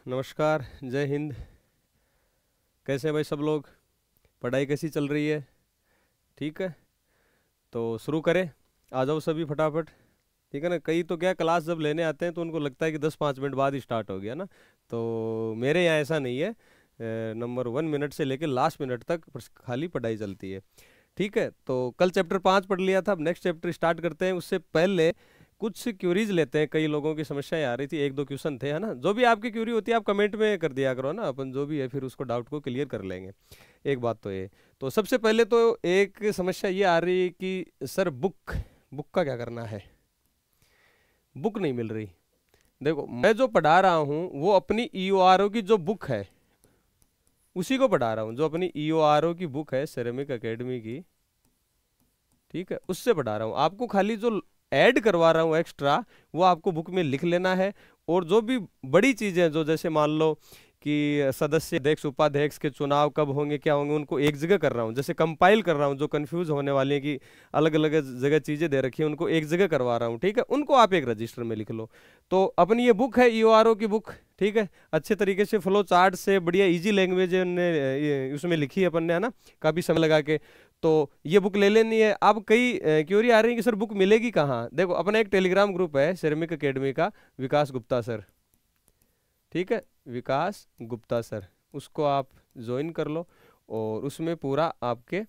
नमस्कार, जय हिंद। कैसे हैं भाई सब लोग? पढ़ाई कैसी चल रही है? ठीक है, तो शुरू करें। आ जाओ सभी फटाफट। ठीक है ना। कई तो क्या क्लास जब लेने आते हैं तो उनको लगता है कि 10-5 मिनट बाद ही स्टार्ट हो गया ना। तो मेरे यहाँ ऐसा नहीं है। नंबर 1 मिनट से लेकर लास्ट मिनट तक खाली पढ़ाई चलती है। ठीक है, तो कल चैप्टर 5 पढ़ लिया था। अब नेक्स्ट चैप्टर स्टार्ट करते हैं। उससे पहले कुछ क्यूरीज लेते हैं। कई लोगों की समस्याएं आ रही थी, एक दो क्वेश्चन थे, है ना। जो भी आपकी क्यूरी होती है आप कमेंट में कर दिया करो ना, अपन जो भी है फिर उसको डाउट को क्लियर कर लेंगे। एक बात तो ये, तो सबसे पहले तो एक समस्या ये आ रही है कि सर बुक बुक का क्या करना है? बुक नहीं मिल रही। देखो, मैं जो पढ़ा रहा हूँ वो अपनी ईओआरओ की जो बुक है उसी को पढ़ा रहा हूँ। जो अपनी ईओआरओ की बुक है सेरेमिक एकेडमी की, ठीक है, उससे पढ़ा रहा हूँ। आपको खाली जो ऐड करवा रहा हूँ एक्स्ट्रा, वो आपको बुक में लिख लेना है। और जो भी बड़ी चीजें जो जैसे मान लो कि सदस्य अध्यक्ष उपाध्यक्ष के चुनाव कब होंगे क्या होंगे, उनको एक जगह कर रहा हूँ। जैसे कंपाइल कर रहा हूँ, जो कंफ्यूज होने वाले हैं कि अलग अलग जगह चीजें दे रखी है, उनको एक जगह करवा रहा हूँ। ठीक है, उनको आप एक रजिस्टर में लिख लो। तो अपनी ये बुक है ईओआरओ की बुक, ठीक है, अच्छे तरीके से फ्लो चार्ट से बढ़िया इजी लैंग्वेज उसमें लिखी है अपन ने, है ना, काफी समय लगा के। तो ये बुक ले लेनी है। अब कई क्यूरी आ रही है कि सर बुक मिलेगी कहाँ? देखो, अपना एक टेलीग्राम ग्रुप है सेरेमिक एकेडमी का, विकास गुप्ता सर, ठीक है, विकास गुप्ता सर, उसको आप ज्वाइन कर लो। और उसमें पूरा आपके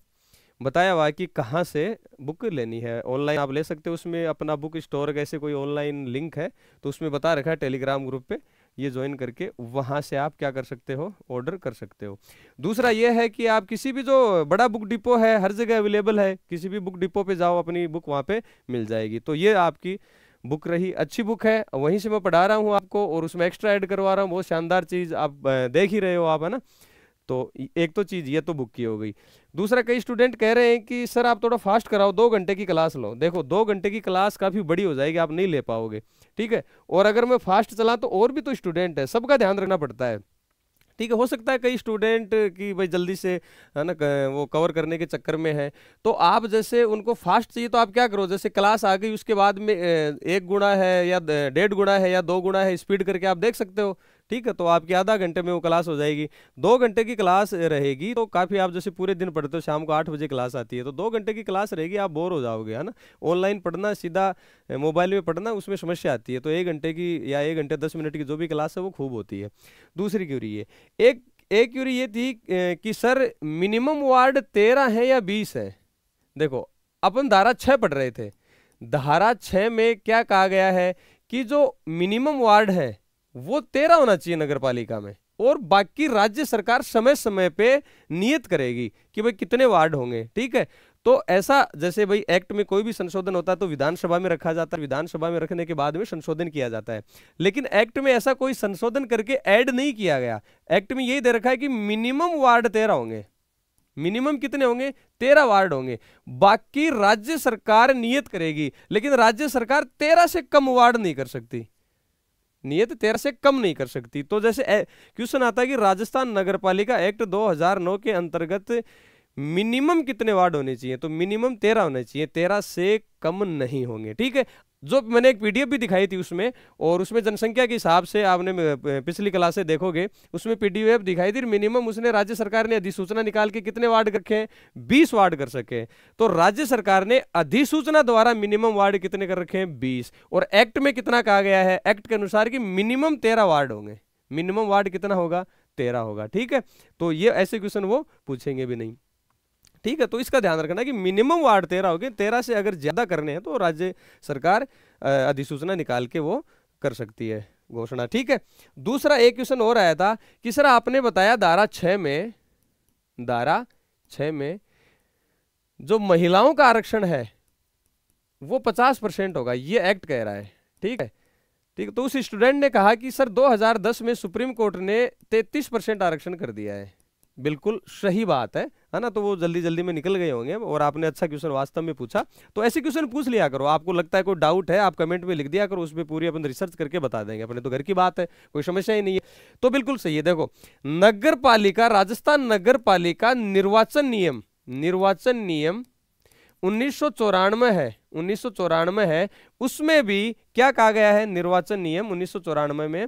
बताया हुआ है कि कहाँ से बुक लेनी है। ऑनलाइन आप ले सकते हो, उसमें अपना बुक स्टोर कैसे कोई ऑनलाइन लिंक है तो उसमें बता रखा है टेलीग्राम ग्रुप पे। ये ज्वाइन करके वहाँ से आप क्या कर सकते हो, ऑर्डर कर सकते हो। दूसरा ये है कि आप किसी भी जो बड़ा बुक डिपो है हर जगह अवेलेबल है, किसी भी बुक डिपो पे जाओ, अपनी बुक वहाँ पे मिल जाएगी। तो ये आपकी बुक रही, अच्छी बुक है, वहीं से मैं पढ़ा रहा हूँ आपको और उसमें एक्स्ट्रा ऐड करवा रहा हूँ। बहुत शानदार चीज़ आप देख ही रहे हो आप, है ना। तो एक तो चीज़ ये तो बुक की हो गई। दूसरा, कई स्टूडेंट कह रहे हैं कि सर आप थोड़ा फास्ट कराओ, 2 घंटे की क्लास लो। देखो, 2 घंटे की क्लास काफ़ी बड़ी हो जाएगी, आप नहीं ले पाओगे। ठीक है, और अगर मैं फास्ट चला तो और भी तो स्टूडेंट है, सबका ध्यान रखना पड़ता है। ठीक है, हो सकता है कई स्टूडेंट की भाई जल्दी से, है ना, वो कवर करने के चक्कर में है। तो आप जैसे उनको फास्ट चाहिए तो आप क्या करो, जैसे क्लास आ गई उसके बाद में 1 गुना है या 1.5 गुना है या 2 गुना है, स्पीड करके आप देख सकते हो। ठीक है, तो आपकी आधा घंटे में वो क्लास हो जाएगी। 2 घंटे की क्लास रहेगी तो काफ़ी, आप जैसे पूरे दिन पढ़ते हो, शाम को 8 बजे क्लास आती है, तो 2 घंटे की क्लास रहेगी, आप बोर हो जाओगे, है ना। ऑनलाइन पढ़ना, सीधा मोबाइल में पढ़ना, उसमें समस्या आती है। तो 1 घंटे की या 1 घंटे 10 मिनट की जो भी क्लास है वो खूब होती है। दूसरी क्यूरी है, एक एक क्यूरी ये थी कि सर मिनिमम वार्ड 13 है या 20 है? देखो, अपन धारा 6 पढ़ रहे थे। धारा 6 में क्या कहा गया है कि जो मिनिमम वार्ड है वो 13 होना चाहिए नगर पालिका में, और बाकी राज्य सरकार समय समय पे नियत करेगी कि भाई कितने वार्ड होंगे। ठीक है, तो ऐसा जैसे भाई एक्ट में कोई भी संशोधन होता है तो विधानसभा में रखा जाता है, विधानसभा में रखने के बाद में संशोधन किया जाता है। लेकिन एक्ट में ऐसा कोई संशोधन करके ऐड नहीं किया गया। एक्ट में यही दे रखा है कि मिनिमम वार्ड 13 होंगे। मिनिमम कितने होंगे? 13 वार्ड होंगे, बाकी राज्य सरकार नियत करेगी। लेकिन राज्य सरकार 13 से कम वार्ड नहीं कर सकती, नियत 13 से कम नहीं कर सकती। तो जैसे क्वेश्चन आता है कि राजस्थान नगरपालिका एक्ट 2009 के अंतर्गत मिनिमम कितने वार्ड होने चाहिए, तो मिनिमम 13 होने चाहिए, 13 से कम नहीं होंगे। ठीक है, जो मैंने एक पीडीएफ भी दिखाई थी उसमें, और उसमें जनसंख्या के हिसाब से आपने पिछली क्लासें देखोगे उसमें पीडीएफ दिखाई थी। मिनिमम उसने राज्य सरकार ने अधिसूचना निकाल के कितने वार्ड रखे हैं? 20 वार्ड कर सके। तो राज्य सरकार ने अधिसूचना द्वारा मिनिमम वार्ड कितने कर रखे हैं? 20। और एक्ट में कितना कहा गया है? एक्ट के अनुसार कि मिनिमम 13 वार्ड होंगे। मिनिमम वार्ड कितना होगा? 13 होगा। ठीक है, तो ये ऐसे क्वेश्चन वो पूछेंगे भी नहीं। ठीक है, तो इसका ध्यान रखना कि मिनिमम वार्ड 13 हो गए। 13 से अगर ज्यादा करने हैं तो राज्य सरकार अधिसूचना निकाल के वो कर सकती है घोषणा। ठीक है, दूसरा एक क्वेश्चन और आया था कि सर आपने बताया धारा 6 में जो महिलाओं का आरक्षण है वो 50% होगा, ये एक्ट कह रहा है। ठीक है, ठीक, तो उस स्टूडेंट ने कहा कि सर 2010 में सुप्रीम कोर्ट ने 33% आरक्षण कर दिया है। बिल्कुल सही बात है ना। तो वो जल्दी जल्दी में निकल गए होंगे, और आपने अच्छा क्वेश्चन वास्तव में पूछा। तो ऐसे क्वेश्चन पूछ लिया करो, आपको लगता है कोई डाउट है आप कमेंट में लिख दिया करो, उसमें पूरी अपन रिसर्च करके बता देंगे, अपने तो घर की बात है, कोई समस्या ही नहीं है। तो बिल्कुल सही है। देखो, नगर पालिका, राजस्थान नगर पालिका निर्वाचन नियम 1994 है, 1994 है। उसमें भी क्या कहा गया है? निर्वाचन नियम 1994 में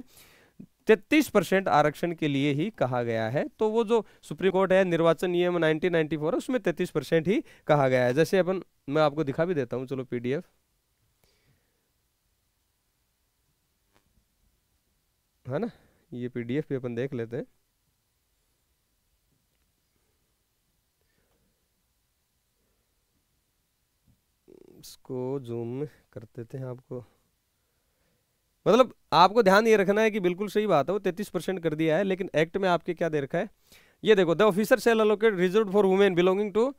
33% आरक्षण के लिए ही कहा गया है। तो वो जो सुप्रीम कोर्ट है निर्वाचन नियम 1994 है, उसमें 33% ही कहा गया है। जैसे अपन, मैं आपको दिखा भी देता हूं, चलो पीडीएफ, है ना, ये पीडीएफ भी अपन देख लेते हैं। इसको जूम कर देते हैं आपको। मतलब आपको ध्यान ये रखना है कि बिल्कुल सही बात है, वो 33% कर दिया है, लेकिन एक्ट में आपके क्या दे रखा है, ये देखो, the officer shall allocate reserve for women belonging to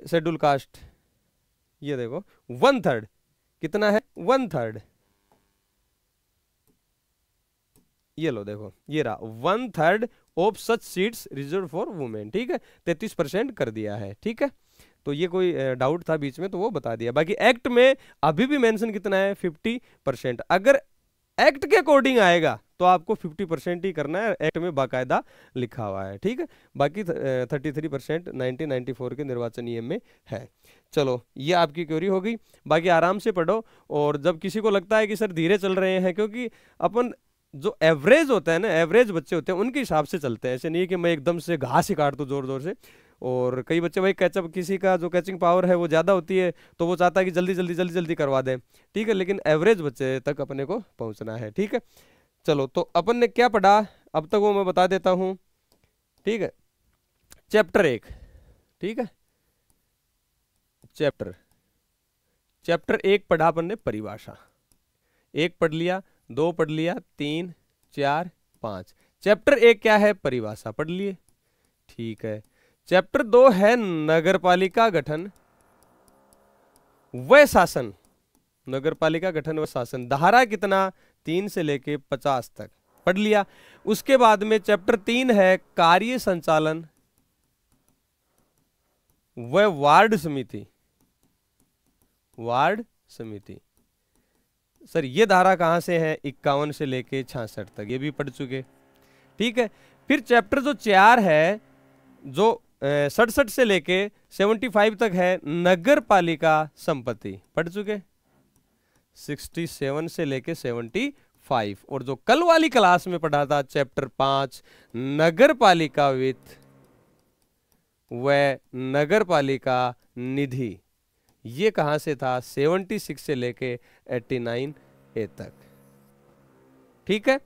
schedule caste. ये देखो 1/3, कितना है, 1/3। ये लो देखो, ये रहा 1/3 of such seats reserve for women, ठीक है, 33% कर दिया है, ठीक है। तो ये कोई डाउट था बीच में तो वो बता दिया। बाकी एक्ट में अभी भी मेंशन कितना है, 50%। अगर एक्ट के अकॉर्डिंग आएगा तो आपको 50% ही करना है, एक्ट में बाकायदा लिखा हुआ है, ठीक है। बाकी 33% 1994 के निर्वाचन नियम में है। चलो ये आपकी क्वेरी हो गई। बाकी आराम से पढ़ो, और जब किसी को लगता है कि सर धीरे चल रहे हैं, क्योंकि अपन जो एवरेज होता है ना, एवरेज बच्चे होते हैं उनके हिसाब से चलते हैं। ऐसे नहीं कि मैं एकदम से घास ही काट दूं जोर जोर से। और कई बच्चे भाई कैचअप, किसी का जो कैचिंग पावर है वो ज़्यादा होती है, तो वो चाहता है कि जल्दी जल्दी जल्दी जल्दी करवा दें, ठीक है। लेकिन एवरेज बच्चे तक अपने को पहुंचना है, ठीक है। चलो तो अपन ने क्या पढ़ा अब तक वो मैं बता देता हूँ, ठीक है। चैप्टर 1, ठीक है, चैप्टर 1 पढ़ा अपन ने, परिभाषा 1 पढ़ लिया, 2 पढ़ लिया, 3, 4, 5। चैप्टर 1 क्या है, परिभाषा पढ़ लिए, ठीक है। चैप्टर 2 है नगरपालिका गठन व शासन, नगरपालिका गठन व शासन। धारा कितना, 3 से लेके 50 तक पढ़ लिया। उसके बाद में चैप्टर 3 है कार्य संचालन व वार्ड समिति, वार्ड समिति। सर ये धारा कहां से है, 51 से लेके 66 तक, ये भी पढ़ चुके, ठीक है। फिर चैप्टर जो 4 है, जो 67 से लेके 75 तक है, नगर पालिका संपत्ति, पढ़ चुके, 67 से लेके 75। और जो कल वाली क्लास में पढ़ा था चैप्टर 5, नगर पालिका वित्त व नगर पालिका निधि, ये कहां से था, 76 से लेके 89A तक, ठीक है।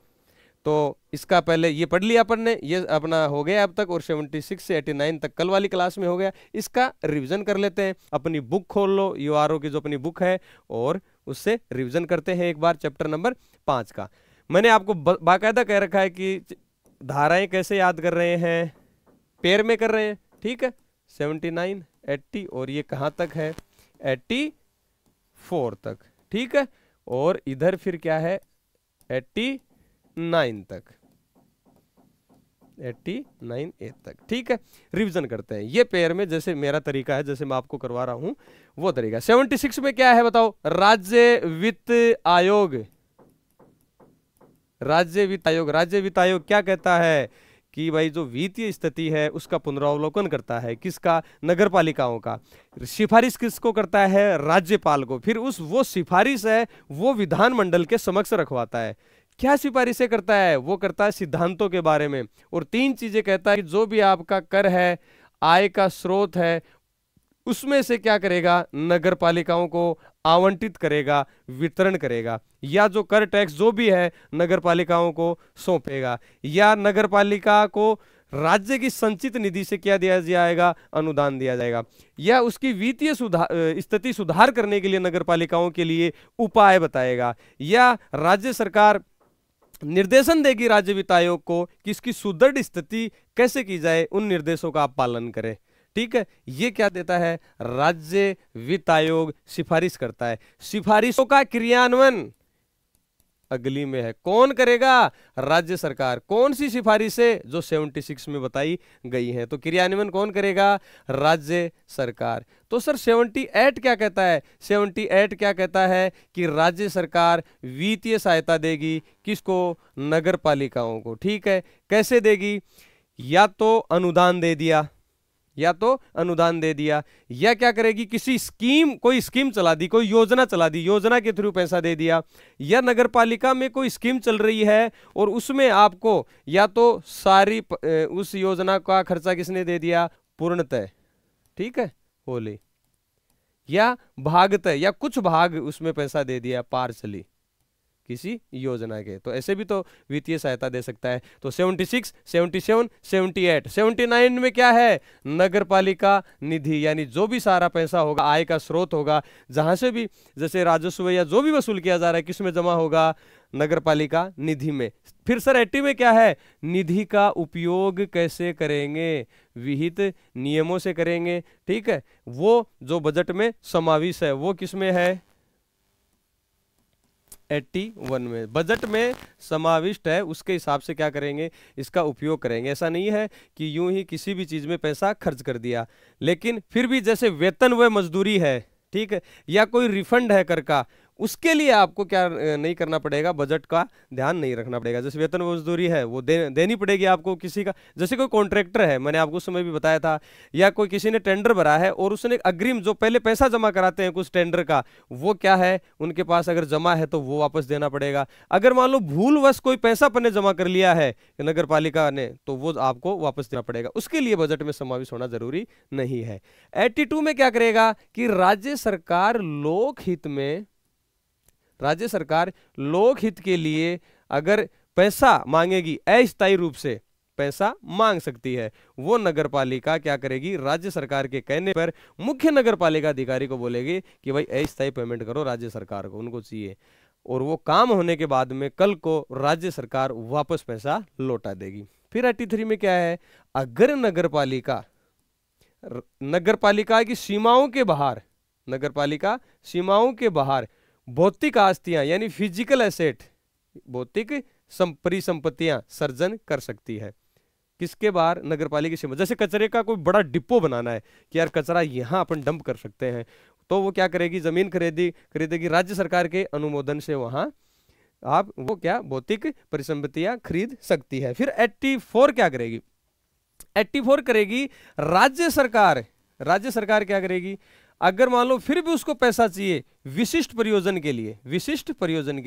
तो इसका पहले ये पढ़ लिया अपन ने, ये अपना हो गया अब तक, और 76 से 89 तक कल वाली क्लास में हो गया। इसका रिवीजन कर लेते हैं। अपनी बुक खोल लो, यूआरओ की जो अपनी बुक है, और उससे रिवीजन करते हैं एक बार चैप्टर नंबर 5 का। मैंने आपको बाकायदा कह रखा है कि धाराएं कैसे याद कर रहे हैं, पेयर में कर रहे हैं, ठीक है। 79, 80, और ये कहां तक है, 84 तक, ठीक है। और इधर फिर क्या है, 89 तक, 89A तक, ठीक है। रिवीजन करते हैं ये पेयर में, जैसे मेरा तरीका है, जैसे मैं आपको करवा रहा हूं वो तरीका। 76 में क्या है बताओ, राज्य वित्त आयोग, राज्य वित्त आयोग। राज्य वित्त आयोग क्या कहता है कि भाई जो वित्तीय स्थिति है उसका पुनरावलोकन करता है, किसका, नगर पालिकाओं का। सिफारिश किसको करता है, राज्यपाल को। फिर वो सिफारिश है वो विधानमंडल के समक्ष रखवाता है। क्या सिफारिशें करता है, वो करता है सिद्धांतों के बारे में, और 3 चीजें कहता है कि जो भी आपका कर है, आय का स्रोत है, उसमें से क्या करेगा, नगर पालिकाओं को आवंटित करेगा, वितरण करेगा, या जो कर टैक्स जो भी है नगर पालिकाओं को सौंपेगा, या नगर पालिका को राज्य की संचित निधि से क्या दिया जाएगा, अनुदान दिया जाएगा, या उसकी वित्तीय स्थिति सुधार करने के लिए नगर पालिकाओं के लिए उपाय बताएगा, या राज्य सरकार निर्देशन देगी राज्य वित्त आयोग को कि इसकी सुदृढ़ स्थिति कैसे की जाए, उन निर्देशों का आप पालन करें, ठीक है। ये क्या देता है, राज्य वित्त आयोग सिफारिश करता है। सिफारिशों का क्रियान्वयन अगली में है, कौन करेगा, राज्य सरकार। कौन सी सिफारिशें, जो 76 में बताई गई हैं, तो क्रियान्वयन कौन करेगा, राज्य सरकार। तो सर 78 क्या कहता है, 78 क्या कहता है कि राज्य सरकार वित्तीय सहायता देगी, किसको, नगर पालिकाओं को, ठीक है। कैसे देगी, या तो अनुदान दे दिया, या तो अनुदान दे दिया, या क्या करेगी, किसी स्कीम, कोई स्कीम चला दी, कोई योजना चला दी, योजना के थ्रू पैसा दे दिया, या नगर पालिका में कोई स्कीम चल रही है और उसमें आपको या तो सारी उस योजना का खर्चा किसने दे दिया, पूर्णतः, ठीक है, होली, या भागतः, या कुछ भाग उसमें पैसा दे दिया पार्शली किसी योजना के, तो ऐसे भी तो वित्तीय सहायता दे सकता है। तो 76, 77, 78, 79 में क्या है, नगर पालिका निधि, यानी जो भी सारा पैसा होगा, आय का स्रोत होगा, जहां से भी जैसे राजस्व या जो भी वसूल किया जा रहा है, किस में जमा होगा, नगर पालिका निधि में। फिर सर 80 में क्या है, निधि का उपयोग कैसे करेंगे, विहित नियमों से करेंगे, ठीक है, वो जो बजट में समावेश है वो किस में है, 81 में बजट में समाविष्ट है, उसके हिसाब से क्या करेंगे, इसका उपयोग करेंगे। ऐसा नहीं है कि यूं ही किसी भी चीज में पैसा खर्च कर दिया, लेकिन फिर भी जैसे वेतन व मजदूरी है, ठीक है, या कोई रिफंड है कर का, उसके लिए आपको क्या नहीं करना पड़ेगा, बजट का ध्यान नहीं रखना पड़ेगा। जैसे वेतन व मजदूरी है वो देनी पड़ेगी आपको किसी का, जैसे कोई कॉन्ट्रैक्टर है, मैंने आपको उस समय भी बताया था, या कोई किसी ने टेंडर भरा है और उसने अग्रिम जो पहले पैसा जमा कराते हैं कुछ टेंडर का, वो क्या है उनके पास अगर जमा है तो वो वापस देना पड़ेगा। अगर मान लो भूलवश कोई पैसा अपने जमा कर लिया है नगर पालिका ने, तो वो आपको वापस देना पड़ेगा, उसके लिए बजट में समावेश होना जरूरी नहीं है। 82 में क्या करेगा कि राज्य सरकार लोकहित के लिए अगर पैसा मांगेगी, अस्थायी रूप से पैसा मांग सकती है, वो नगर पालिका क्या करेगी, राज्य सरकार के कहने पर मुख्य नगर पालिका अधिकारी को बोलेगी कि भाई अस्थायी पेमेंट करो राज्य सरकार को, उनको चाहिए, और वो काम होने के बाद में कल को राज्य सरकार वापस पैसा लौटा देगी। फिर 83 में क्या है, अगर नगर पालिका की सीमाओं के बाहर भौतिक आस्तियां यानी फिजिकल एसेट, भौतिक परिसंपत्तियां सर्जन कर सकती है, किसके बाहर, नगर पालिका की सीमा। जैसे कचरे का कोई बड़ा डिपो बनाना है कि यार कचरा यहां अपन डंप कर सकते हैं, तो वो क्या करेगी, जमीन खरीदेगी राज्य सरकार के अनुमोदन से, वहां आप वो क्या भौतिक परिसंपत्तियां खरीद सकती है। फिर 84 क्या करेगी, 84 करेगी राज्य सरकार क्या करेगी, अगर मान लो फिर भी उसको पैसा चाहिए विशिष्ट प्रयोजन के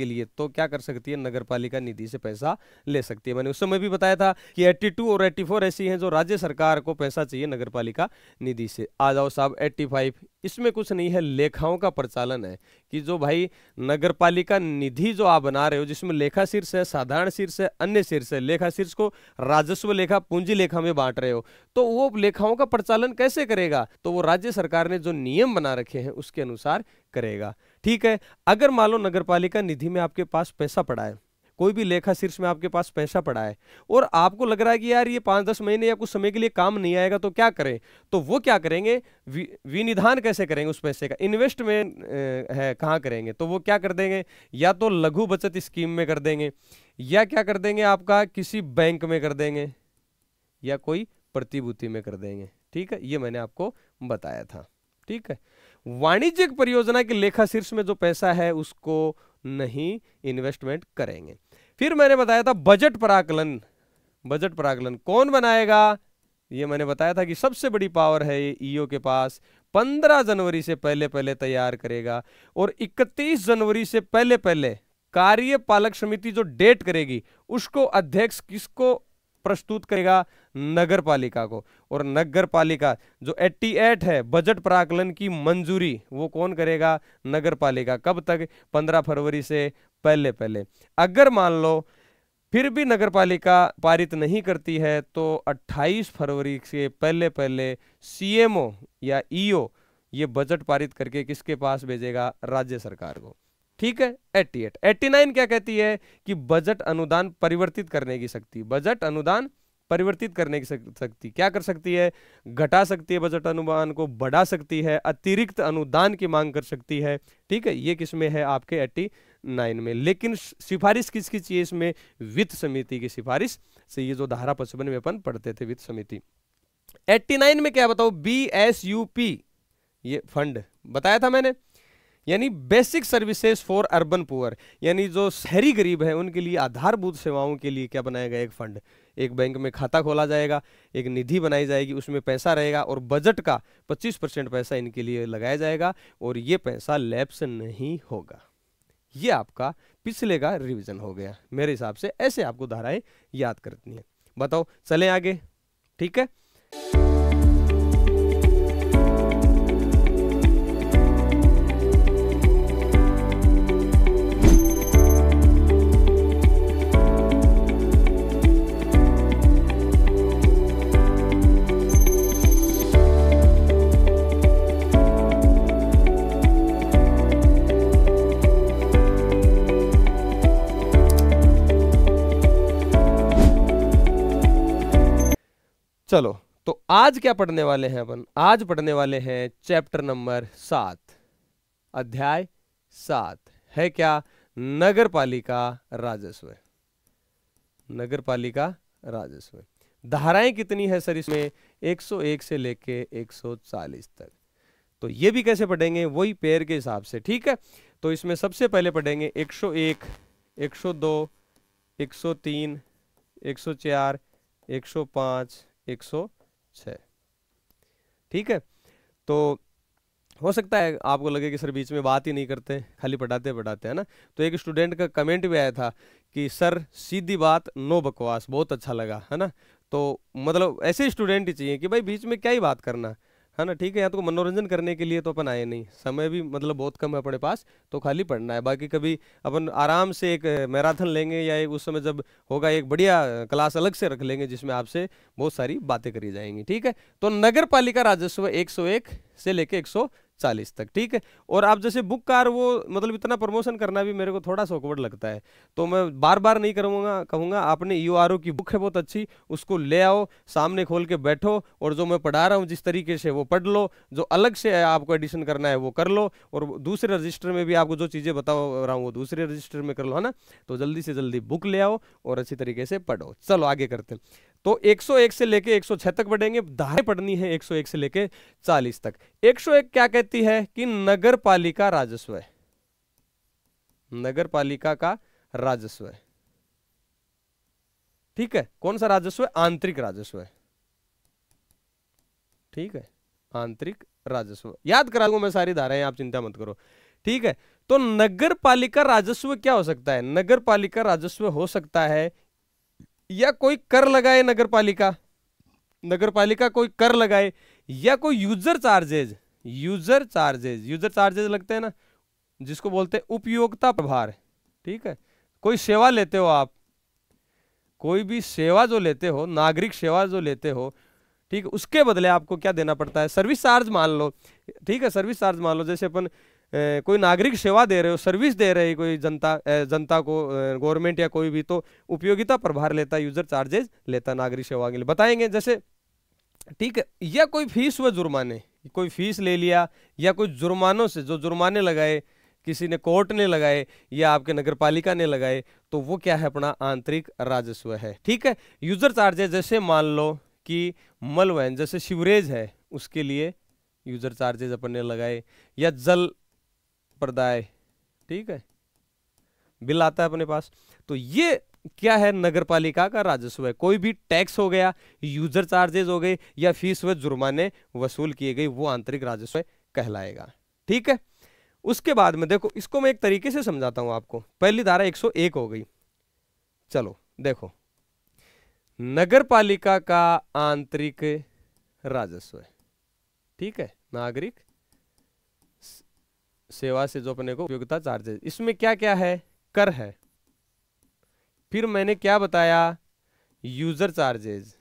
लिए, तो क्या कर सकती है, नगर पालिका निधि से पैसा ले सकती है। मैंने उस समय भी बताया था कि 82 और 84 ऐसी हैं जो राज्य सरकार को पैसा चाहिए नगर पालिका निधि से। आ जाओ साहब 85, इसमें कुछ नहीं है, लेखाओं का प्रचालन है कि जो भाई नगर पालिका निधि जो आप बना रहे हो, जिसमें लेखा शीर्ष है, साधारण शीर्ष है, अन्य शीर्ष है, लेखा शीर्ष को राजस्व लेखा, पूंजी लेखा में बांट रहे हो, तो वो लेखाओं का प्रचालन कैसे करेगा, तो वो राज्य सरकार ने जो नियम बना रखे हैं उसके अनुसार करेगा, ठीक है। अगर मान लो नगर पालिका निधि में आपके पास पैसा पड़ा है, कोई भी लेखा शीर्ष में आपके पास पैसा पड़ा है, और आपको लग रहा है कि यार ये 5-10 महीने या कुछ समय के लिए काम नहीं आएगा, तो क्या करें, तो वो क्या करेंगे, विनिधान कैसे करेंगे उस पैसे का, इन्वेस्टमेंट है कहाँ करेंगे, तो वो क्या कर देंगे, या तो लघु बचत स्कीम में कर देंगे, या क्या कर देंगे आपका किसी बैंक में कर देंगे, या कोई प्रतिभूति में कर देंगे, ठीक है, ये मैंने आपको बताया था, ठीक है। वाणिज्यिक परियोजना के लेखा शीर्ष में जो पैसा है उसको नहीं इन्वेस्टमेंट करेंगे। फिर मैंने बताया था बजट प्राकलन कौन बनाएगा, ये मैंने बताया था कि सबसे बड़ी पावर है ये ईओ के पास, 15 जनवरी से पहले तैयार करेगा, और 31 जनवरी से पहले कार्यपालक समिति जो डेट करेगी उसको अध्यक्ष किसको प्रस्तुत करेगा, नगर पालिका को, और नगर पालिका जो 88 है बजट प्राकलन की मंजूरी वो कौन करेगा, नगर पालिका, कब तक, 15 फरवरी से पहले। अगर मान लो फिर भी नगर पालिका पारित नहीं करती है तो 28 फरवरी से पहले सीएमओ या ईओ ये बजट पारित करके किसके पास भेजेगा, राज्य सरकार को, ठीक है। 88, 89 क्या कहती है कि बजट अनुदान परिवर्तित करने की शक्ति, क्या कर सकती है, घटा सकती है बजट अनुदान को, बढ़ा सकती है, अतिरिक्त अनुदान की मांग कर सकती है, ठीक है। ये किसमें है आपके 89 में, लेकिन सिफारिश किसकी चाहिए इसमें, वित्त समिति की सिफारिश से, ये जो धारा 55 में अपन पढ़ते थे वित्त समिति। 89 में क्या बताओ, BSUP ये फंड बताया था मैंने, यानी basic services for urban poor, यानी जो शहरी गरीब है उनके लिए आधारभूत सेवाओं के लिए क्या बनाया गया, एक फंड, एक बैंक में खाता खोला जाएगा, एक निधि बनाई जाएगी, उसमें पैसा रहेगा और बजट का 25% पैसा इनके लिए लगाया जाएगा और ये पैसा लैप्स नहीं होगा। ये आपका पिछले का रिवीजन हो गया। मेरे हिसाब से ऐसे आपको धाराएं याद करनी है। बताओ चलें आगे, ठीक है। चलो तो आज क्या पढ़ने वाले हैं अपन, आज पढ़ने वाले हैं चैप्टर नंबर 7, अध्याय 7 है क्या, नगर पालिका राजस्व। नगर पालिका राजस्व धाराएं कितनी है सर इसमें, 101 से लेके 140 तक। तो ये भी कैसे पढ़ेंगे, वही पेयर के हिसाब से, ठीक है। तो इसमें सबसे पहले पढ़ेंगे 101, 102, 103, 104, 105, 106, ठीक है। तो हो सकता है आपको लगे कि सर बीच में बात ही नहीं करते, खाली पढ़ाते पढ़ाते, है ना। तो एक स्टूडेंट का कमेंट भी आया था कि सर सीधी बात नो बकवास, बहुत अच्छा लगा, है ना। तो मतलब ऐसे स्टूडेंट ही चाहिए कि भाई बीच में क्या ही बात करना, है ना, ठीक है। यहाँ तो मनोरंजन करने के लिए तो अपन आए नहीं, समय भी मतलब बहुत कम है अपने पास, तो खाली पढ़ना है। बाकी कभी अपन आराम से एक मैराथन लेंगे या एक उस समय जब होगा एक बढ़िया क्लास अलग से रख लेंगे जिसमें आपसे बहुत सारी बातें करी जाएंगी, ठीक है। तो नगर पालिका राजस्व 101 से लेके 140 तक, ठीक है। और आप जैसे बुक कार वो मतलब इतना प्रमोशन करना भी मेरे को थोड़ा सा ऑकवर्ड लगता है, तो मैं बार बार नहीं करूँगा, कहूँगा आपने यूआरओ की बुक है बहुत अच्छी, उसको ले आओ, सामने खोल के बैठो और जो मैं पढ़ा रहा हूँ जिस तरीके से वो पढ़ लो, जो अलग से आपको एडिशन करना है वो कर लो, और दूसरे रजिस्टर में भी आपको जो चीज़ें बता रहा हूँ वो दूसरे रजिस्टर में कर लो, है ना। तो जल्दी से जल्दी बुक ले आओ और अच्छी तरीके से पढ़ो। चलो आगे करते हैं। तो 101 से लेके 106 तक पढ़ेंगे, धाराएं पढ़नी है 101 से लेके 40 तक। 101 क्या कहती है कि नगर पालिका राजस्व है, नगर पालिका का राजस्व है, ठीक है। कौन सा राजस्व है, आंतरिक राजस्व है, ठीक है, आंतरिक राजस्व। याद करा दूंगा मैं सारी धाराएं, आप चिंता मत करो, ठीक है। तो नगर पालिका राजस्व क्या हो सकता है, नगर पालिका राजस्व हो सकता है या कोई कर लगाए, नगर पालिका कोई कर लगाए, या कोई यूजर चार्जेज, यूजर चार्जेज लगते हैं ना, जिसको बोलते हैं उपयोगिता प्रभार, ठीक है। कोई सेवा लेते हो आप, कोई भी सेवा जो लेते हो, नागरिक सेवा जो लेते हो, ठीक है, उसके बदले आपको क्या देना पड़ता है, सर्विस चार्ज मान लो, ठीक है। सर्विस चार्ज मान लो, जैसे अपन कोई नागरिक सेवा दे रहे हो, सर्विस दे रहे कोई जनता को, गवर्नमेंट या कोई भी, तो उपयोगिता प्रभार लेता है, यूजर चार्जेज लेता नागरिक सेवा के लिए, बताएंगे जैसे, ठीक है। या कोई फीस व जुर्माने, कोई फीस ले लिया, या कोई जुर्मानों से जो जुर्माने लगाए, किसी ने कोर्ट ने लगाए या आपके नगर पालिका ने लगाए, तो वो क्या है, अपना आंतरिक राजस्व है, ठीक है। यूजर चार्जेज जैसे मान लो कि मलवहन, जैसे सीवरेज है उसके लिए यूजर चार्जेज अपन ने लगाए, या जल प्रदाय, ठीक है, बिल आता है अपने पास, तो ये क्या है, नगर पालिका का राजस्व है। कोई भी टैक्स हो गया, यूजर चार्जेज हो गए, या फीस व जुर्माने वसूल किए गए, वो आंतरिक राजस्व कहलाएगा, ठीक है। उसके बाद में देखो, इसको मैं एक तरीके से समझाता हूं आपको। पहली धारा 101 हो गई, चलो देखो, नगर पालिका का आंतरिक राजस्व है, ठीक है, नागरिक सेवा से जो अपने को उपयोगिता चार्जेज, इसमें क्या क्या है, कर है, फिर मैंने क्या बताया, यूजर चार्जेज,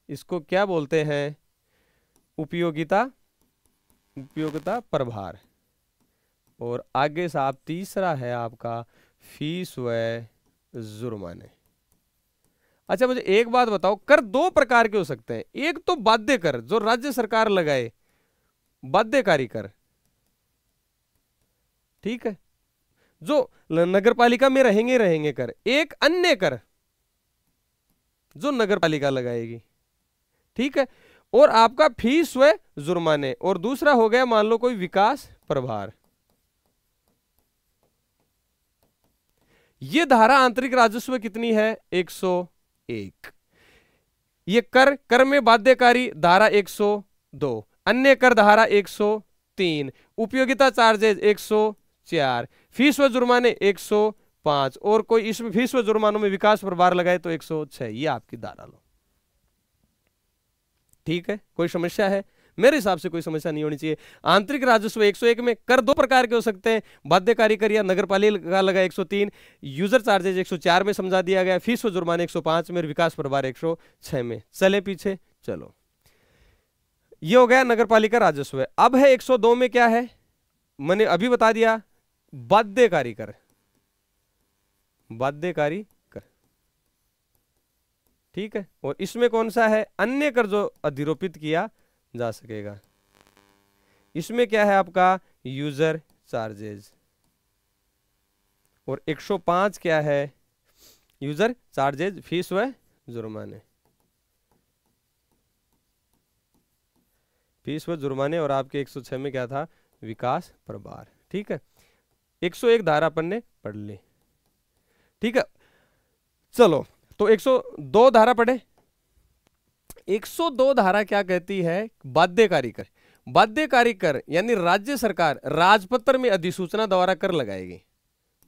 इसको क्या बोलते हैं, उपयोगिता प्रभार, और आगे साहब तीसरा है आपका फीस व जुर्माने। अच्छा मुझे एक बात बताओ, कर दो प्रकार के हो सकते हैं, एक तो बाध्य कर जो राज्य सरकार लगाए, बाध्यकारी कर, ठीक है, जो नगर पालिका में रहेंगे कर, एक अन्य कर जो नगर पालिका लगाएगी, ठीक है, और आपका फीस व जुर्माने, और दूसरा हो गया मान लो कोई विकास प्रभार, ये धारा आंतरिक राजस्व कितनी है? 101। ये कर में बाध्यकारी धारा 102, अन्य कर धारा 103, उपयोगिता चार्जेज 104, फीस व जुर्माने 105, और कोई इसमें फीस व जुर्मानों में विकास प्रभार लगाए तो 106। ये आपकी धारा लो। ठीक है, कोई समस्या है? मेरे हिसाब से कोई समस्या नहीं होनी चाहिए। आंतरिक राजस्व 101 में कर दो प्रकार के हो सकते हैं, बाध्यकारी कर या नगर पालिका लगा 103, यूजर चार्जेज 104 में समझा दिया गया, फीस व जुर्माने 105 में, विकास प्रभार 106 में। चले पीछे, चलो ये हो गया नगर पालिका राजस्व। अब है 102 में क्या है, मैंने अभी बता दिया, बाध्यकारी कर। बाध्यकारी कर, ठीक है। और इसमें कौन सा है? अन्य कर जो अधिरोपित किया जा सकेगा। इसमें क्या है आपका? User charges. और 105 क्या है? यूजर चार्जेज, फीस व जुर्माने। फीस व जुर्माने। और आपके 106 में क्या था? विकास प्रभार। ठीक है, 101 धारा अपन ने पढ़ ली। ठीक है, चलो तो 102 धारा पढ़े। 102 धारा क्या कहती है? बाध्यकारी कर। बाध्यकारी कर यानी राज्य सरकार राजपत्र में अधिसूचना द्वारा कर लगाएगी।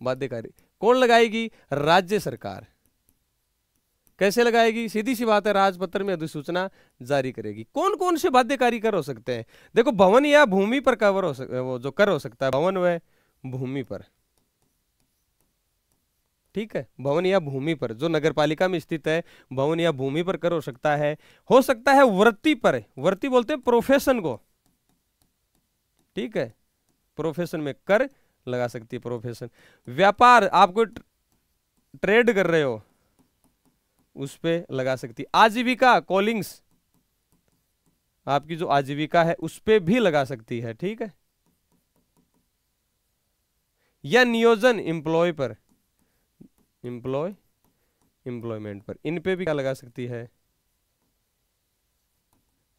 बाध्यकारी कौन लगाएगी? राज्य सरकार। कैसे लगाएगी? सीधी सी बात है, राजपत्र में अधिसूचना जारी करेगी। कौन कौन से बाध्यकारी कर हो सकते हैं? देखो, भवन या भूमि पर कवर हो सकता है, वो जो कर हो सकता है भवन व भूमि पर। ठीक है, भवन या भूमि पर जो नगरपालिका में स्थित है, भवन या भूमि पर कर हो सकता है वृत्ति पर। वृत्ति बोलते हैं प्रोफेशन को। ठीक है, प्रोफेशन में कर लगा सकती है, प्रोफेशन। व्यापार, आप कोई ट्रेड कर रहे हो उस पे लगा सकती है। आजीविका, कॉलिंग्स, आपकी जो आजीविका है उस पे भी लगा सकती है। ठीक है, या नियोजन, एम्प्लॉय पर, एम्प्लॉयमेंट पर, इन पे भी क्या लगा सकती है?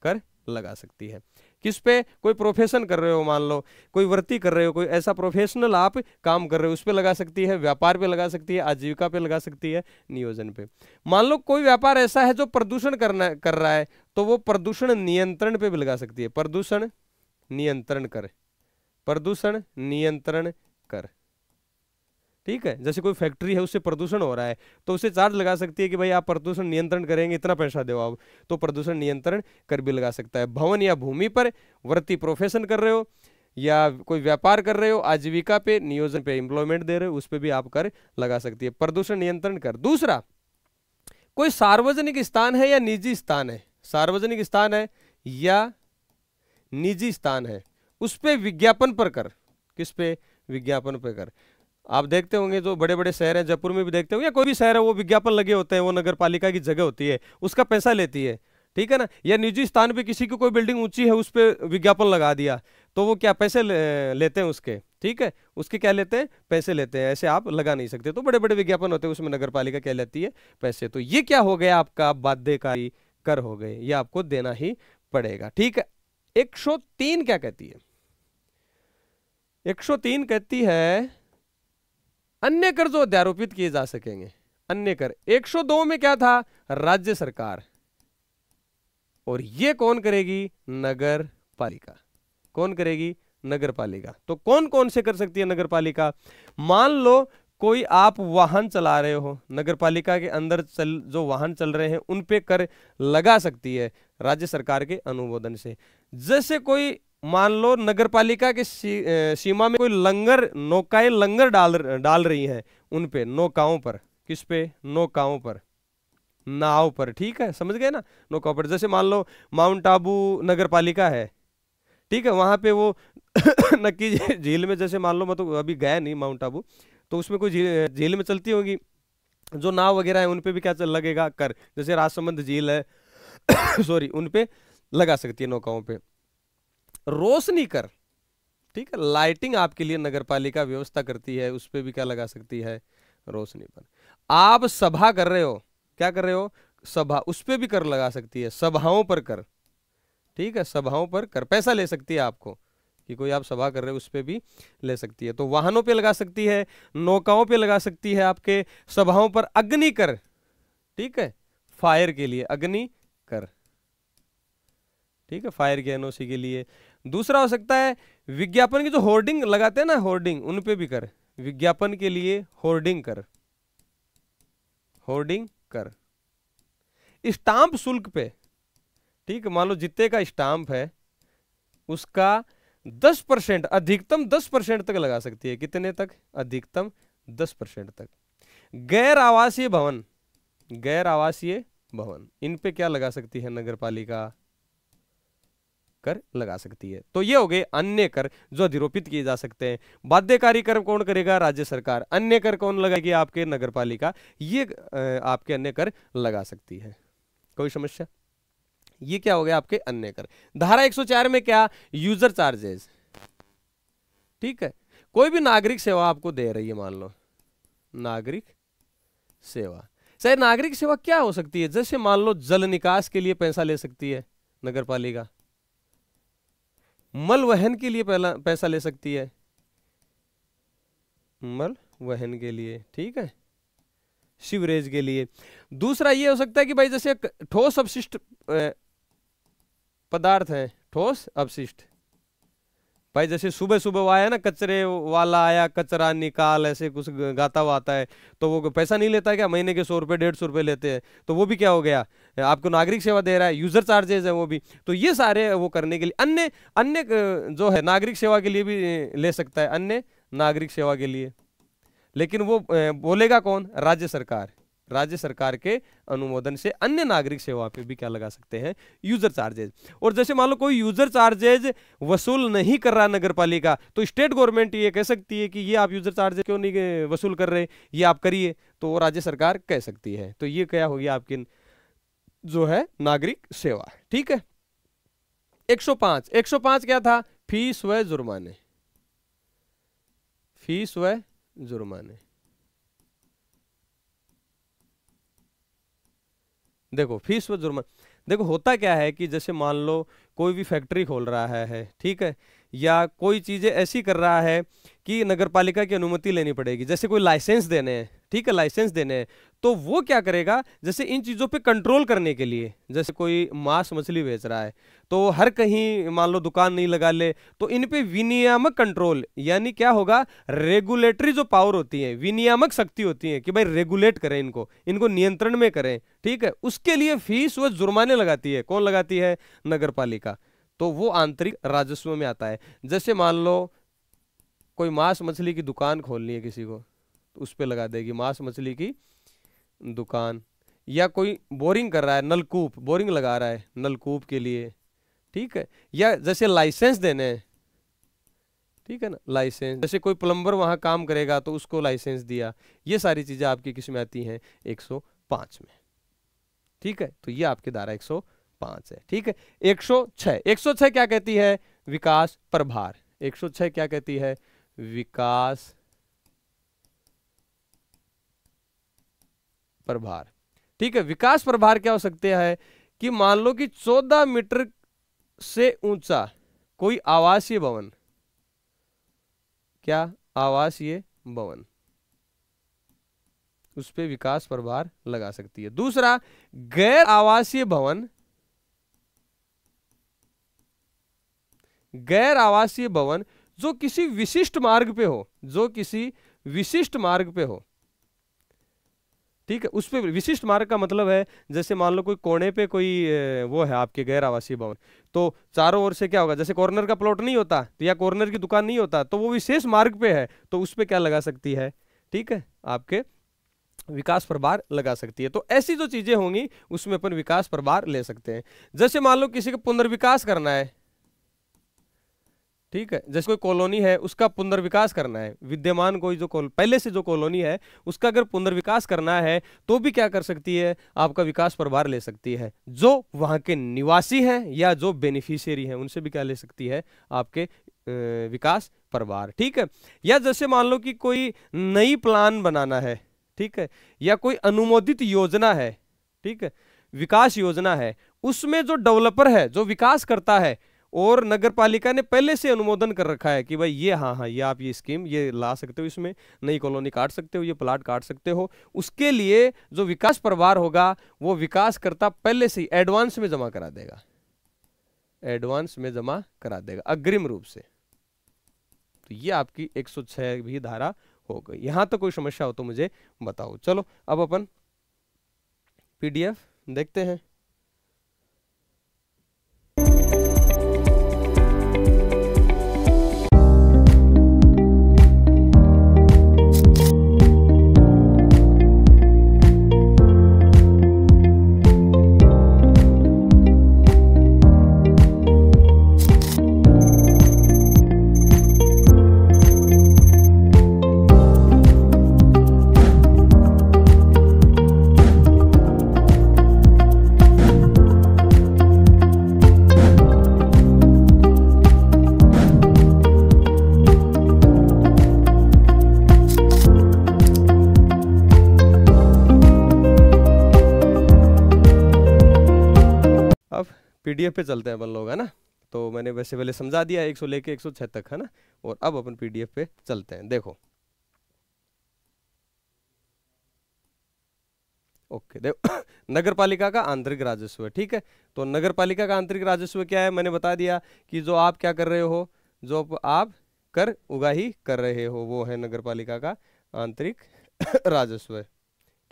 कर लगा सकती है। किस पे? कोई प्रोफेशन कर रहे हो, मान लो कोई वृत्ति कर रहे हो, कोई ऐसा प्रोफेशनल आप काम कर रहे हो, उस पे लगा सकती है। व्यापार पे लगा सकती है, आजीविका पे लगा सकती है, नियोजन पे। मान लो कोई व्यापार ऐसा है जो प्रदूषण कर रहा है, तो वो प्रदूषण नियंत्रण पे भी लगा सकती है। प्रदूषण नियंत्रण कर, प्रदूषण नियंत्रण कर। ठीक है, जैसे कोई फैक्ट्री है उससे प्रदूषण हो रहा है तो उसे चार्ज लगा सकती है कि भाई आप प्रदूषण नियंत्रण करेंगे, इतना पैसा दो आप, तो प्रदूषण नियंत्रण कर भी लगा सकता है। भवन या भूमि पर वृत्ति, प्रोफेशन कर रहे हो या कोई व्यापार कर रहे हो, आजीविका पे, नियोजन पे, एम्प्लॉयमेंट दे रहे हो, उस पर भी आप कर लगा सकती है, प्रदूषण नियंत्रण कर। दूसरा, कोई सार्वजनिक स्थान है या निजी स्थान है, सार्वजनिक स्थान है या निजी स्थान है, उस पे विज्ञापन पर कर। किस पे? विज्ञापन पर कर। आप देखते होंगे जो बड़े बड़े शहर हैं, जयपुर में भी देखते होंगे या कोई भी शहर है, वो विज्ञापन लगे होते हैं, वो नगर पालिका की जगह होती है, उसका पैसा लेती है। ठीक है ना। या निजी स्थान पे किसी की कोई बिल्डिंग ऊंची है, उस पर विज्ञापन लगा दिया, तो वो क्या पैसे लेते हैं उसके। ठीक है, उसके क्या लेते हैं? पैसे लेते हैं। ऐसे आप लगा नहीं सकते। तो बड़े बड़े विज्ञापन होते हैं, उसमें नगर पालिका क्या लेती है? पैसे। तो ये क्या हो गया आपका? बाध्यकारी कर हो गए, ये आपको देना ही पड़ेगा। ठीक है, 103 क्या कहती है? 103 कहती है अन्य कर जो अध्यारोपित किए जा सकेंगे, अन्य कर। 102 में क्या था? राज्य सरकार। और ये कौन करेगी? नगर पालिका। कौन करेगी? नगर पालिका। तो कौन कौन से कर सकती है नगर पालिका? मान लो कोई आप वाहन चला रहे हो, नगर पालिका के अंदर जो वाहन चल रहे हैं उन पे कर लगा सकती है राज्य सरकार के अनुमोदन से। जैसे कोई मान लो नगर पालिका के सीमा में कोई लंगर, नौकाएं लंगर डाल रही हैं, उन पे, नौकाओं पर। किस पे? नौकाओं पर, नाव पर। ठीक है, समझ गए ना, नौकाओं पर। जैसे मान लो माउंट आबू नगर पालिका है, ठीक है, वहां पे वो नक्की झील में, जैसे मान लो, मैं तो अभी गया नहीं माउंट आबू, तो उसमें कोई झील में चलती होगी जो नाव वगैरह है, उन पे भी क्या लगेगा? कर। जैसे राजसमंद झील है सॉरी, उन पे लगा सकती है, नौकाओं पे। रोशनी कर, ठीक है, लाइटिंग आपके लिए नगर पालिका व्यवस्था करती है, उस पे भी क्या लगा सकती है? रोशनी पर। आप सभा कर रहे हो, क्या कर रहे हो? सभा, उस पे भी कर लगा सकती है, सभाओं पर कर। ठीक है, सभाओं पर कर, पैसा ले सकती है आपको, कि कोई आप सभा कर रहे हो उस पे भी ले सकती है। तो वाहनों पे लगा सकती है, नौकाओं पे लगा सकती है, आपके सभाओं पर अग्नि कर, ठीक है, फायर के लिए अग्नि कर, ठीक है, फायर के एनओसी के लिए। दूसरा हो सकता है विज्ञापन की जो होर्डिंग लगाते हैं ना, होर्डिंग, उन पे भी कर, विज्ञापन के लिए होर्डिंग कर, होर्डिंग कर। स्टाम्प शुल्क पे, ठीक है, मान लो जितने का स्टाम्प है उसका 10%, अधिकतम 10% तक लगा सकती है। कितने तक? अधिकतम 10% तक। गैर आवासीय भवन, गैर आवासीय भवन, इन पे क्या लगा सकती है नगर पालिका? कर लगा सकती है। तो ये हो गए अन्य कर जो अधिरोपित किए जा सकते हैं। बाध्यकारी कर कौन करेगा? राज्य सरकार। अन्य कर कौन लगाएगी? आपके नगर पालिका। ये आपके अन्य कर लगा सकती है। कोई समस्या? ये क्या हो गया आपके अन्य कर। धारा 104 में क्या? यूजर चार्जेस, ठीक है, कोई भी नागरिक सेवा आपको दे रही है, मान लो नागरिक सेवा। चाहे नागरिक सेवा क्या हो सकती है? जैसे मान लो जल निकास के लिए पैसा ले सकती है नगर पालिका, मल वहन के लिए पैसा ले सकती है, मल वहन के लिए, ठीक है, सीवरेज के लिए। दूसरा ये हो सकता है कि भाई जैसे ठोस अपशिष्ट पदार्थ है, ठोस अपशिष्ट, भाई जैसे सुबह सुबह वो आया ना, कचरे वाला आया, कचरा निकाल, ऐसे कुछ गाता हुआ आता है, तो वो पैसा नहीं लेता क्या? महीने के 100 रुपये 150 रुपये लेते हैं, तो वो भी क्या हो गया? आपको नागरिक सेवा दे रहा है, यूजर चार्जेस है वो भी। तो ये सारे वो करने के लिए अन्य अन्य जो है नागरिक सेवा के लिए भी ले सकता है, अन्य नागरिक सेवा के लिए। लेकिन वो बोलेगा कौन? राज्य सरकार। राज्य सरकार के अनुमोदन से अन्य नागरिक सेवा पे भी क्या लगा सकते हैं? User charges. और जैसे मान लो कोई यूजर चार्जेज वसूल नहीं कर रहा नगर पालिका, तो स्टेट गवर्नमेंट ये कह सकती है कि ये आप यूजर चार्जेज क्यों नहीं वसूल कर रहे, ये आप करिए, तो वो राज्य सरकार कह सकती है। तो ये क्या होगी आपकी जो है नागरिक सेवा, ठीक है। 105 क्या था? फीस व जुर्माने, फीस व जुर्माने। देखो फीस व जुर्माना, देखो होता क्या है कि जैसे मान लो कोई भी फैक्ट्री खोल रहा है, ठीक है, या कोई चीजें ऐसी कर रहा है कि नगर पालिका की अनुमति लेनी पड़ेगी। जैसे कोई लाइसेंस देने हैं, ठीक है, लाइसेंस देने हैं, तो वो क्या करेगा? जैसे इन चीजों पे कंट्रोल करने के लिए, जैसे कोई मांस मछली बेच रहा है तो हर कहीं मान लो दुकान नहीं लगा ले, तो इन पे विनियामक कंट्रोल, यानी क्या होगा? रेगुलेटरी जो पावर होती है, विनियामक शक्ति होती है कि भाई रेगुलेट करें इनको, इनको नियंत्रण में करें, ठीक है, उसके लिए फीस व जुर्माने लगाती है। कौन लगाती है? नगर पालिका। तो वो आंतरिक राजस्व में आता है। जैसे मान लो कोई मांस मछली की दुकान खोलनी है किसी को, तो उस पे लगा देगी मांस मछली की दुकान। या कोई बोरिंग कर रहा है, नलकूप, बोरिंग लगा रहा है नलकूप के लिए, ठीक है, या जैसे लाइसेंस देने हैं, ठीक है ना, लाइसेंस, जैसे कोई प्लम्बर वहां काम करेगा तो उसको लाइसेंस दिया। ये सारी चीजें आपकी किस में आती हैं? 105 में, ठीक है। तो ये आपकी धारा 105 है, ठीक है। 106 क्या कहती है? विकास प्रभार। 106 क्या कहती है? विकास प्रभार, ठीक है। विकास प्रभार क्या हो सकते हैं? कि मान लो कि 14 मीटर से ऊंचा कोई आवासीय भवन, क्या? आवासीय भवन, उस पे विकास प्रभार लगा सकती है। दूसरा, गैर आवासीय भवन, गैर आवासीय भवन जो किसी विशिष्ट मार्ग पे हो, जो किसी विशिष्ट मार्ग पे हो, ठीक है, उस पे विशिष्ट मार्ग का मतलब है जैसे मान लो कोई कोने पे कोई वो है आपके गैर आवासीय भवन, तो चारों ओर से क्या होगा? जैसे कॉर्नर का प्लॉट नहीं होता या कॉर्नर की दुकान नहीं होता, तो वो विशेष मार्ग पे है, तो उस पे क्या लगा सकती है? ठीक है, आपके विकास प्रभार लगा सकती है। तो ऐसी जो चीजें होंगी उसमें अपन विकास प्रभार ले सकते हैं। जैसे मान लो किसी का पुनर्विकास करना है, ठीक है, जैसे कोई कॉलोनी है उसका पुनर्विकास करना है, विद्यमान कोई जो पहले से जो कॉलोनी है उसका अगर पुनर्विकास करना है तो भी क्या कर सकती है? आपका विकास प्रभार ले सकती है। जो वहां के निवासी हैं या जो बेनिफिशियरी हैं उनसे भी क्या ले सकती है? आपके विकास प्रभार, ठीक है। या जैसे मान लो कि कोई नई प्लान बनाना है, ठीक है, या कोई अनुमोदित योजना है, ठीक है, विकास योजना है, उसमें जो डेवलपर है, जो विकास करता है, और नगर पालिका ने पहले से अनुमोदन कर रखा है कि भाई ये हाँ ये आप ये स्कीम ये ला सकते हो, इसमें नई कॉलोनी काट सकते हो, ये प्लाट काट सकते हो, उसके लिए जो विकास प्रभार होगा वो विकासकर्ता पहले से ही एडवांस में जमा करा देगा, एडवांस में जमा करा देगा अग्रिम रूप से। तो ये आपकी 106 भी धारा हो गई। यहां तक कोई समस्या हो तो मुझे बताओ। चलो अब अपन पीडीएफ देखते हैं। पीडीएफ पे चलते हैं अपन लोग, है ना। तो मैंने वैसे पहले समझा दिया 100 लेके 106 तक, है ना। और अब अपन पीडीएफ पे चलते हैं। देखो ओके, देखो नगर पालिका का आंतरिक राजस्व है, ठीक है। तो नगर पालिका का आंतरिक राजस्व क्या है, मैंने बता दिया कि जो आप क्या कर रहे हो, जो आप कर उगाही कर रहे हो, वो है नगर पालिका का आंतरिक राजस्व,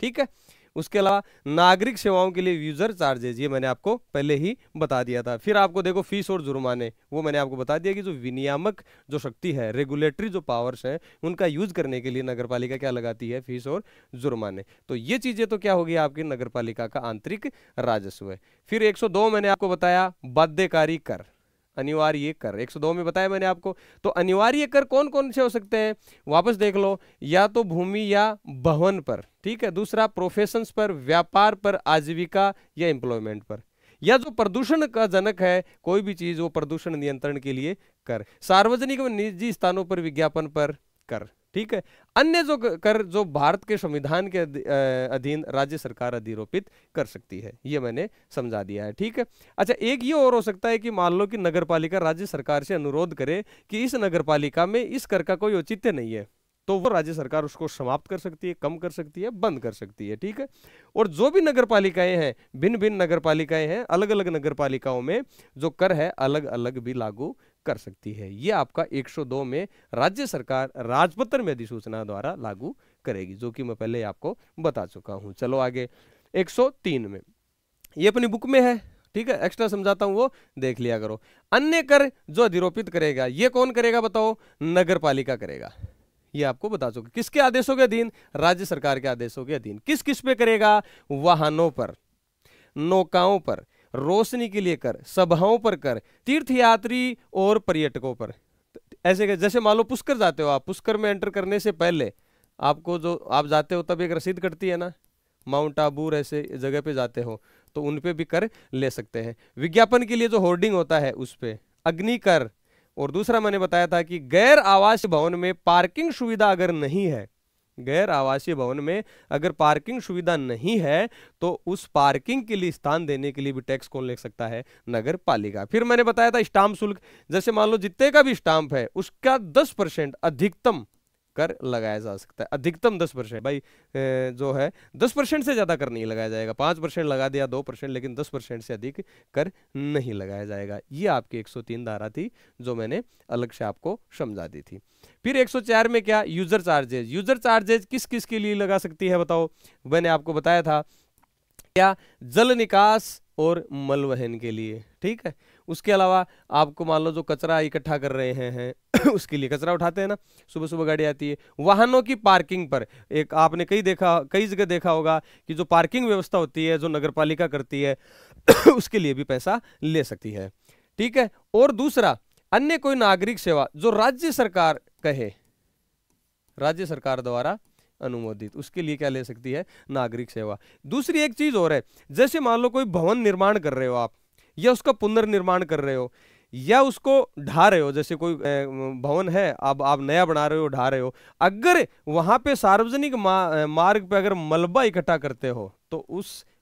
ठीक है। उसके अलावा नागरिक सेवाओं के लिए यूजर चार्जेज, ये मैंने आपको पहले ही बता दिया था। फिर आपको देखो फीस और जुर्माने, वो मैंने आपको बता दिया कि जो विनियामक जो शक्ति है, रेगुलेटरी जो पावर्स हैं, उनका यूज करने के लिए नगरपालिका क्या लगाती है, फीस और जुर्माने। तो ये चीजें तो क्या होगी आपकी नगरपालिका का आंतरिक राजस्व है। फिर 102 मैंने आपको बताया बाध्यकारी कर, अनिवार्य कर, 102 में बताया मैंने आपको। तो अनिवार्य कर कौन कौन से हो सकते हैं, वापस देख लो, या तो भूमि या भवन पर, ठीक है। दूसरा प्रोफेशंस पर, व्यापार पर, आजीविका या एम्प्लॉयमेंट पर, या जो प्रदूषण का जनक है कोई भी चीज, वो प्रदूषण नियंत्रण के लिए कर, सार्वजनिक व निजी स्थानों पर विज्ञापन पर कर, ठीक है। अन्य जो कर जो भारत के संविधान के अधीन राज्य सरकार अधिरोपित कर सकती है, ये मैंने समझा दिया है, ठीक है। अच्छा, एक ये और हो सकता है कि मान लो कि नगरपालिका राज्य सरकार से अनुरोध करे कि इस नगरपालिका में इस कर का कोई औचित्य नहीं है, तो वो राज्य सरकार उसको समाप्त कर सकती है, कम कर सकती है, बंद कर सकती है, ठीक है। और जो भी नगरपालिकाएं हैं, भिन्न भिन्न नगरपालिकाएं हैं, अलग अलग नगरपालिकाओं में जो कर है अलग अलग भी लागू कर सकती है। ये आपका 102 में राज्य सरकार राजपत्र में अधिसूचना द्वारा लागू करेगी, जो कि मैं पहले आपको बता चुका हूं। चलो आगे 103 में, ये अपनी बुक में है, ठीक है, एक्स्ट्रा समझाता हूं, वो देख लिया करो। अन्य कर जो अधिरोपित करेगा, ये कौन करेगा बताओ, नगरपालिका करेगा। ये आपको बता चुके, किसके आदेशों के अधीन, राज्य सरकार के आदेशों के अधीन। किस किस पे करेगा, वाहनों पर, नौकाओं पर, रोशनी के लिए कर, सभाओं पर कर, तीर्थयात्री और पर्यटकों पर। ऐसे जैसे मान लो पुष्कर जाते हो आप, पुष्कर में एंटर करने से पहले आपको जो आप जाते हो तब एक रसीद कटती है ना, माउंट आबू ऐसे जगह पे जाते हो तो उन पे भी कर ले सकते हैं। विज्ञापन के लिए जो होर्डिंग होता है उस पे अग्नि कर। और दूसरा मैंने बताया था कि गैर आवासीय भवन में पार्किंग सुविधा अगर नहीं है, गैर आवासीय भवन में अगर पार्किंग सुविधा नहीं है तो उस पार्किंग के लिए स्थान देने के लिए भी टैक्स कौन ले सकता है, नगर पालिका। फिर मैंने बताया था स्टाम्प शुल्क, जैसे मान लो जितने का भी स्टाम्प है उसका 10% अधिकतम कर लगाया जा सकता है, अधिकतम 10%। भाई जो है 10% से ज्यादा कर नहीं लगाया जाएगा, 5% लगा दिया, 2%, लेकिन 10% से अधिक कर नहीं लगाया जाएगा। ये आपकी 103 धारा थी जो मैंने अलग से आपको समझा दी थी। फिर 104 में क्या, यूजर चार्जेज। यूजर चार्जेज किस किस के लिए लगा सकती है बताओ, मैंने आपको बताया था क्या, जल निकास और मल वहन के लिए, ठीक है। उसके अलावा आपको मान लो जो कचरा इकट्ठा कर रहे हैं उसके लिए कचरा उठाते हैं ना, सुबह सुबह गाड़ी आती है। वाहनों की पार्किंग पर, एक आपने कई जगह देखा होगा कि जो पार्किंग व्यवस्था होती है जो नगरपालिका करती है उसके लिए भी पैसा ले सकती है, ठीक है। और दूसरा, अन्य कोई नागरिक सेवा जो राज्य सरकार कहे, राज्य सरकार द्वारा अनुमोदित, उसके लिए क्या ले सकती है, नागरिक सेवा। दूसरी एक चीज और है, जैसे मान लो कोई भवन निर्माण कर रहे हो आप, या उसका पुनर्निर्माण कर रहे हो, या उसको ढा रहे हो, जैसे कोई भवन है अब आप नया बना रहे हो, ढा रहे हो, अगर वहां पे सार्वजनिक मार्ग पे अगर मलबा इकट्ठा करते हो तो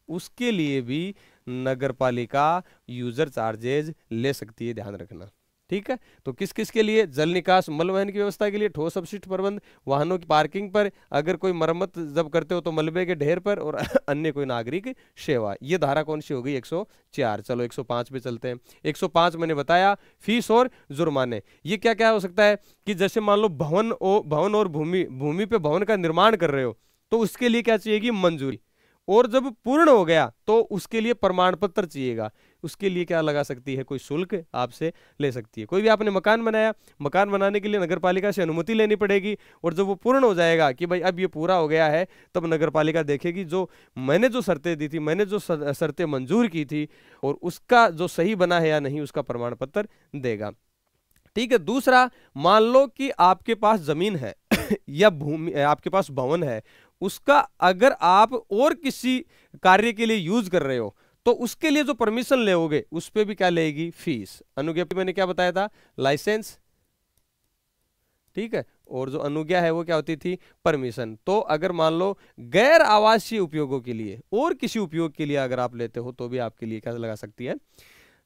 उसके लिए भी नगर पालिका यूजर चार्जेज ले सकती है, ध्यान रखना। ठीक है, तो किस किस के लिए? जल निकास, मल वहन की व्यवस्था के लिए, ठोस अपशिष्ट प्रबंध, वाहनों की पार्किंग पर, अगर कोई मरम्मत जब करते हो तो मलबे के ढेर पर, और अन्य कोई नागरिक सेवा। ये धारा कौन सी हो गई? 104। चलो 105 पे चलते हैं। 105 मैंने बताया फीस और जुर्माने। ये क्या क्या हो सकता है कि जैसे मान लो भवन और भूमि पे भवन का निर्माण कर रहे हो, तो उसके लिए क्या चाहिएगी? मंजूरी। और जब पूर्ण हो गया तो उसके लिए प्रमाण पत्र चाहिएगा। उसके लिए क्या लगा सकती है? कोई शुल्क आपसे ले सकती है। कोई भी आपने मकान बनाया, मकान बनाने के लिए नगर पालिका से अनुमति लेनी पड़ेगी, और जब वो पूर्ण हो जाएगा कि भाई अब ये पूरा हो गया है, तब नगर पालिका देखेगी जो मैंने जो शर्तें दी थी, मैंने जो शर्तें मंजूर की थी, और उसका जो सही बना है या नहीं, उसका प्रमाण पत्र देगा। ठीक है। दूसरा, मान लो कि आपके पास जमीन है या भूमि, आपके पास भवन है, उसका अगर आप और किसी कार्य के लिए यूज कर रहे हो, तो उसके लिए जो परमिशन लेोगे उस पे भी क्या लेगी? फीस। अनुज्ञा मैंने क्या बताया था? लाइसेंस। ठीक है, और जो अनुज्ञा है वो क्या होती थी? परमिशन। तो अगर मान लो गैर आवासीय उपयोगों के लिए और किसी उपयोग के लिए अगर आप लेते हो, तो भी आपके लिए क्या लगा सकती है?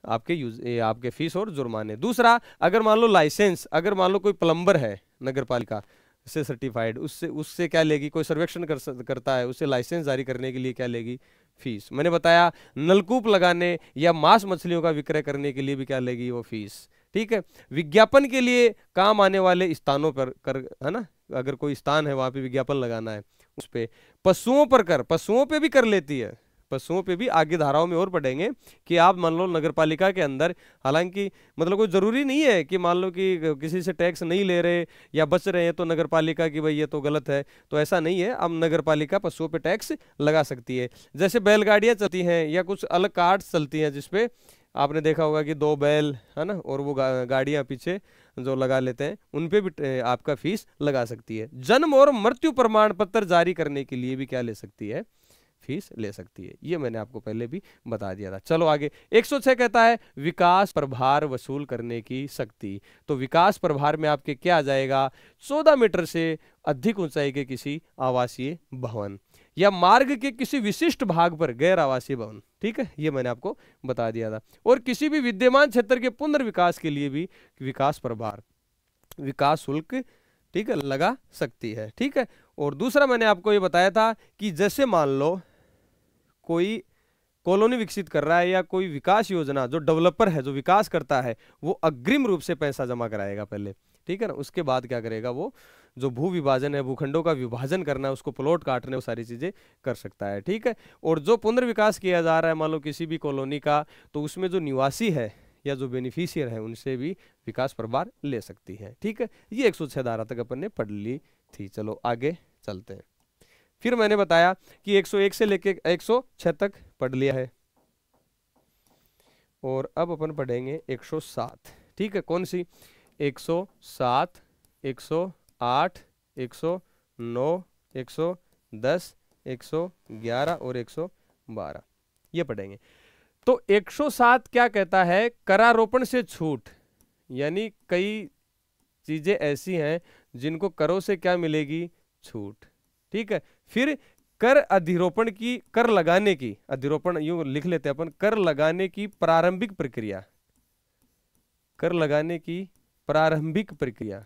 आपके फीस और जुर्माने। दूसरा, अगर मान लो लाइसेंस, अगर मान लो कोई प्लम्बर है नगर पालिका से सर्टिफाइड, उससे क्या लेगी? कोई सर्वेक्षण करता है, उससे लाइसेंस जारी करने के लिए क्या लेगी? फीस। मैंने बताया नलकूप लगाने या मांस मछलियों का विक्रय करने के लिए भी क्या लेगी? वो फीस। ठीक है। विज्ञापन के लिए काम आने वाले स्थानों पर कर, है ना, अगर कोई स्थान है वहां पे विज्ञापन लगाना है, उस पे। पशुओं पर कर, पशुओं पे भी कर लेती है। पशुओं पे भी आगे धाराओं में और पढ़ेंगे कि आप मान लो नगर पालिका के अंदर, हालांकि मतलब कोई जरूरी नहीं है कि मान लो कि किसी से टैक्स नहीं ले रहे या बच रहे हैं तो नगर पालिका की भाई ये तो गलत है, तो ऐसा नहीं है। अब नगर पालिका पशुओं पे टैक्स लगा सकती है। जैसे बैलगाड़ियां चलती हैं या कुछ अलग कार्ड्स चलती हैं जिसपे आपने देखा होगा कि 2 बैल, है ना, और वो गाड़ियां पीछे जो लगा लेते हैं, उन पे भी आपका फीस लगा सकती है। जन्म और मृत्यु प्रमाण पत्र जारी करने के लिए भी क्या ले सकती है? फीस ले सकती है। ये मैंने आपको पहले भी बता दिया था। चलो आगे। 106 कहता है विकास प्रभार वसूल करने की शक्ति। तो विकास प्रभार में आपके क्या आ जाएगा? 14 मीटर से अधिक ऊंचाई के किसी आवासीय भवन या मार्ग के किसी विशिष्ट भाग पर गैर आवासीय भवन। ठीक है, ये मैंने आपको बता दिया था। और किसी भी विद्यमान क्षेत्र के पुनर्विकास के लिए भी विकास प्रभार, विकास शुल्क, ठीक है, लगा सकती है। ठीक है। और दूसरा मैंने आपको ये बताया था कि जैसे मान लो कोई कॉलोनी विकसित कर रहा है या कोई विकास योजना, जो डेवलपर है, जो विकास करता है, वो अग्रिम रूप से पैसा जमा कराएगा पहले। ठीक है ना, उसके बाद क्या करेगा? वो जो भू विभाजन है, भूखंडों का विभाजन करना है, उसको प्लॉट काटने, वो सारी चीजें कर सकता है। ठीक है। और जो पुनर्विकास किया जा रहा है मान लो किसी भी कॉलोनी का, तो उसमें जो निवासी है या जो बेनिफिशियर है, उनसे भी विकास प्रभार ले सकती है। ठीक है, ये 106 धारा तक अपन ने पढ़ ली थी। चलो आगे चलते हैं। फिर मैंने बताया कि 101 से लेके 106 तक पढ़ लिया है, और अब अपन पढ़ेंगे 107। ठीक है, कौन सी? 107, 108, 109, 110, 111 और 112 ये पढ़ेंगे। तो 107 क्या कहता है? करारोपण से छूट, यानी कई चीजें ऐसी हैं जिनको करों से क्या मिलेगी? छूट। ठीक है। फिर कर अधिरोपण की, कर लगाने की, अधिरोपण यूं लिख लेते हैं अपन, कर लगाने की प्रारंभिक प्रक्रिया, कर लगाने की प्रारंभिक प्रक्रिया।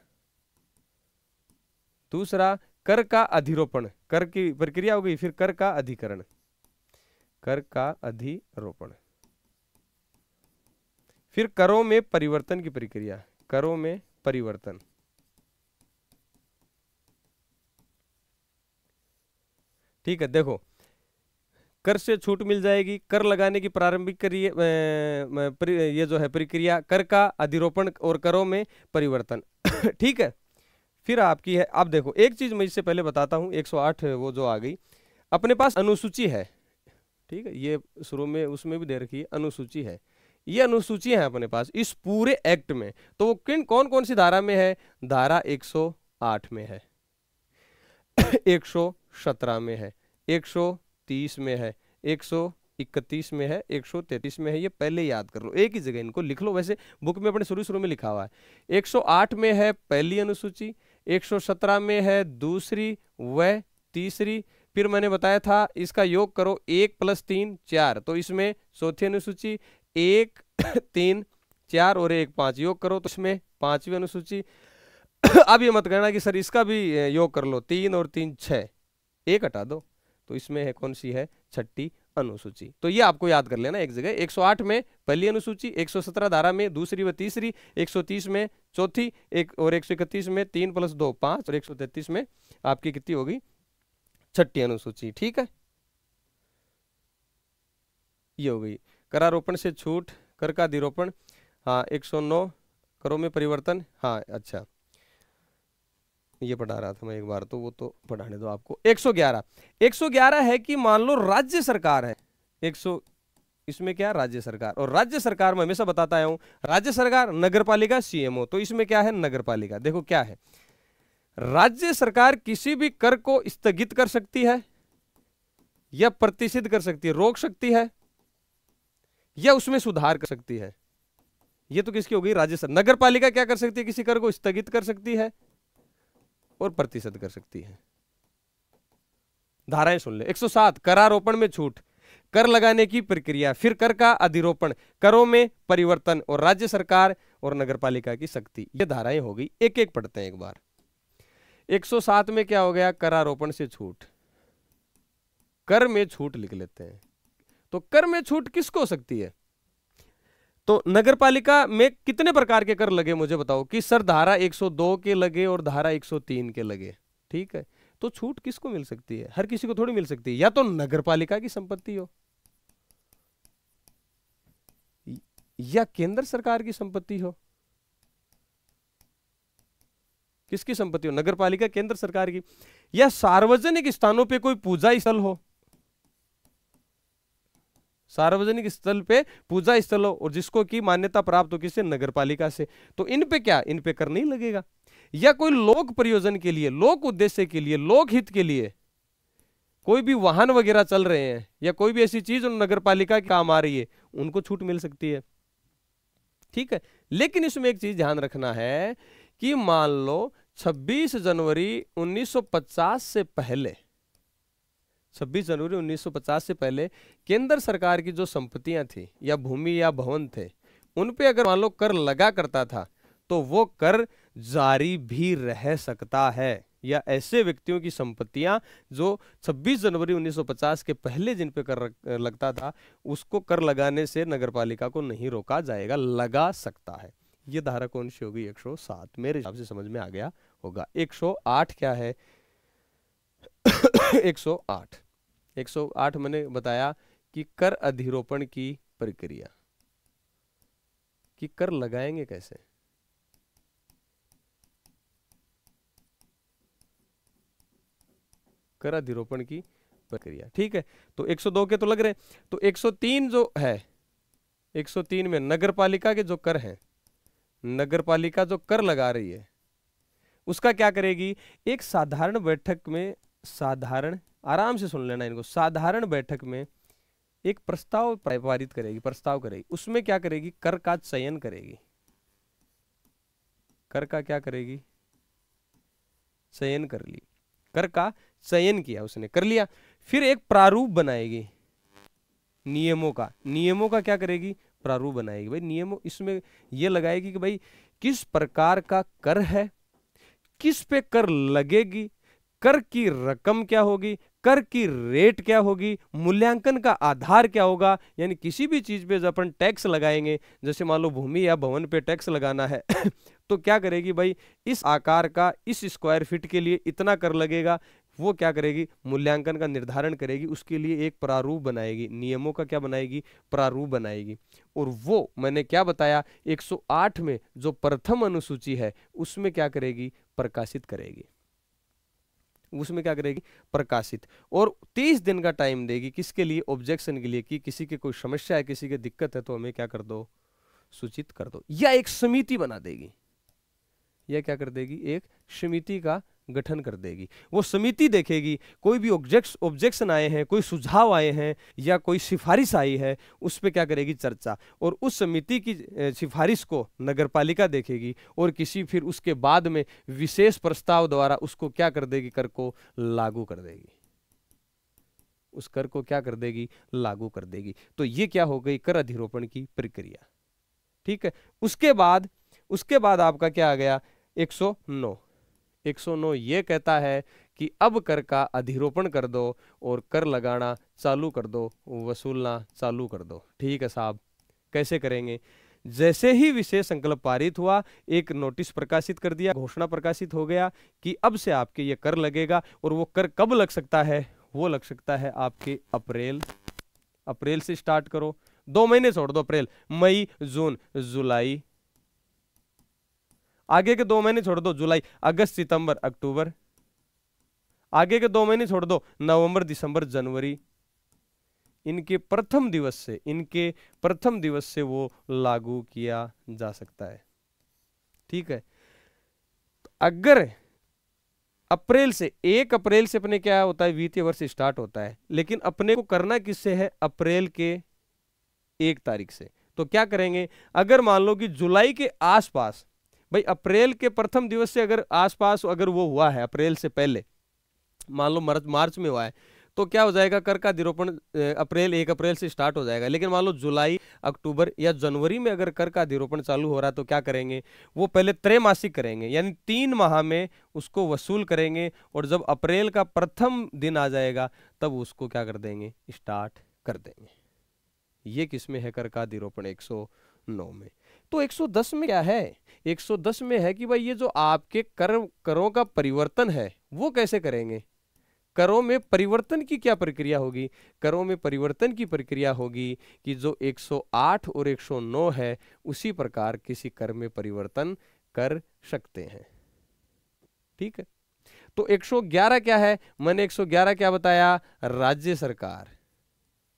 दूसरा, कर का अधिरोपण, कर की प्रक्रिया हो गई, फिर कर का अधिकरण, कर का अधिरोपण, फिर करों में परिवर्तन की प्रक्रिया, करों में परिवर्तन। ठीक है, देखो, कर से छूट मिल जाएगी, कर लगाने की प्रारंभिक ये जो है प्रक्रिया, कर का अधिरोपण और करों में परिवर्तन। ठीक है। फिर आपकी है, अब देखो एक चीज मैं इससे पहले बताता हूं, 108 वो जो आ गई, अपने पास अनुसूची है। ठीक है, ये शुरू में उसमें भी दे रखी है, अनुसूची है। ये अनुसूची है अपने पास इस पूरे एक्ट में। तो वो कौन कौन सी धारा में है? धारा 108 में है, 117 में है, 130 में है, 131 में है, 133 में है। ये पहले याद कर लो, एक ही जगह इनको लिख लो। वैसे बुक में अपने शुरू में लिखा हुआ है। 108 में है पहली अनुसूची, 117 में है दूसरी व तीसरी, फिर मैंने बताया था इसका योग करो 1 + 3 4, तो इसमें चौथी अनुसूची 1 3 4 और 1 5 योग करो तो इसमें पांचवी अनुसूची। अब ये मत कहना कि सर इसका भी योग कर लो, 3 और 3 6, 1 हटा दो, तो इसमें है कौन सी है, छठी अनुसूची। तो ये आपको याद कर लेना एक जगह। 108 में पहली अनुसूची, 117 धारा में दूसरी व तीसरी, 130 में चौथी, एक और 131 में 3 + 2 5 और 133 में आपकी कितनी होगी, छठी अनुसूची। ठीक है, ये हो गई। करारोपण से छूट, कर का अधिरोपण, हाँ 109 करों में परिवर्तन, हाँ अच्छा ये पढ़ा रहा था मैं एक बार, तो वो तो पढ़ाने दो आपको। 111 है कि मान लो राज्य सरकार है, 100 इसमें क्या, राज्य सरकार, और राज्य सरकार में हमेशा बताता आया हूं, राज्य सरकार, नगरपालिका, सीएमओ, तो इसमें क्या है, नगरपालिका। देखो क्या है, राज्य सरकार किसी भी कर को स्थगित कर सकती है या प्रतिषिध कर सकती है, रोक सकती है या उसमें सुधार कर सकती है। ये तो किसकी हो गई, राज्य सरकार। नगरपालिका क्या कर सकती है, किसी कर को स्थगित कर सकती है और प्रतिशत कर सकती है। धाराएं सुन ले। 107 करारोपण में छूट, कर लगाने की प्रक्रिया, फिर कर का अधिरोपण, करों में परिवर्तन और राज्य सरकार और नगरपालिका की शक्ति। ये धाराएं हो गई, एक एक पढ़ते हैं एक बार। 107 में क्या हो गया, करारोपण से छूट, कर में छूट लिख लेते हैं। तो कर में छूट किसको हो सकती है, तो नगरपालिका में कितने प्रकार के कर लगे मुझे बताओ, कि सर धारा 102 के लगे और धारा 103 के लगे। ठीक है, तो छूट किसको मिल सकती है, हर किसी को थोड़ी मिल सकती है, या तो नगरपालिका की संपत्ति हो या केंद्र सरकार की संपत्ति हो। किसकी संपत्ति हो, नगरपालिका, केंद्र सरकार की, या सार्वजनिक स्थानों पे कोई पूजा स्थल हो, सार्वजनिक स्थल पे पूजा स्थल हो और जिसको की मान्यता प्राप्त हो किससे, नगरपालिका से, तो इन पे क्या, इन पे कर नहीं लगेगा। या कोई लोक प्रयोजन के लिए, लोक उद्देश्य के लिए, लोक हित के लिए कोई भी वाहन वगैरह चल रहे हैं या कोई भी ऐसी चीज नगरपालिका के काम आ रही है, उनको छूट मिल सकती है। ठीक है, लेकिन इसमें एक चीज ध्यान रखना है कि मान लो 26 जनवरी 1950 से पहले, 26 जनवरी 1950 से पहले केंद्र सरकार की जो संपत्तियां थी या भूमि या भवन थे, उन पे अगर मान लो कर लगा करता था तो वो कर जारी भी रह सकता है, या ऐसे व्यक्तियों की संपत्तियां जो 26 जनवरी 1950 के पहले जिन पे कर लगता था, उसको कर लगाने से नगरपालिका को नहीं रोका जाएगा, लगा सकता है। ये धारा कौन सी होगी, 107, मेरे हिसाब से समझ में आ गया होगा। 108 क्या है, 108 मैंने बताया कि कर अधिरोपण की प्रक्रिया, कि कर लगाएंगे कैसे, कर अधिरोपण की प्रक्रिया। ठीक है, तो 102 के तो लग रहे, तो 103 जो है, 103 में नगरपालिका के जो कर हैं, नगरपालिका जो कर लगा रही है उसका क्या करेगी, एक साधारण बैठक में, साधारण, आराम से सुन लेना इनको, साधारण बैठक में एक प्रस्ताव पारित करेगी, प्रस्ताव करेगी, उसमें क्या करेगी, कर का चयन करेगी, कर का क्या करेगी, चयन कर ली, कर का चयन किया उसने, कर लिया, फिर एक प्रारूप बनाएगी नियमों का, नियमों का क्या करेगी, प्रारूप बनाएगी। भाई नियमों इसमें ये लगाएगी कि भाई किस प्रकार का कर है, किस पे कर लगेगी, कर की रकम क्या होगी, कर की रेट क्या होगी, मूल्यांकन का आधार क्या होगा, यानी किसी भी चीज पे जब अपन टैक्स लगाएंगे, जैसे मान लो भूमि या भवन पे टैक्स लगाना है तो क्या करेगी भाई, इस आकार का, इस स्क्वायर फीट के लिए इतना कर लगेगा, वो क्या करेगी, मूल्यांकन का निर्धारण करेगी, उसके लिए एक प्रारूप बनाएगी, नियमों का क्या बनाएगी, प्रारूप बनाएगी। और वो मैंने क्या बताया, 108 में जो प्रथम अनुसूची है उसमें क्या करेगी, प्रकाशित करेगी, उसमें क्या करेगी, प्रकाशित, और 30 दिन का टाइम देगी, किसके लिए, ऑब्जेक्शन के लिए, कि किसी के कोई समस्या है, किसी की दिक्कत है तो हमें क्या कर दो, सूचित कर दो, या एक समिति बना देगी, या क्या कर देगी, एक समिति का गठन कर देगी। वो समिति देखेगी कोई भी ऑब्जेक्शन आए हैं, कोई सुझाव आए हैं या कोई सिफारिश आई है, उस पर क्या करेगी, चर्चा, और उस समिति की सिफारिश को नगरपालिका देखेगी और किसी फिर उसके बाद में विशेष प्रस्ताव द्वारा उसको क्या कर देगी, कर को लागू कर देगी। उस कर को क्या कर देगी, लागू कर देगी। तो ये क्या हो गई, कर अधिरोपण की प्रक्रिया। ठीक है, उसके बाद आपका क्या आ गया 109। 109 ये कहता है कि अब कर का अधिरोपण कर दो और कर लगाना चालू कर दो, वसूलना चालू कर दो। ठीक है साहब, कैसे करेंगे, जैसे ही विशेष संकल्प पारित हुआ, एक नोटिस प्रकाशित कर दिया, घोषणा प्रकाशित हो गया कि अब से आपके ये कर लगेगा। और वो कर कब लग सकता है, वो लग सकता है आपके अप्रैल से स्टार्ट करो, 2 महीने छोड़ दो, अप्रैल, मई, जून, जुलाई, आगे के 2 महीने छोड़ दो, जुलाई, अगस्त, सितंबर, अक्टूबर, आगे के 2 महीने छोड़ दो, नवंबर, दिसंबर, जनवरी। इनके प्रथम दिवस से वो लागू किया जा सकता है। ठीक है, अगर अप्रैल से 1 अप्रैल से अपने क्या होता है, वित्तीय वर्ष स्टार्ट होता है, लेकिन अपने को करना किससे है, अप्रैल के 1 तारीख से। तो क्या करेंगे, अगर मान लो कि जुलाई के आसपास, भाई अप्रैल के प्रथम दिवस से अगर आसपास अगर वो हुआ है, अप्रैल से पहले मान लो मार्च में हुआ है, तो क्या हो जाएगा, कर का अधिरोपण 1 अप्रैल से स्टार्ट हो जाएगा। लेकिन मान लो जुलाई, अक्टूबर या जनवरी में अगर कर का अधिरोपण चालू हो रहा है, तो क्या करेंगे, वो पहले त्रैमासिक करेंगे, यानी 3 माह में उसको वसूल करेंगे। और जब अप्रैल का प्रथम दिन आ जाएगा, तब उसको क्या कर देंगे, स्टार्ट कर देंगे। ये किसमें है, कर का अधिरोपण 109 में। तो 110 में क्या है, 110 में है कि भाई ये जो आपके करों का परिवर्तन है, वो कैसे करेंगे। करों में परिवर्तन की क्या प्रक्रिया होगी, करों में परिवर्तन की प्रक्रिया होगी कि जो 108 और 109 है, उसी प्रकार किसी कर में परिवर्तन कर सकते हैं। ठीक है, तो 111 क्या है, मैंने 111 क्या बताया, राज्य सरकार,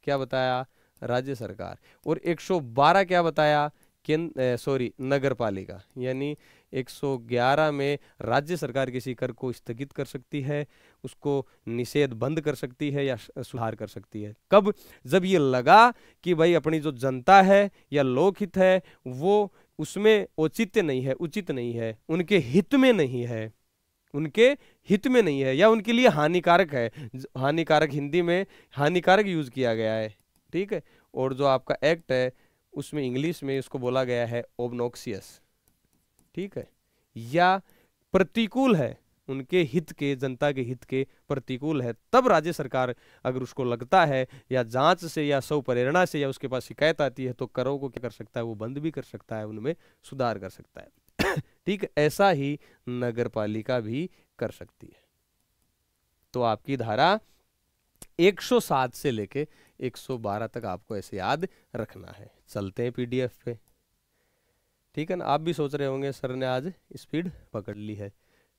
क्या बताया, राज्य सरकार। और 112 क्या बताया, नगर पालिका। यानी 111 में राज्य सरकार किसी कर को स्थगित कर सकती है, उसको निषेध बंद कर सकती है या सुधार कर सकती है। कब, जब ये लगा कि भाई अपनी जो जनता है या लोकहित है वो उसमें औचित्य नहीं है, उचित नहीं है, उनके हित में नहीं है, उनके हित में नहीं है, या उनके लिए हानिकारक है। हानिकारक हिंदी में हानिकारक यूज किया गया है। ठीक है, और जो आपका एक्ट है उसमें इंग्लिश में इसको बोला गया है ऑब्नॉक्सियस। ठीक है, या प्रतिकूल है, उनके हित के, जनता के हित के प्रतिकूल है, तब राज्य सरकार अगर उसको लगता है या जांच से या स्व प्रेरणा से या उसके पास शिकायत आती है, तो करों को क्या कर सकता है, वो बंद भी कर सकता है, उनमें सुधार कर सकता है। ठीक, ऐसा ही नगर पालिका भी कर सकती है। तो आपकी धारा 107 से लेके 112 तक आपको ऐसे याद रखना है। चलते हैं पीडीएफ पे। ठीक है ना, आप भी सोच रहे होंगे सर ने आज स्पीड पकड़ ली है।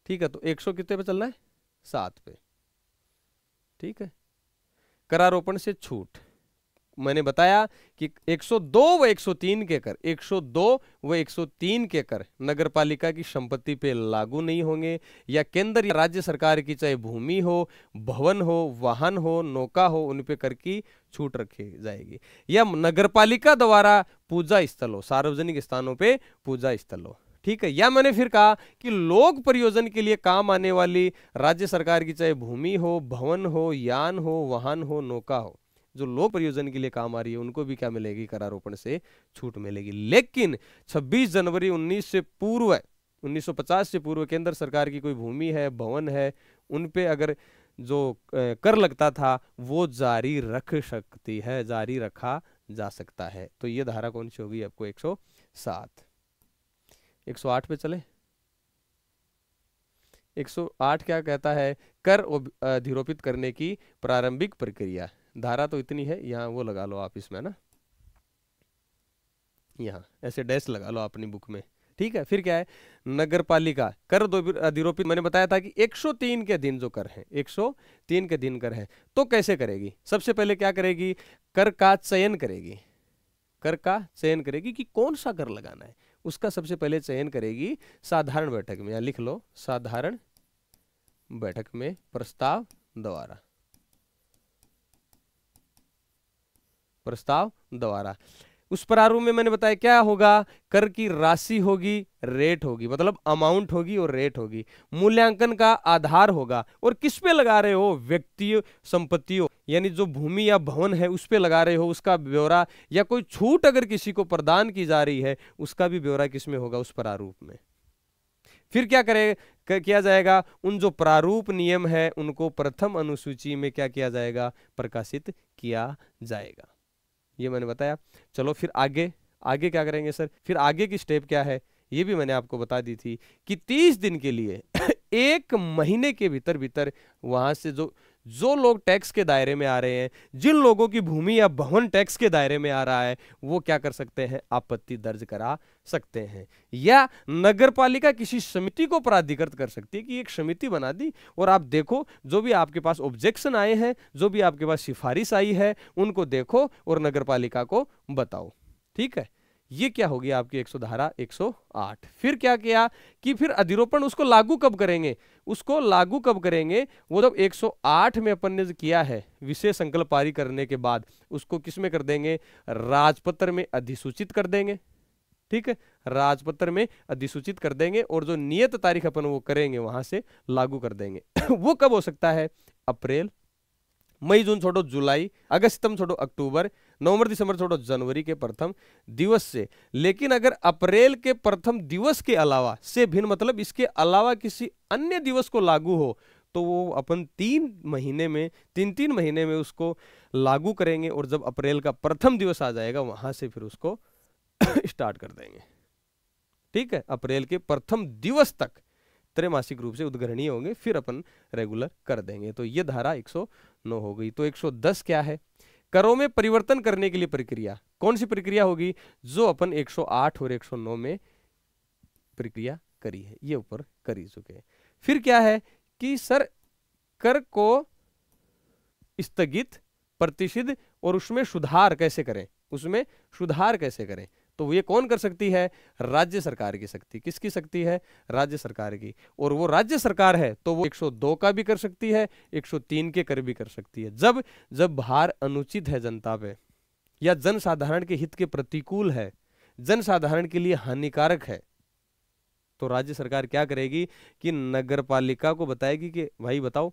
ठीक है, तो 100 कितने पे चलना है, 7 पे। ठीक है, करारोपण से छूट, मैंने बताया कि 102 व 103 के कर, 102 व 103 के कर नगरपालिका की संपत्ति पे लागू नहीं होंगे, या केंद्र या राज्य सरकार की चाहे भूमि हो, भवन हो, वाहन हो, नौका हो, उन पे कर की छूट रखी जाएगी। या नगरपालिका द्वारा पूजा स्थल हो, सार्वजनिक स्थानों पे पूजा स्थल हो। ठीक है, या मैंने फिर कहा कि लोक प्रयोजन के लिए काम आने वाली राज्य सरकार की चाहे भूमि हो, भवन हो, यान हो, वाहन हो, नौका हो, जो लोक प्रयोजन के लिए काम आ रही है, उनको भी क्या मिलेगी, करारोपण से छूट मिलेगी। लेकिन 26 जनवरी 1950 से पूर्व केंद्र सरकार की कोई भूमि है, भवन है, उन पे अगर जो कर लगता था वो जारी रख सकती है, जारी रखा जा सकता है। तो ये धारा कौन सी होगी आपको, 107। 108 पे चले। 108 क्या कहता है, कर अधिरोपित करने की प्रारंभिक प्रक्रिया। धारा तो इतनी है, यहाँ वो लगा लो आप इसमें ना, यहाँ ऐसे डैश लगा लो अपनी बुक में। ठीक है, फिर क्या है, नगरपालिका कर अधिरोपित, मैंने बताया था कि 103 के दिन जो कर है, 103 के दिन कर है, तो कैसे करेगी, सबसे पहले क्या करेगी, कर का चयन करेगी। कर का चयन करेगी कि कौन सा कर लगाना है, उसका सबसे पहले चयन करेगी साधारण बैठक में। यहाँ लिख लो, साधारण बैठक में प्रस्ताव द्वारा, प्रस्ताव द्वारा। उस प्रारूप में मैंने बताया क्या होगा, कर की राशि होगी, रेट होगी, मतलब अमाउंट होगी और रेट होगी, मूल्यांकन का आधार होगा, और किस पे लगा रहे हो, व्यक्तियों संपत्तियों, यानी जो भूमि या भवन है उस पे लगा रहे हो, उसका ब्यौरा, या कोई छूट अगर किसी को प्रदान की जा रही है उसका भी ब्यौरा किसमें होगा, उस प्रारूप में। फिर क्या किया जाएगा, उन जो प्रारूप नियम है उनको प्रथम अनुसूची में क्या किया जाएगा, प्रकाशित किया जाएगा। ये मैंने बताया। चलो फिर आगे आगे क्या करेंगे सर, फिर आगे की स्टेप क्या है, ये भी मैंने आपको बता दी थी कि 30 दिन के लिए एक महीने के भीतर भीतर वहां से जो लोग टैक्स के दायरे में आ रहे हैं, जिन लोगों की भूमि या भवन टैक्स के दायरे में आ रहा है, वो क्या कर सकते हैं, आपत्ति दर्ज करा सकते हैं, या नगरपालिका किसी समिति को प्राधिकृत कर सकती है कि एक समिति बना दी और आप देखो जो भी आपके पास ऑब्जेक्शन आए हैं, जो भी आपके पास सिफारिश आई है, उनको देखो और नगरपालिका को बताओ। ठीक है, ये क्या होगी आपकी 100 धारा 108। फिर क्या किया कि फिर अधिरोपण उसको लागू कब करेंगे, उसको लागू कब करेंगे, वो जब 108 में अपन ने किया है विशेष संकल्प पारी करने के बाद उसको किस में कर देंगे, राजपत्र में अधिसूचित कर देंगे। ठीक है, राजपत्र में अधिसूचित कर देंगे और जो नियत तारीख अपन वो करेंगे वहां से लागू कर देंगे। वो कब हो सकता है, अप्रैल, मई जून छोड़ो जुलाई, अगस्त सितंबर छोड़ो अक्टूबर, नवंबर दिसंबर छोड़ो जनवरी के प्रथम दिवस से। लेकिन अगर अप्रैल के प्रथम दिवस के अलावा से भिन्न, मतलब इसके अलावा किसी अन्य दिवस को लागू हो, तो वो अपन 3 महीने में उसको लागू करेंगे और जब अप्रैल का प्रथम दिवस आ जाएगा वहां से फिर उसको स्टार्ट कर देंगे। ठीक है, अप्रैल के प्रथम दिवस तक त्रैमासिक रूप से उद्ग्रहणीय होंगे, फिर अपन रेगुलर कर देंगे। तो ये धारा 109 हो गई। तो 110 क्या है, करों में परिवर्तन करने के लिए प्रक्रिया। कौन सी प्रक्रिया होगी, जो अपन 108 और 109 में प्रक्रिया करी है, ये ऊपर कर चुके हैं। फिर क्या है कि सर कर को स्थगित, प्रतिषिध और उसमें सुधार कैसे करें, उसमें सुधार कैसे करें, तो ये कौन कर सकती है, राज्य सरकार की शक्ति। किसकी शक्ति है, राज्य सरकार की। और वो राज्य सरकार है तो वो 102 का भी कर सकती है, 103 के कर भी कर सकती है। जब भार अनुचित है जनता पे या जनसाधारण के हित के प्रतिकूल है, जनसाधारण के लिए हानिकारक है, तो राज्य सरकार क्या करेगी कि नगरपालिका को बताएगी कि भाई बताओ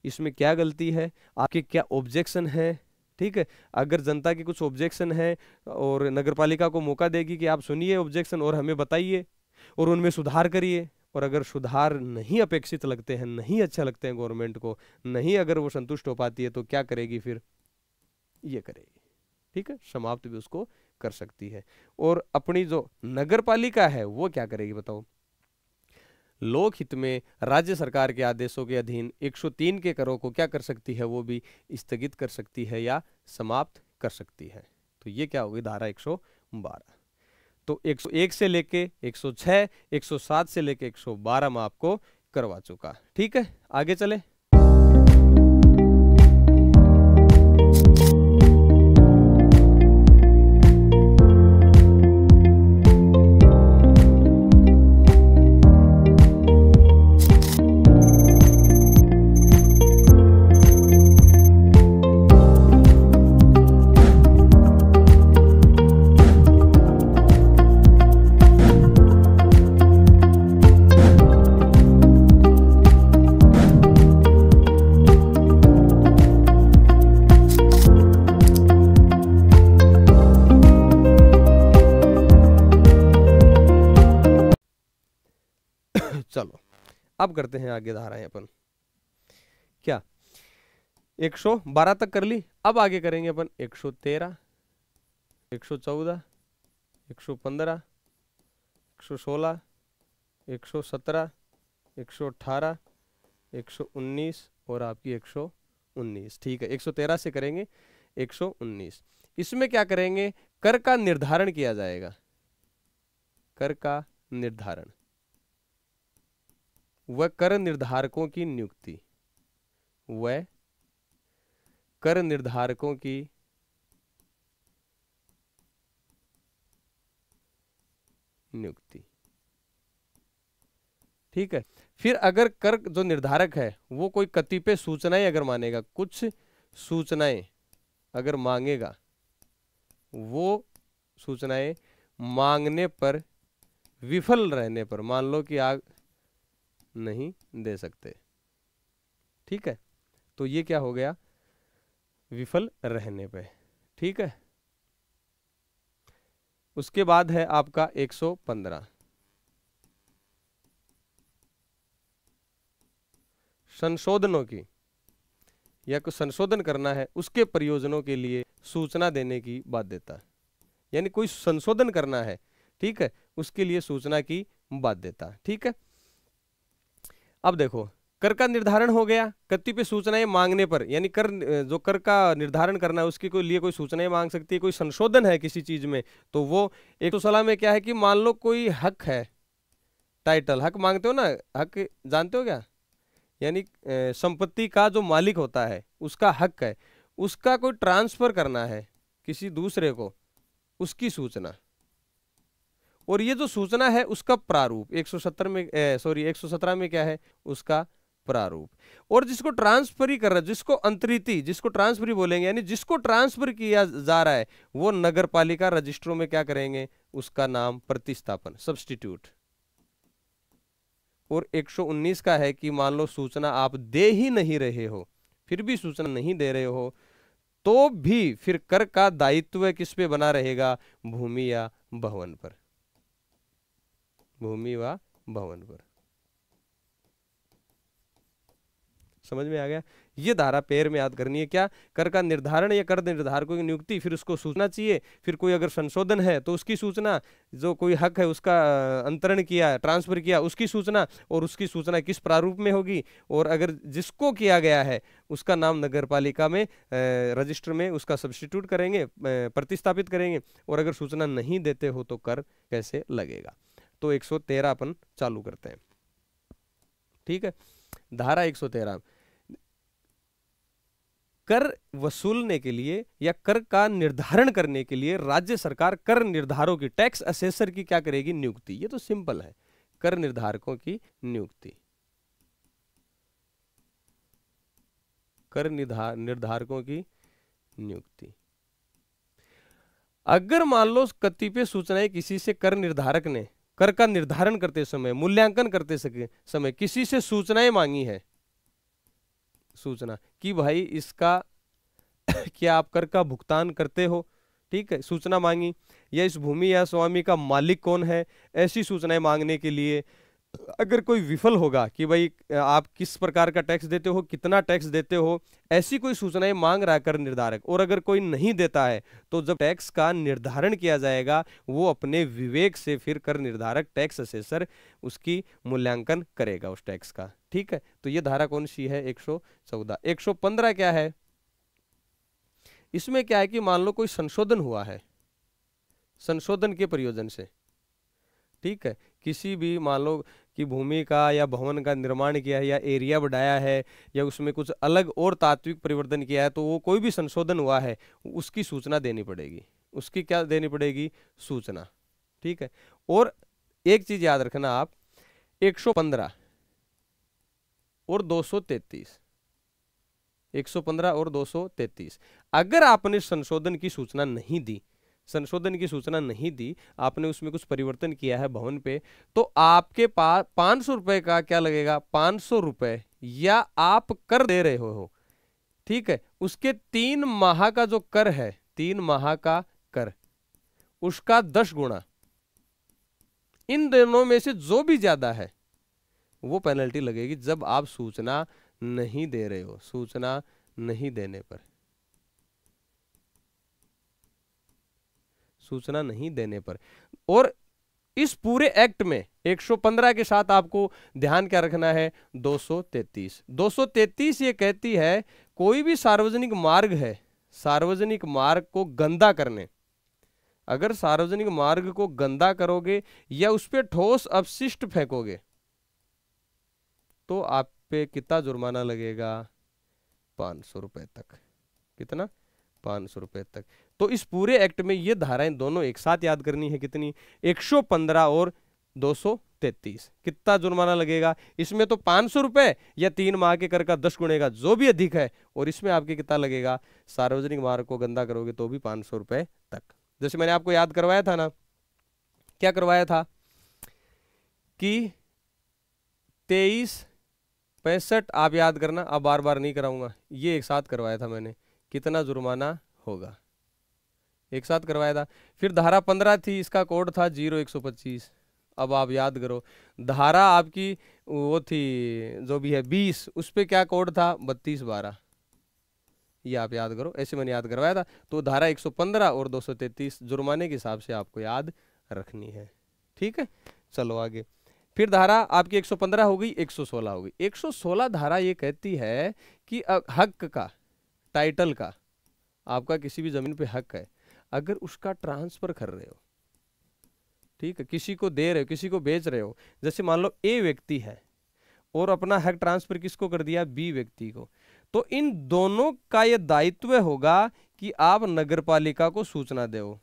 इसमें क्या गलती है, आपके क्या ऑब्जेक्शन है। ठीक है, अगर जनता की कुछ ऑब्जेक्शन है और नगरपालिका को मौका देगी कि आप सुनिए ऑब्जेक्शन और हमें बताइए और उनमें सुधार करिए। और अगर सुधार नहीं अपेक्षित लगते हैं, नहीं अच्छा लगते हैं गवर्नमेंट को, नहीं अगर वो संतुष्ट हो पाती है, तो क्या करेगी, फिर ये करेगी। ठीक है, समाप्त भी उसको कर सकती है। और अपनी जो नगरपालिका है वो क्या करेगी बताओ, लोकहित में राज्य सरकार के आदेशों के अधीन 103 के करों को क्या कर सकती है, वो भी स्थगित कर सकती है या समाप्त कर सकती है। तो ये क्या होगी, धारा 112। तो 101 से लेके 106, 107 से लेके 112 में आपको करवा चुका। ठीक है, आगे चले। चलो अब करते हैं आगे धाराएं अपन। क्या 112 तक कर ली, अब आगे करेंगे अपन 113, 114, 115, 116, 117, 118, 119 और आपकी 119। ठीक है, 113 से करेंगे 119। इसमें क्या करेंगे, कर का निर्धारण किया जाएगा। कर का निर्धारण व कर निर्धारकों की नियुक्ति, व कर निर्धारकों की नियुक्ति। ठीक है, फिर अगर कर जो निर्धारक है वो कोई कतिपय सूचनाएं अगर मानेगा, कुछ सूचनाएं अगर मांगेगा, वो सूचनाएं मांगने पर विफल रहने पर, मान लो कि आग नहीं दे सकते। ठीक है, तो ये क्या हो गया, विफल रहने पे। ठीक है, उसके बाद है आपका 115, संशोधनों की, या कुछ संशोधन करना है उसके प्रयोजनों के लिए सूचना देने की बाध्यता, यानी कोई संशोधन करना है, ठीक है, उसके लिए सूचना की बाध्यता। ठीक है, अब देखो कर का निर्धारण हो गया, कति पे सूचनाएं मांगने पर, यानी कर जो कर का निर्धारण करना है उसके कोई लिए कोई सूचनाएं मांग सकती है, कोई संशोधन है किसी चीज में, तो वो 116 में क्या है कि मान लो कोई हक है, टाइटल हक मांगते हो ना, हक जानते हो क्या, यानी संपत्ति का जो मालिक होता है उसका हक है, उसका कोई ट्रांसफर करना है किसी दूसरे को, उसकी सूचना, और ये जो सूचना है उसका प्रारूप 170 में 117 में क्या है, उसका प्रारूप। और जिसको ट्रांसफर ही कर रहा है, जिसको अंतरिति, जिसको ट्रांसफर बोलेंगे, यानी जिसको ट्रांसफर किया जा रहा है, वो नगर पालिका रजिस्ट्रों में क्या करेंगे, उसका नाम प्रतिस्थापन, सब्स्टिट्यूट। और 119 का है कि मान लो सूचना आप दे ही नहीं रहे हो, फिर भी सूचना नहीं दे रहे हो, तो भी फिर कर का दायित्व किस पे बना रहेगा, भूमि या भवन पर, भूमि व भवन पर। समझ में आ गया, ये धारा पैर में याद करनी है, क्या, कर का निर्धारण या कर निर्धारकों की नियुक्ति, फिर उसको सूचना चाहिए, फिर कोई अगर संशोधन है तो उसकी सूचना, जो कोई हक है उसका अंतरण किया, ट्रांसफर किया, उसकी सूचना, और उसकी सूचना किस प्रारूप में होगी, और अगर जिसको किया गया है उसका नाम नगर पालिका में रजिस्टर में उसका सब्स्टिट्यूट करेंगे, प्रतिस्थापित करेंगे, और अगर सूचना नहीं देते हो तो कर कैसे लगेगा। तो 113 अपन चालू करते हैं। ठीक है, धारा 113, कर वसूलने के लिए या कर का निर्धारण करने के लिए राज्य सरकार कर निर्धारकों की, टैक्स असेसर की क्या करेगी, नियुक्ति। ये तो सिंपल है, कर निर्धारकों की नियुक्ति, कर निर्धारकों की नियुक्ति। अगर मान लो कतिपय सूचनाएं किसी से कर निर्धारक ने कर का निर्धारण करते समय, मूल्यांकन करते समय किसी से सूचनाएं मांगी है, सूचना कि भाई इसका क्या आप कर का भुगतान करते हो, ठीक है, सूचना मांगी, या इस भूमि या स्वामी का मालिक कौन है, ऐसी सूचनाएं मांगने के लिए अगर कोई विफल होगा कि भाई आप किस प्रकार का टैक्स देते हो, कितना टैक्स देते हो, ऐसी कोई सूचनाएं मांग रहा है कर निर्धारक, और अगर कोई नहीं देता है तो जब टैक्स का निर्धारण किया जाएगा वो अपने विवेक से फिर कर निर्धारक, टैक्स असेसर उसकी मूल्यांकन करेगा उस टैक्स का। ठीक है, तो ये धारा कौन सी है, 114। 115 क्या है, इसमें क्या है कि मान लो कोई संशोधन हुआ है, संशोधन के प्रयोजन से, ठीक है, किसी भी मान लो कि भूमि का या भवन का निर्माण किया है, या एरिया बढ़ाया है, या उसमें कुछ अलग और तात्विक परिवर्तन किया है, तो वो कोई भी संशोधन हुआ है उसकी सूचना देनी पड़ेगी, उसकी क्या देनी पड़ेगी, सूचना। ठीक है, और एक चीज याद रखना आप, 115 और 233, 115 और 233, अगर आपने संशोधन की सूचना नहीं दी, संशोधन की सूचना नहीं दी, आपने उसमें कुछ परिवर्तन किया है भवन पे, तो आपके पास 500 रुपए का क्या लगेगा, 500 रुपए, या आप कर दे रहे हो, ठीक है, उसके 3 माह का जो कर है, 3 माह का कर, उसका 10 गुना, इन दोनों में से जो भी ज्यादा है वो पेनल्टी लगेगी जब आप सूचना नहीं दे रहे हो, सूचना नहीं देने पर, सूचना नहीं देने पर। और इस पूरे एक्ट में 115 के साथ आपको ध्यान क्या रखना है, 233, 233 ये कहती है कोई भी सार्वजनिक मार्ग है, सार्वजनिक मार्ग को गंदा करने, अगर सार्वजनिक मार्ग को गंदा करोगे या उस पर ठोस अपशिष्ट फेंकोगे तो आप पे कितना जुर्माना लगेगा, 500 रुपए तक। कितना, 500 रुपए तक। तो इस पूरे एक्ट में ये धाराएं दोनों एक साथ याद करनी है, कितनी, 115 और 233, कितना जुर्माना लगेगा, इसमें तो 500 रुपए या 3 माह के कर का 10 गुणे का जो भी अधिक है, और इसमें आपके कितना लगेगा, सार्वजनिक मार्ग को गंदा करोगे तो भी 500 रुपए तक। जैसे मैंने आपको याद करवाया था ना, क्या करवाया था कि 2365, आप याद करना, अब बार बार नहीं कराऊंगा, ये एक साथ करवाया था मैंने, कितना जुर्माना होगा, एक साथ करवाया था। फिर धारा 15 थी, इसका कोड था 0125। अब आप याद करो, धारा आपकी वो थी जो भी है 20, उस पे क्या कोड था 3212, ये आप याद करो, ऐसे मैंने याद करवाया था। तो धारा 115 और 233 जुर्माने के हिसाब से आपको याद रखनी है, ठीक है। चलो आगे, फिर धारा आपकी 115 हो गई, 116 हो गई। 116 धारा ये कहती है कि हक का, टाइटल का, आपका किसी भी जमीन पे हक है, अगर उसका ट्रांसफर कर रहे हो, ठीक है, किसी को दे रहे हो, किसी को बेच रहे हो, जैसे मान लो ए व्यक्ति है और अपना हक ट्रांसफर किसको कर दिया, बी व्यक्ति को, तो इन दोनों का यह दायित्व होगा कि आप नगरपालिका को सूचना दो।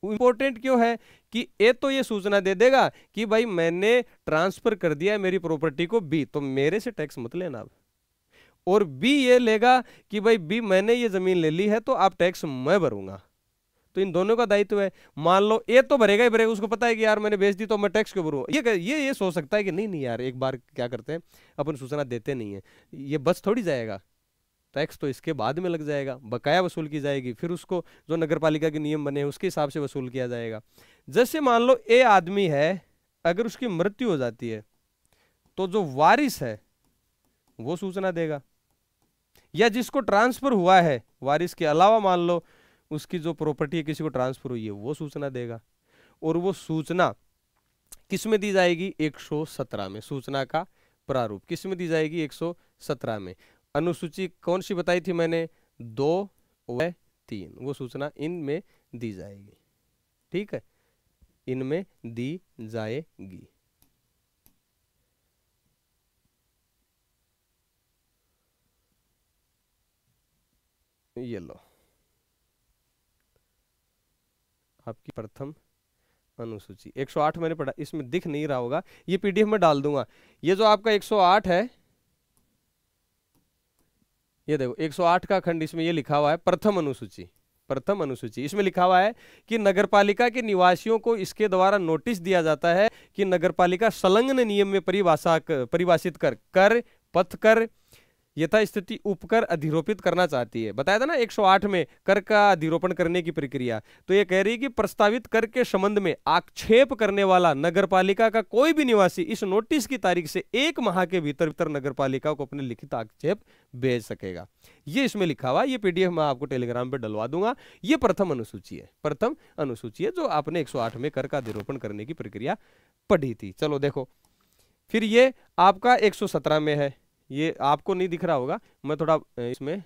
इंपॉर्टेंट क्यों है कि ए तो ये सूचना दे देगा कि भाई मैंने ट्रांसफर कर दिया मेरी प्रॉपर्टी को बी, तो मेरे से टैक्स मत लेना अब, और बी ये लेगा कि भाई बी मैंने ये जमीन ले ली है तो आप टैक्स मैं भरूंगा, तो इन दोनों का दायित्व है। मान लो ए तो भरेगा ही भरेगा, उसको पता है कि यार मैंने बेच दी तो मैं टैक्स क्यों भरूंगा, ये सोच सकता है कि नहीं नहीं यार, एक बार क्या करते हैं अपन सूचना देते नहीं है, ये बस थोड़ी जाएगा, टैक्स तो इसके बाद में लग जाएगा, बकाया वसूल की जाएगी, फिर उसको जो नगरपालिका के नियम बने हैं उसके हिसाब से वसूल किया जाएगा। जैसे मान लो ए आदमी है, अगर उसकी मृत्यु हो जाती है तो जो वारिस है वो सूचना देगा, या जिसको ट्रांसफर हुआ है वारिस के अलावा मान लो उसकी जो प्रॉपर्टी है किसी को ट्रांसफर हुई है वो सूचना देगा, और वो सूचना किस में दी जाएगी, 117 में, सूचना का प्रारूप किस में दी जाएगी, 117 में। अनुसूची कौन सी बताई थी मैंने, 2 व 3, वो सूचना इनमें दी जाएगी, ठीक है, इनमें दी जाएगी। ये लो आपकी प्रथम अनुसूची 108 मैंने पढ़ा, इसमें दिख नहीं रहा होगा, ये पीडीएफ में डाल दूंगा। ये जो आपका 108 है, ये देखो 108 का खंड, इसमें ये लिखा हुआ है प्रथम अनुसूची, प्रथम अनुसूची, इसमें लिखा हुआ है कि नगरपालिका के निवासियों को इसके द्वारा नोटिस दिया जाता है कि नगरपालिका संलग्न नियम में परिभाषित कर पथ कर यथास्थिति उपकर अधिरोपित करना चाहती है। बताया था ना 108 में कर का अधिरोपण करने की प्रक्रिया, तो ये कह रही है कि प्रस्तावित कर के संबंध में आक्षेप करने वाला नगरपालिका का कोई भी निवासी इस नोटिस की तारीख से 1 माह के भीतर नगरपालिका को अपने लिखित आक्षेप भेज सकेगा। ये इसमें लिखा हुआ, ये पीडीएफ मैं आपको टेलीग्राम पे डलवा दूंगा। ये प्रथम अनुसूची है, प्रथम अनुसूची है जो आपने 108 में कर का अधिरोपण करने की प्रक्रिया पढ़ी थी। चलो देखो, फिर ये आपका 117 में है, ये आपको नहीं दिख रहा होगा, मैं थोड़ा इसमें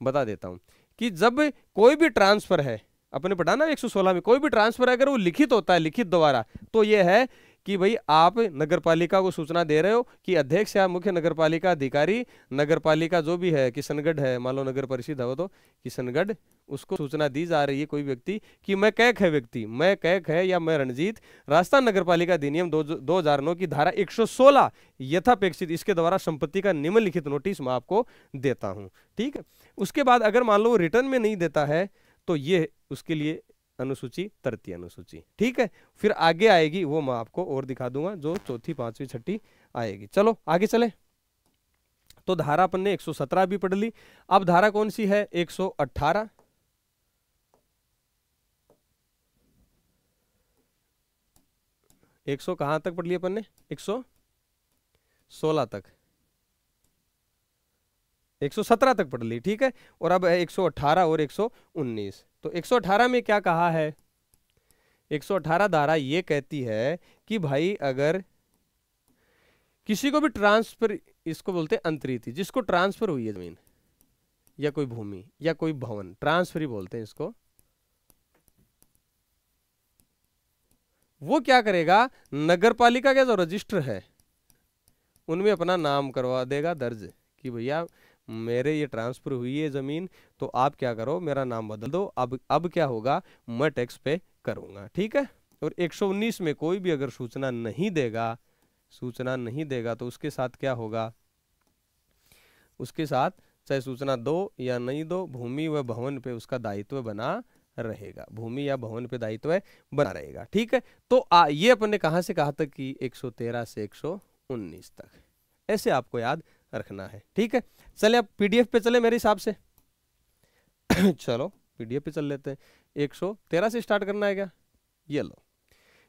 बता देता हूं कि जब कोई भी ट्रांसफर है, अपने पढ़ा ना 116 में, कोई भी ट्रांसफर अगर वो लिखित होता है, लिखित द्वारा, तो ये है कि भाई आप नगरपालिका को सूचना दे रहे हो कि अध्यक्ष या मुख्य नगरपालिका अधिकारी, नगरपालिका जो भी है, किशनगढ़ है, मान लो नगर परिषद है तो किशनगढ़, उसको सूचना दी जा रही है कोई व्यक्ति कि मैं कैक है व्यक्ति, मैं कैक है या मैं रणजीत, राजस्थान नगरपालिका अधिनियम 2009 की धारा 116 यथापेक्षित इसके द्वारा संपत्ति का निम्नलिखित नोटिस मैं आपको देता हूं, ठीक है। उसके बाद अगर मान लो वो रिटर्न में नहीं देता है तो ये उसके लिए अनुसूची, तृतीय अनुसूची, ठीक है। फिर आगे आएगी वो मैं आपको और दिखा दूंगा, जो चौथी, पांचवी, छठी आएगी। चलो आगे चले, तो धारा अपन ने 117 भी पढ़ ली। अब धारा कौन सी है, 118। कहां तक पढ़ लिया अपन ने, 116 तक, 117 तक पढ़ ली, ठीक है। और अब है 118 और 119। तो 118 में क्या कहा है, 118 धारा ये कहती है कि भाई अगर किसी को भी ट्रांसफर, इसको बोलते हैं अंतरिति, जिसको ट्रांसफर हुई है जमीन या कोई भूमि या कोई भवन, ट्रांसफर ही बोलते हैं इसको, वो क्या करेगा, नगरपालिका के जो रजिस्टर है उनमें अपना नाम करवा देगा दर्ज कि भैया मेरे ये ट्रांसफर हुई है जमीन, तो आप क्या करो मेरा नाम बदल दो, अब क्या होगा, मैं टैक्स पे करूंगा, ठीक है। और 119 में कोई भी अगर सूचना नहीं देगा, सूचना नहीं देगा तो उसके साथ क्या होगा, उसके साथ चाहे सूचना दो या नहीं दो, भूमि व भवन पे उसका दायित्व बना रहेगा, भूमि या भवन पे दायित्व बना रहेगा। ठीक है, तो ये अपने कहां से कहां तक की 113 से 119 तक, ऐसे आपको याद रखना है। ठीक है, चले अब पीडीएफ पे चले मेरे हिसाब से। चलो पीडीएफ पे चल लेते हैं। 113 से स्टार्ट करना है क्या? ये लो,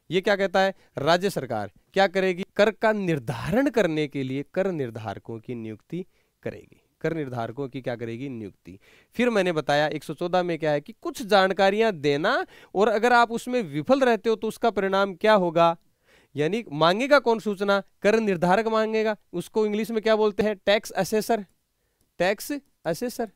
ये क्या कहता है, राज्य सरकार क्या करेगी, कर का निर्धारण करने के लिए कर निर्धारकों की नियुक्ति करेगी, कर निर्धारकों की क्या करेगी, नियुक्ति। फिर मैंने बताया 114 में क्या है कि कुछ जानकारियां देना, और अगर आप उसमें विफल रहते हो तो उसका परिणाम क्या होगा, यानी मांगेगा कौन सूचना, कर निर्धारक मांगेगा, उसको इंग्लिश में क्या बोलते हैं, टैक्स असेसर। टैक्स असेसर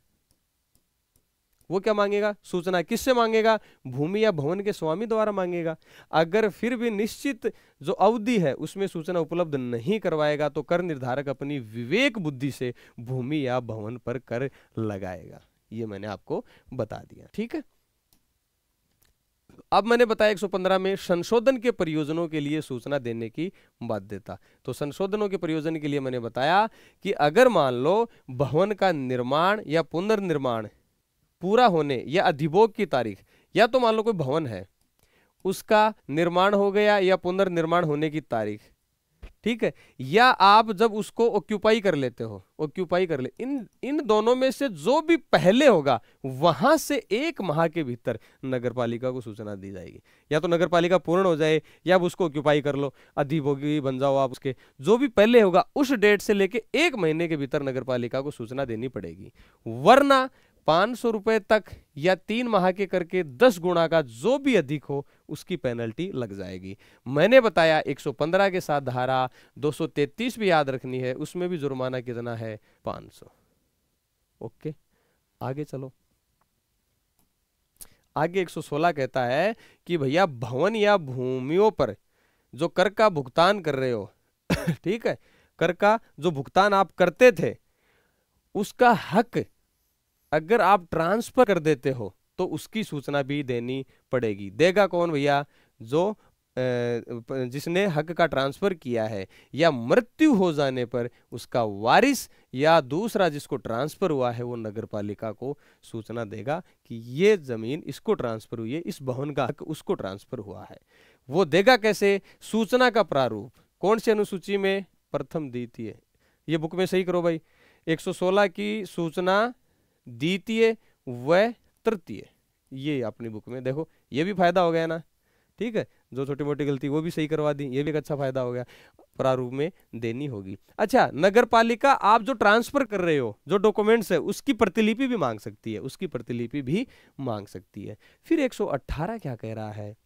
वो क्या मांगेगा, सूचना किससे मांगेगा, भूमि या भवन के स्वामी द्वारा मांगेगा। अगर फिर भी निश्चित जो अवधि है उसमें सूचना उपलब्ध नहीं करवाएगा तो कर निर्धारक अपनी विवेक बुद्धि से भूमि या भवन पर कर लगाएगा। ये मैंने आपको बता दिया। ठीक है, अब मैंने बताया 115 में संशोधन के प्रयोजनों के लिए सूचना देने की बाध्यता। तो संशोधनों के प्रयोजन के लिए मैंने बताया कि अगर मान लो भवन का निर्माण या पुनर्निर्माण पूरा होने या अधिभोग की तारीख, या तो मान लो कोई भवन है उसका निर्माण हो गया या पुनर्निर्माण होने की तारीख, ठीक है, या आप जब उसको ऑक्यूपाई कर लेते हो, ऑक्यूपाई कर ले, इन दोनों में से जो भी पहले होगा वहां से 1 माह के भीतर नगरपालिका को सूचना दी जाएगी। या तो नगरपालिका पूर्ण हो जाए या आप उसको ऑक्यूपाई कर लो, अधिभोगी बन जाओ आप उसके, जो भी पहले होगा उस डेट से लेके 1 महीने के भीतर नगरपालिका को सूचना देनी पड़ेगी, वरना 500 रुपए तक या 3 माह के करके 10 गुना का जो भी अधिक हो उसकी पेनल्टी लग जाएगी। मैंने बताया 115 के साथ धारा 233 भी याद रखनी है, उसमें भी जुर्माना कितना है, 500। ओके, आगे चलो। आगे 116 कहता है कि भैया भवन या भूमियों पर जो कर का भुगतान कर रहे हो ठीक है, कर का जो भुगतान आप करते थे उसका हक अगर आप ट्रांसफर कर देते हो तो उसकी सूचना भी देनी पड़ेगी। देगा कौन भैया, जो जिसने हक का ट्रांसफर किया है, या मृत्यु हो जाने पर उसका वारिस या दूसरा जिसको ट्रांसफर हुआ है वो नगरपालिका को सूचना देगा कि ये जमीन इसको ट्रांसफर हुई है, इस भवन का हक उसको ट्रांसफर हुआ है। वो देगा कैसे, सूचना का प्रारूप कौन सी अनुसूची में, प्रथम द्वितीय, ये बुक में सही करो भाई, 116 की सूचना द्वितीय व तृतीय, ये अपनी बुक में देखो, ये भी फायदा हो गया ना। ठीक है, जो छोटी मोटी गलती वो भी सही करवा दी, ये भी एक अच्छा फायदा हो गया, प्रारूप में देनी होगी। अच्छा, नगरपालिका आप जो ट्रांसफर कर रहे हो जो डॉक्यूमेंट्स है उसकी प्रतिलिपि भी मांग सकती है, उसकी प्रतिलिपि भी मांग सकती है। फिर 118 क्या कह रहा है,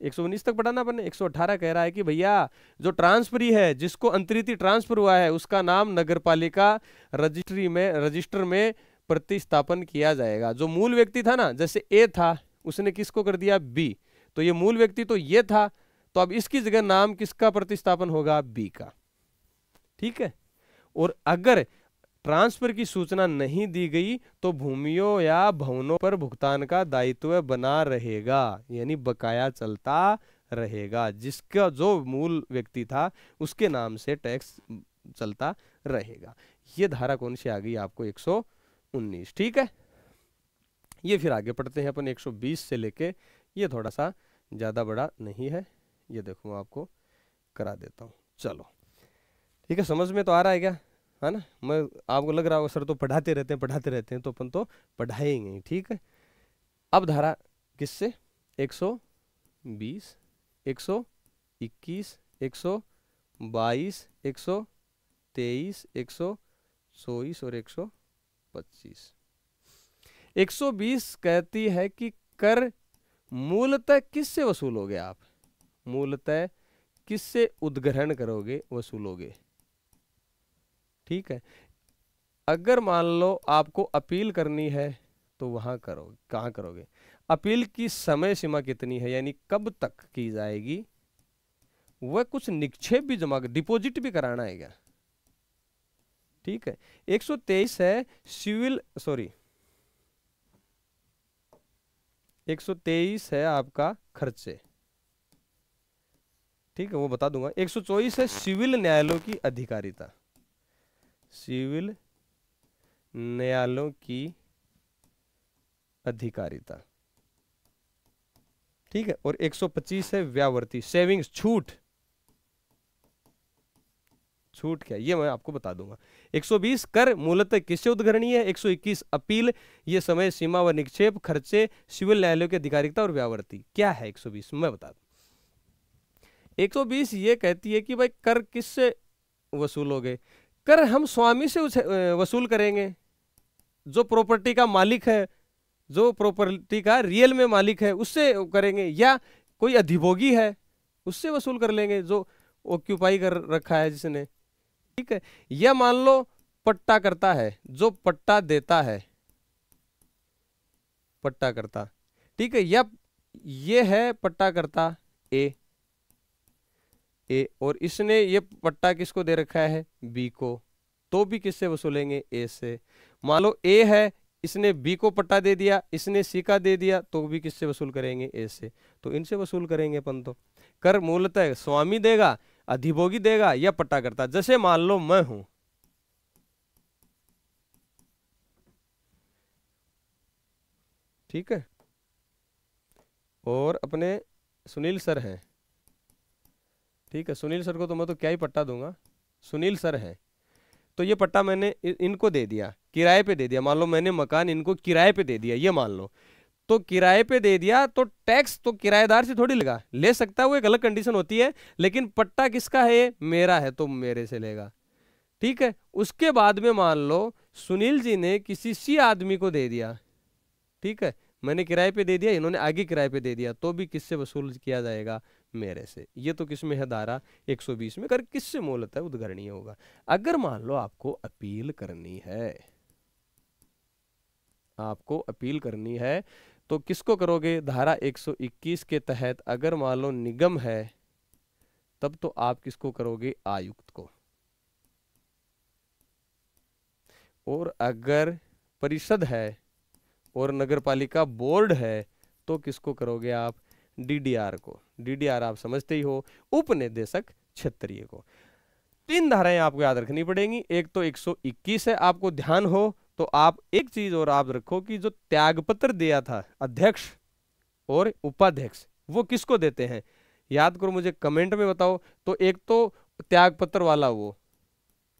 119 तक पढ़ाना अपन ने, 118 कह रहा है कि भैया जो ट्रांसफरी है, जिसको अंतरित ट्रांसफर हुआ है, उसका नाम नगरपालिका रजिस्टर में प्रतिस्थापन किया जाएगा। जो मूल व्यक्ति था ना, जैसे ए था उसने किसको कर दिया, बी, तो ये मूल व्यक्ति तो ये था, तो अब इसकी जगह नाम किसका प्रतिस्थापन होगा, बी का। ठीक है, और अगर ट्रांसफर की सूचना नहीं दी गई तो भूमियों या भवनों पर भुगतान का दायित्व बना रहेगा, यानी बकाया चलता रहेगा, जिसका जो मूल व्यक्ति था उसके नाम से टैक्स चलता रहेगा। ये धारा कौन सी आ गई आपको, 119। ठीक है, ये फिर आगे पढ़ते हैं अपन 120 से लेके, ये थोड़ा सा ज्यादा बड़ा नहीं है, ये देखो मैं आपको करा देता हूँ। चलो ठीक है, समझ में तो आ रहा है क्या, है ना। मैं आपको लग रहा होगा सर तो पढ़ाते रहते हैं, तो अपन तो पढ़ाएंगे। ठीक है, अब धारा किससे, 120, 121, 122, 123, 124 और 125। 120 कहती है कि कर मूलतः किससे वसूलोगे आप, मूलतः किससे उद्ग्रहण करोगे, वसूलोगे। ठीक है, अगर मान लो आपको अपील करनी है तो वहां करोगे, कहां करोगे, अपील की समय सीमा कितनी है, यानी कब तक की जाएगी, वह कुछ निक्षेप भी जमा, डिपॉजिट भी कराना है क्या। ठीक है, 123 है सिविल, सॉरी 123 है आपका खर्चे, ठीक है वो बता दूंगा। 124 है सिविल न्यायालयों की अधिकारिता, सिविल न्यायालयों की अधिकारिता। ठीक है, और 125 है व्यावर्ती सेविंग्स छूट। छूट क्या, ये मैं आपको बता दूंगा। 120 कर मूलतः किससे उद्घरणीय है। 121 अपील, ये समय सीमा व निक्षेप खर्चे सिविल न्यायालयों की अधिकारिकता और व्यावर्ती। क्या है 120 मैं बता दूं। 120 ये कहती है कि भाई कर किससे वसूलोगे। कर हम स्वामी से वसूल करेंगे, जो प्रॉपर्टी का मालिक है, जो प्रॉपर्टी का रियल में मालिक है उससे करेंगे, या कोई अधिभोगी है उससे वसूल कर लेंगे जो ऑक्यूपाई कर रखा है जिसने। ठीक है, या मान लो पट्टा करता है, जो पट्टा देता है, पट्टा करता। ठीक है, या ये है पट्टा करता ए, और इसने ये पट्टा किसको दे रखा है बी को, तो भी किससे वसूलेंगे ए से। मान लो ए है, इसने बी को पट्टा दे दिया, इसने सी का दे दिया, तो भी किससे वसूल करेंगे ए से। तो इनसे वसूल करेंगे अपन तो। कर मूलतः स्वामी देगा, अधिभोगी देगा, या पट्टा करता। जैसे मान लो मैं हूं, ठीक है, और अपने सुनील सर हैं। ठीक है, सुनील सर को तो मैं तो क्या ही पट्टा दूंगा, सुनील सर हैं, तो ये पट्टा मैंने इनको दे दिया, किराए पे दे दिया। मान लो मैंने मकान इनको किराए पे दे दिया, ये मान लो, तो किराए पे दे दिया तो टैक्स तो किराएदार से थोड़ी लेगा, ले सकता है वो एक अलग कंडीशन होती है, लेकिन पट्टा किसका है मेरा है, तो मेरे से लेगा। ठीक है, उसके बाद में मान लो सुनील जी ने किसी सी आदमी को दे दिया, ठीक है, मैंने किराए पे दे दिया, इन्होंने आगे किराए पे दे दिया, तो भी किससे वसूल किया जाएगा मेरे से। ये तो किसमें है धारा 120 में। कर किससे मूलतः उद्घरणीय होगा। अगर मान लो आपको अपील करनी है, आपको अपील करनी है, तो किसको करोगे धारा 121 के तहत। अगर मान लो निगम है तब तो आप किसको करोगे आयुक्त को, और अगर परिषद है और नगरपालिका बोर्ड है तो किसको करोगे आप डीडीआर को। डीडीआर आप समझते ही हो, उपनिदेशक क्षेत्रीय को। 3 धाराएं आपको याद रखनी पड़ेंगी। एक तो 121 है, आपको ध्यान हो तो आप एक चीज और आप रखो कि जो त्यागपत्र दिया था अध्यक्ष और उपाध्यक्ष, वो किसको देते हैं याद करो, मुझे कमेंट में बताओ। तो एक तो त्यागपत्र वाला वो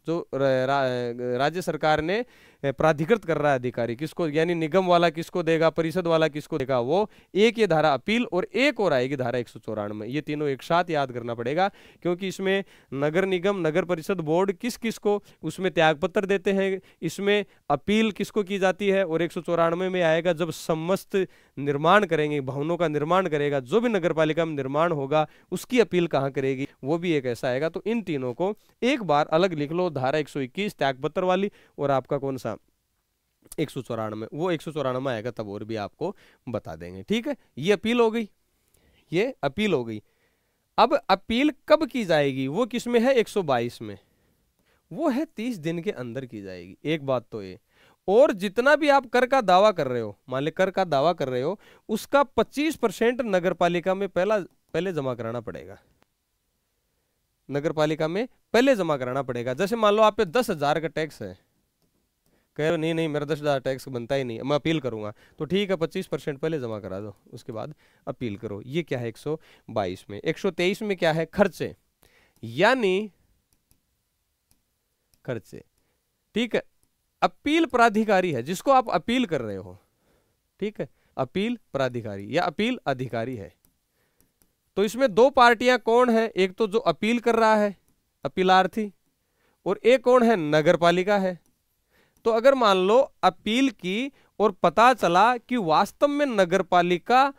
जो राज्य सरकार ने प्राधिकृत कर रहा है अधिकारी, किसको, यानी निगम वाला किसको देगा, परिषद वाला किसको देगा, वो। एक ये धारा अपील, और एक और आएगी धारा 194। ये तीनों एक साथ याद करना पड़ेगा, क्योंकि इसमें नगर निगम, नगर परिषद, बोर्ड किस किस को उसमें त्यागपत्र देते हैं, इसमें अपील किसको की जाती है, और 194 में आएगा जब समस्त निर्माण करेंगे, भवनों का निर्माण करेगा, जो भी नगर पालिका में निर्माण होगा उसकी अपील कहाँ करेगी, वो भी एक ऐसा आएगा। तो इन तीनों को एक बार अलग लिख लो, धारा 121 त्यागपत्र वाली, और आपका कौन सा 194, वो 194 आएगा तब और भी आपको बता देंगे। ठीक है, ये अपील हो गई, ये अपील हो गई। अब अपील कब की जाएगी, वो किसमें है 122 में, वो है 30 दिन के अंदर की जाएगी। एक बात तो ये, और जितना भी आप कर का दावा कर रहे हो, मान ले कर का दावा कर रहे हो, उसका 25% नगर पालिका में पहले जमा कराना पड़ेगा, नगर पालिका में पहले जमा कराना पड़ेगा। जैसे मान लो आप पे 10,000 का टैक्स है, कह रहे नहीं मेरा 10,000 टैक्स बनता ही नहीं, मैं अपील करूंगा, तो ठीक है 25% पहले जमा करा दो, उसके बाद अपील करो। ये क्या है 122 में। 123 में क्या है खर्चे, यानी खर्चे। ठीक है, अपील प्राधिकारी है जिसको आप अपील कर रहे हो, ठीक है, अपील प्राधिकारी या अपील अधिकारी है। तो इसमें 2 पार्टियां कौन है, एक तो जो अपील कर रहा है अपीलार्थी, और एक कौन है नगर पालिका है। तो अगर मान लो अपील की और पता चला कि वास्तव में नगरपालिका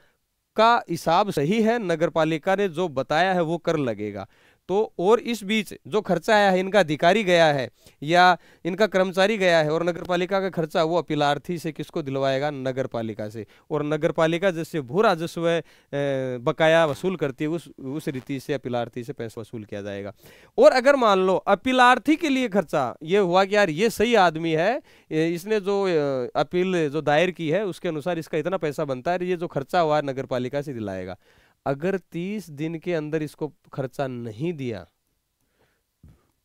का हिसाब सही है, नगरपालिका ने जो बताया है वो कर लगेगा, तो और इस बीच जो खर्चा आया है, इनका अधिकारी गया है या इनका कर्मचारी गया है, और नगरपालिका का खर्चा वो अपीलार्थी से किसको दिलवाएगा, नगरपालिका से। और नगरपालिका जैसे भू राजस्व बकाया वसूल करती है, उस रीति से अपीलार्थी से पैसा वसूल किया जाएगा। और अगर मान लो अपीलार्थी के लिए खर्चा ये हुआ कि यार ये सही आदमी है, इसने जो अपील जो दायर की है उसके अनुसार इसका इतना पैसा बनता है, ये जो खर्चा हुआ नगरपालिका से दिलाएगा। अगर 30 दिन के अंदर इसको खर्चा नहीं दिया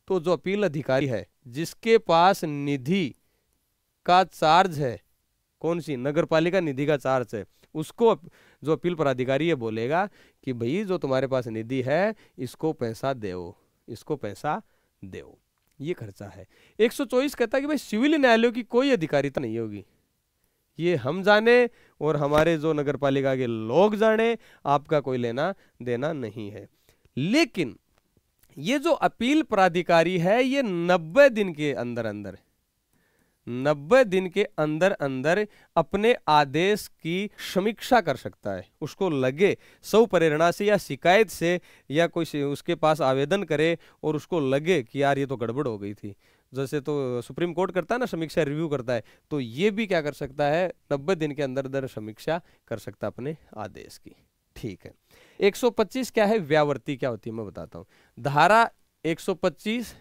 तो जो अपील अधिकारी है जिसके पास निधि का चार्ज है, कौन सी? नगर पालिका निधि का चार्ज है, उसको जो अपील प्राधिकारी है बोलेगा कि भाई जो तुम्हारे पास निधि है इसको पैसा दो, इसको पैसा दो, ये खर्चा है। 124 कहता है कि भाई सिविल न्यायालयों की कोई अधिकारिता नहीं होगी, ये हम जाने और हमारे जो नगर पालिका के लोग जाने, आपका कोई लेना देना नहीं है। लेकिन ये जो अपील प्राधिकारी है ये 90 दिन के अंदर अंदर 90 दिन के अंदर अंदर अपने आदेश की समीक्षा कर सकता है। उसको लगे सौ प्रेरणा से या शिकायत से या कोई उसके पास आवेदन करे और उसको लगे कि यार ये तो गड़बड़ हो गई थी, जैसे तो सुप्रीम कोर्ट करता है ना, समीक्षा रिव्यू करता है, तो ये भी क्या कर सकता है 90 दिन के अंदर अंदर समीक्षा कर सकता है अपने आदेश की। ठीक है। 125 क्या है? व्यावर्ती क्या होती है मैं बताता हूं। धारा 125,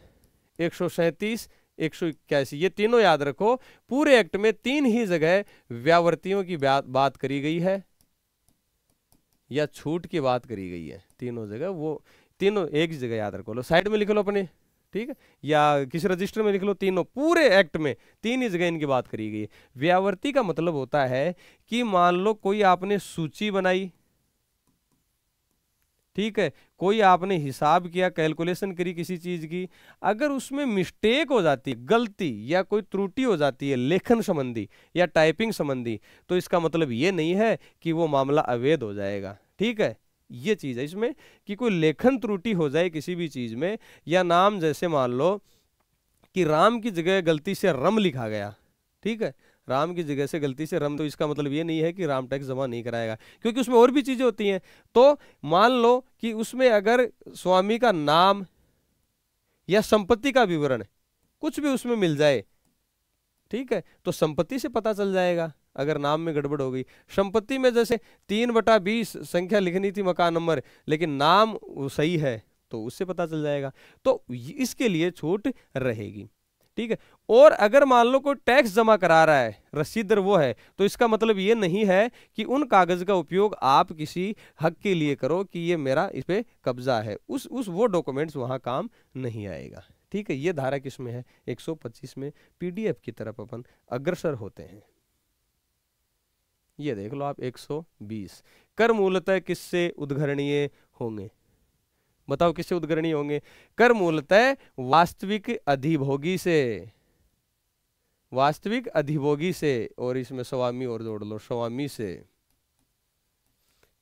137, 181 ये तीनों याद रखो। पूरे एक्ट में 3 ही जगह व्यावर्तियों की बात करी गई है या छूट की बात करी गई है, तीनों जगह, वो तीनों एक ही जगह याद रखो, लो साइड में लिख लो अपने, ठीक है, या किसी रजिस्टर में लिख लो। तीनों पूरे एक्ट में 3 ही जगह इनकी बात करी गई है। व्यावर्ती का मतलब होता है कि मान लो कोई आपने सूची बनाई, ठीक है, कोई आपने हिसाब किया, कैलकुलेशन करी किसी चीज की, अगर उसमें मिस्टेक हो जाती है, गलती या कोई त्रुटि हो जाती है लेखन संबंधी या टाइपिंग संबंधी, तो इसका मतलब ये नहीं है कि वो मामला अवैध हो जाएगा। ठीक है, ये चीज है इसमें कि कोई लेखन त्रुटि हो जाए किसी भी चीज में, या नाम जैसे मान लो कि राम की जगह गलती से रम लिखा गया, ठीक है, राम की जगह से गलती से रम, तो इसका मतलब ये नहीं है कि राम टैक्स जमा नहीं कराएगा, क्योंकि उसमें और भी चीजें होती हैं। तो मान लो कि उसमें अगर स्वामी का नाम या संपत्ति का विवरण कुछ भी उसमें मिल जाए, ठीक है, तो संपत्ति से पता चल जाएगा अगर नाम में गड़बड़ हो गई। संपत्ति में जैसे 3/20 संख्या लिखनी थी मकान नंबर, लेकिन नाम सही है तो उससे पता चल जाएगा, तो इसके लिए छूट रहेगी। ठीक है। और अगर मान लो कोई टैक्स जमा करा रहा है, रसीदर वो है, तो इसका मतलब ये नहीं है कि उन कागज का उपयोग आप किसी हक के लिए करो कि ये मेरा इस पे कब्जा है, उस वो डॉक्यूमेंट्स वहां काम नहीं आएगा। ठीक है, ये धारा किसमें है? 125 में। पीडीएफ की तरफ अपन अग्रसर होते हैं। ये देख लो आप 120। कर मूलतः किससे उद्घरणीय होंगे? बताओ किससे उद्घरणीय होंगे? कर मूलतः वास्तविक अधिभोगी से, वास्तविक अधिभोगी से, और इसमें स्वामी और जोड़ लो, स्वामी से।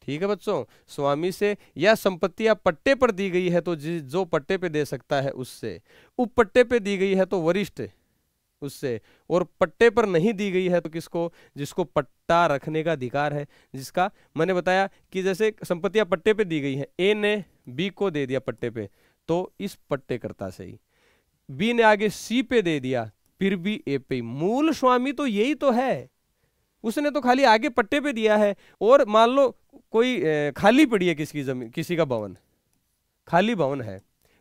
ठीक है बच्चों, स्वामी से, या संपत्ति या पट्टे पर दी गई है तो जो पट्टे पे दे सकता है उससे, उप पट्टे पे दी गई है तो वरिष्ठ उससे, और पट्टे पर नहीं दी गई है तो किसको? जिसको पट्टा रखने का अधिकार है, जिसका मैंने बताया कि जैसे संपत्तियां पट्टे पे दी गई है, ए ने बी को दे दिया पट्टे पे, तो इस पट्टेकर्ता से ही, बी ने आगे सी पे दे दिया, फिर भी ए पे। मूल स्वामी तो यही तो है, उसने तो खाली आगे पट्टे पे दिया है। और मान लो कोई खाली पड़ी है किसी जमीन, किसी का भवन खाली भवन है,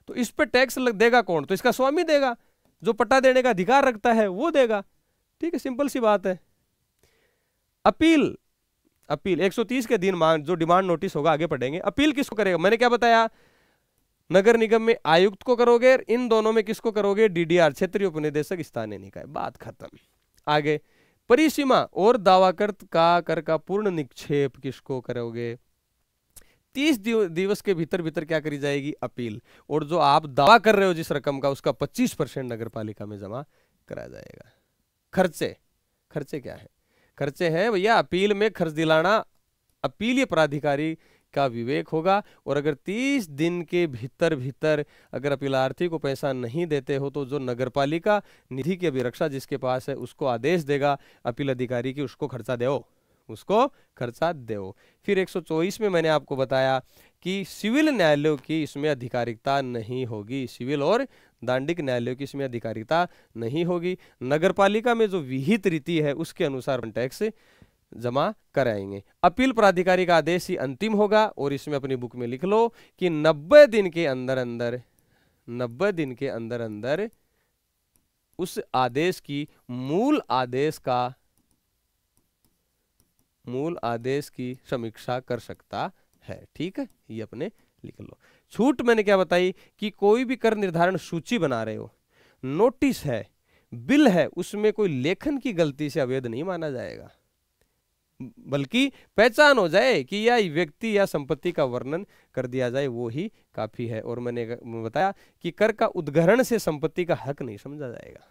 तो इस पे टैक्स देगा कौन? तो इसका स्वामी देगा, जो पट्टा देने का अधिकार रखता है वो देगा। ठीक है, सिंपल सी बात है। अपील, अपील 130 के दिन जो डिमांड नोटिस होगा आगे पढ़ेंगे। अपील किसको करेगा? मैंने क्या बताया? नगर निगम में आयुक्त को करोगे, इन दोनों में किसको करोगे? डीडीआर, क्षेत्रीय उपनिदेशक स्थानीय निकाय। बात खत्म। आगे परिसीमा और दावाकृत का कर का पूर्ण निक्षेप किसको करोगे? 30 दिवस के भीतर भीतर क्या करी जाएगी? अपील। और जो आप दावा कर रहे हो जिस रकम का, उसका 25% नगर पालिका में जमा कराया जाएगा। खर्चे, खर्चे क्या है? खर्चे हैं भैया अपील में खर्च दिलाना, अपीलीय प्राधिकारी का विवेक होगा। और अगर 30 दिन के भीतर भीतर अगर अपीलार्थी को पैसा नहीं देते हो, तो जो नगरपालिका निधि की अभिरक्षा जिसके पास है उसको आदेश देगा अपील अधिकारी की उसको खर्चा दो, उसको खर्चा दो। फिर 124 में मैंने आपको बताया कि सिविल न्यायालयों की इसमें अधिकारिकता नहीं होगी, सिविल और दांडिक न्यायालयों की इसमें अधिकारिकता नहीं होगी। नगरपालिका में जो विहित रीति है उसके अनुसार टैक्स जमा कराएंगे। अपील प्राधिकारी का आदेश ही अंतिम होगा। और इसमें अपनी बुक में लिख लो कि 90 दिन के अंदर अंदर, 90 दिन के अंदर अंदर उस आदेश की मूल आदेश की समीक्षा कर सकता है। ठीक है, ये अपने लिख लो। छूट मैंने क्या बताई कि कोई भी कर निर्धारण सूची बना रहे हो, नोटिस है, बिल है उसमें कोई लेखन की गलती से अवैध नहीं माना जाएगा, बल्कि पहचान हो जाए कि यह व्यक्ति या संपत्ति का वर्णन कर दिया जाए वो ही काफी है। और मैंने बताया कि कर का उद्ग्रहण से संपत्ति का हक नहीं समझा जाएगा।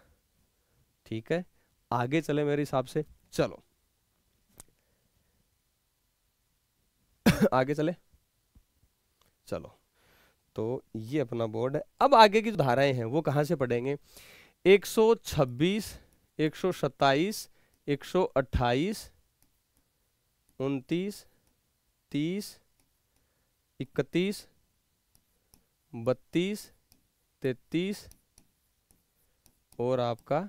ठीक है, आगे चले मेरे हिसाब से, चलो आगे चले, चलो। तो ये अपना बोर्ड है। अब आगे की जो धाराएं हैं वो कहां से पढ़ेंगे? 126, 127, 128, 29, 30, 31, 32, 33 और आपका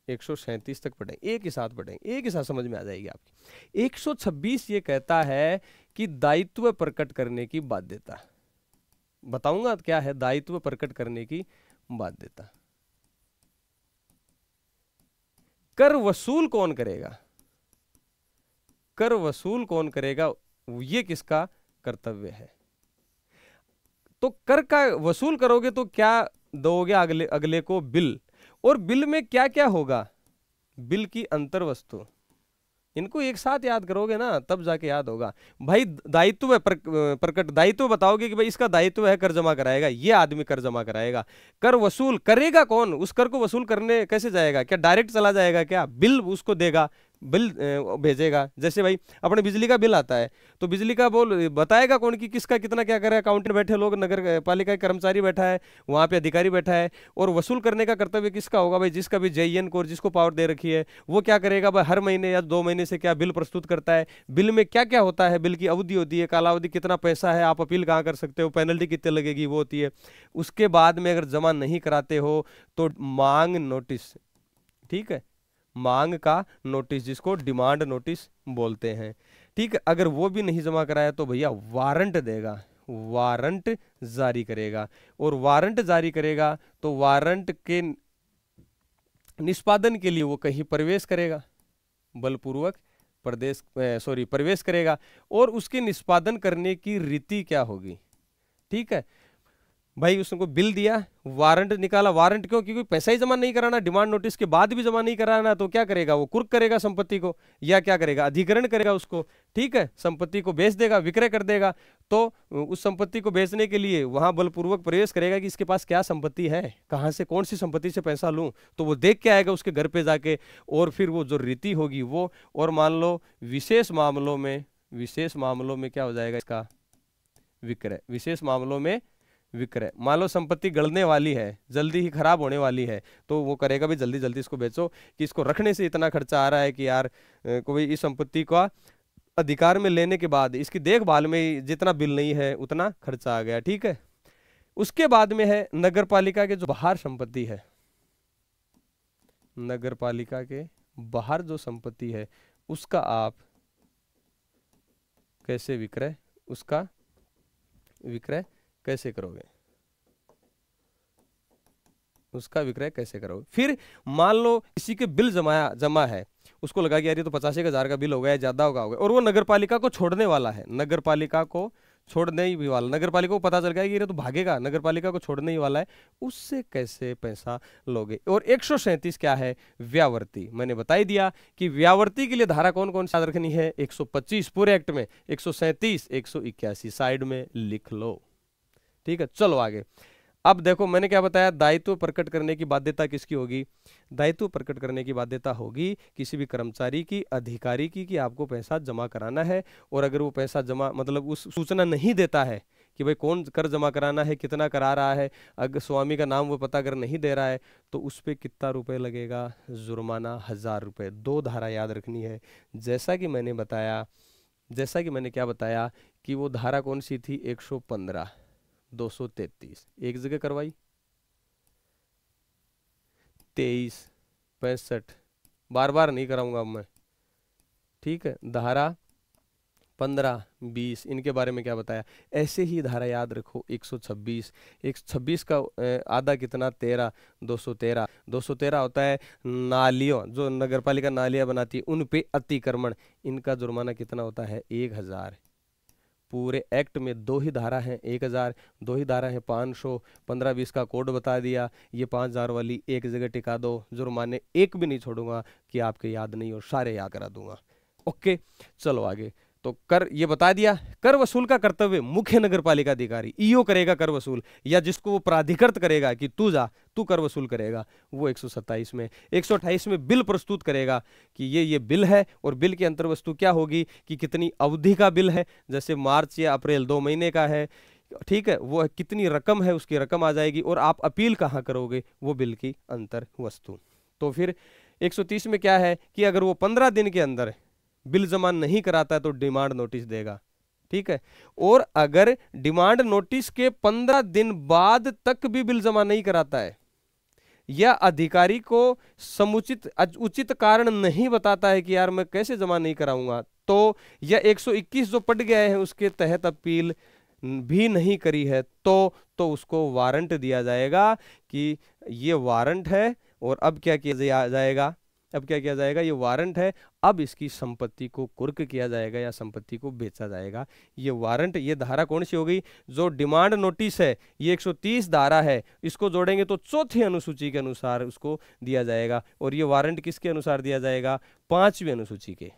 137 तक पढ़ेंगे। एक ही साथ पढ़ेंगे, एक ही साथ समझ में आ जाएगी आपकी। 126 ये कहता है कि दायित्व प्रकट करने की बाध्यता। बताऊंगा क्या है दायित्व प्रकट करने की बाध्यता। कर वसूल कौन करेगा? कर वसूल कौन करेगा, ये किसका कर्तव्य है? तो कर का वसूल करोगे तो क्या दोगे अगले को? बिल। और बिल में क्या क्या होगा? बिल की अंतर वस्तु। इनको एक साथ याद करोगे ना तब जाके याद होगा। भाई दायित्व प्रकट, दायित्व बताओगे कि भाई इसका दायित्व है कर जमा कराएगा, ये आदमी कर जमा कराएगा। कर वसूल करेगा कौन? उस कर को वसूल करने कैसे जाएगा? क्या डायरेक्ट चला जाएगा? क्या बिल उसको देगा, बिल भेजेगा? जैसे भाई अपने बिजली का बिल आता है तो बिजली का बोल बताएगा कौन कि किसका कितना क्या करे? अकाउंटेंट बैठे लोग, नगर पालिका का कर्मचारी बैठा है, वहां पे अधिकारी बैठा है। और वसूल करने का कर्तव्य किसका होगा? भाई जिसका भी जेईएन को, जिसको पावर दे रखी है वो क्या करेगा? भाई हर महीने या 2 महीने से क्या बिल प्रस्तुत करता है। बिल में क्या क्या होता है? बिल की अवधि होती है, कालावधि, कितना पैसा है, आप अपील कहाँ कर सकते हो, पेनल्टी कितने लगेगी, वो होती है। उसके बाद में अगर जमा नहीं कराते हो तो मांग नोटिस, ठीक है, मांग का नोटिस जिसको डिमांड नोटिस बोलते हैं। ठीक है, अगर वो भी नहीं जमा कराया तो भैया वारंट देगा, वारंट जारी करेगा। और वारंट जारी करेगा तो वारंट के निष्पादन के लिए वो कहीं प्रवेश करेगा, बलपूर्वक प्रवेश करेगा। और उसके निष्पादन करने की रीति क्या होगी? ठीक है भाई, उसको बिल दिया, वारंट निकाला। वारंट क्यों? क्योंकि पैसा ही जमा नहीं कराना, डिमांड नोटिस के बाद भी जमा नहीं कराना, तो क्या करेगा? वो कुर्क करेगा संपत्ति को, या क्या करेगा? अधिग्रहण करेगा उसको। ठीक है, संपत्ति को बेच देगा, विक्रय कर देगा। तो उस संपत्ति को बेचने के लिए वहां बलपूर्वक प्रवेश करेगा कि इसके पास क्या संपत्ति है, कहां से, कौन सी संपत्ति से पैसा लूं, तो वो देख के आएगा उसके घर पे जाके। और फिर वो जो रीति होगी वो, और मान लो विशेष मामलों में क्या हो जाएगा? इसका विक्रय। विशेष मामलों में विक्रय, मान लो संपत्ति गलने वाली है, जल्दी ही खराब होने वाली है, तो वो करेगा भी जल्दी जल्दी इसको बेचो, कि इसको रखने से इतना खर्चा आ रहा है कि यार कोई इस संपत्ति का अधिकार में लेने के बाद इसकी देखभाल में जितना बिल नहीं है उतना खर्चा आ गया। ठीक है, उसके बाद में है नगर पालिका के जो बाहर संपत्ति है, नगर पालिका के बाहर जो संपत्ति है उसका आप कैसे विक्रय, उसका विक्रय कैसे करोगे? उसका विक्रय कैसे करोगे? फिर मान लो किसी के बिल जमा है, उसको लगा कि यार ये तो 85,000 का बिल हो गया, ज्यादा होगा, और वो नगर पालिका को छोड़ने वाला है, नगर पालिका को छोड़ने ही वाला, नगर पालिका को पता चल गया कि ये तो भागेगा, नगर पालिका को छोड़ने ही वाला है, उससे कैसे पैसा लोगे? और 137 क्या है? व्यावर्ती। मैंने बता ही दिया कि व्यावर्ती के लिए धारा कौन कौन सी याद रखनी है? 125 पूरे एक्ट में, 137, 181 साइड में लिख लो। ठीक है, चलो आगे। अब देखो मैंने क्या बताया, दायित्व प्रकट करने की बाध्यता किसकी होगी? दायित्व प्रकट करने की बाध्यता होगी किसी भी कर्मचारी की, अधिकारी की, कि आपको पैसा जमा कराना है। और अगर वो पैसा जमा मतलब उस सूचना नहीं देता है कि भाई कौन कर जमा कराना है, कितना करा रहा है, अगर स्वामी का नाम वो पता अगर नहीं दे रहा है तो उस पर कितना रुपए लगेगा? जुर्माना 1000 रुपये। 2 धारा याद रखनी है। जैसा कि मैंने बताया, जैसा कि मैंने क्या बताया कि वो धारा कौन सी थी? 115, 233 एक जगह करवाई, 23, 65 बार बार नहीं कराऊंगा अब मैं। ठीक है, धारा 15, 20 इनके बारे में क्या बताया? ऐसे ही धारा याद रखो। 126, 126 का आधा कितना? 13, 213। 213 होता है नालियों, जो नगर पालिका नालियां बनाती है उन पे अतिक्रमण, इनका जुर्माना कितना होता है? 1000। पूरे एक्ट में 2 ही धारा हैं, 1000, 2 ही धारा हैं 500, 15-20 का कोड बता दिया, ये 5000 वाली एक जगह टिका दो, जुर्माने एक भी नहीं छोड़ूंगा कि आपके याद नहीं हो, सारे याद करा दूंगा। ओके, चलो आगे। तो कर ये बता दिया। कर वसूल का कर्तव्य मुख्य नगर पालिका अधिकारी ईओ करेगा कर वसूल, या जिसको वो प्राधिकृत करेगा कि तू जा तू कर वसूल करेगा, वो 127 में। 128 में बिल प्रस्तुत करेगा कि ये बिल है, और बिल की अंतर वस्तु क्या होगी कि कितनी अवधि का बिल है, जैसे मार्च या अप्रैल 2 महीने का है, ठीक है, वो कितनी रकम है उसकी रकम आ जाएगी, और आप अपील कहाँ करोगे वो बिल की अंतर वस्तु। तो फिर 130 में क्या है कि अगर वो 15 दिन के अंदर बिल जमा नहीं कराता है तो डिमांड नोटिस देगा, ठीक है। और अगर डिमांड नोटिस के 15 दिन बाद तक भी बिल जमा नहीं कराता है, या अधिकारी को समुचित उचित कारण नहीं बताता है कि यार मैं कैसे जमा नहीं कराऊंगा, तो या 121 जो पड़ गए हैं उसके तहत अपील भी नहीं करी है, तो उसको वारंट दिया जाएगा कि ये वारंट है, और अब क्या किया जाएगा, अब क्या किया जाएगा, ये वारंट है, अब इसकी संपत्ति को कुर्क किया जाएगा या संपत्ति को बेचा जाएगा। ये वारंट, ये धारा कौन सी हो गई, जो डिमांड नोटिस है ये 130 धारा है, इसको जोड़ेंगे तो चौथी अनुसूची के अनुसार उसको दिया जाएगा। और ये वारंट किसके अनुसार दिया जाएगा, 5वीं अनुसूची के,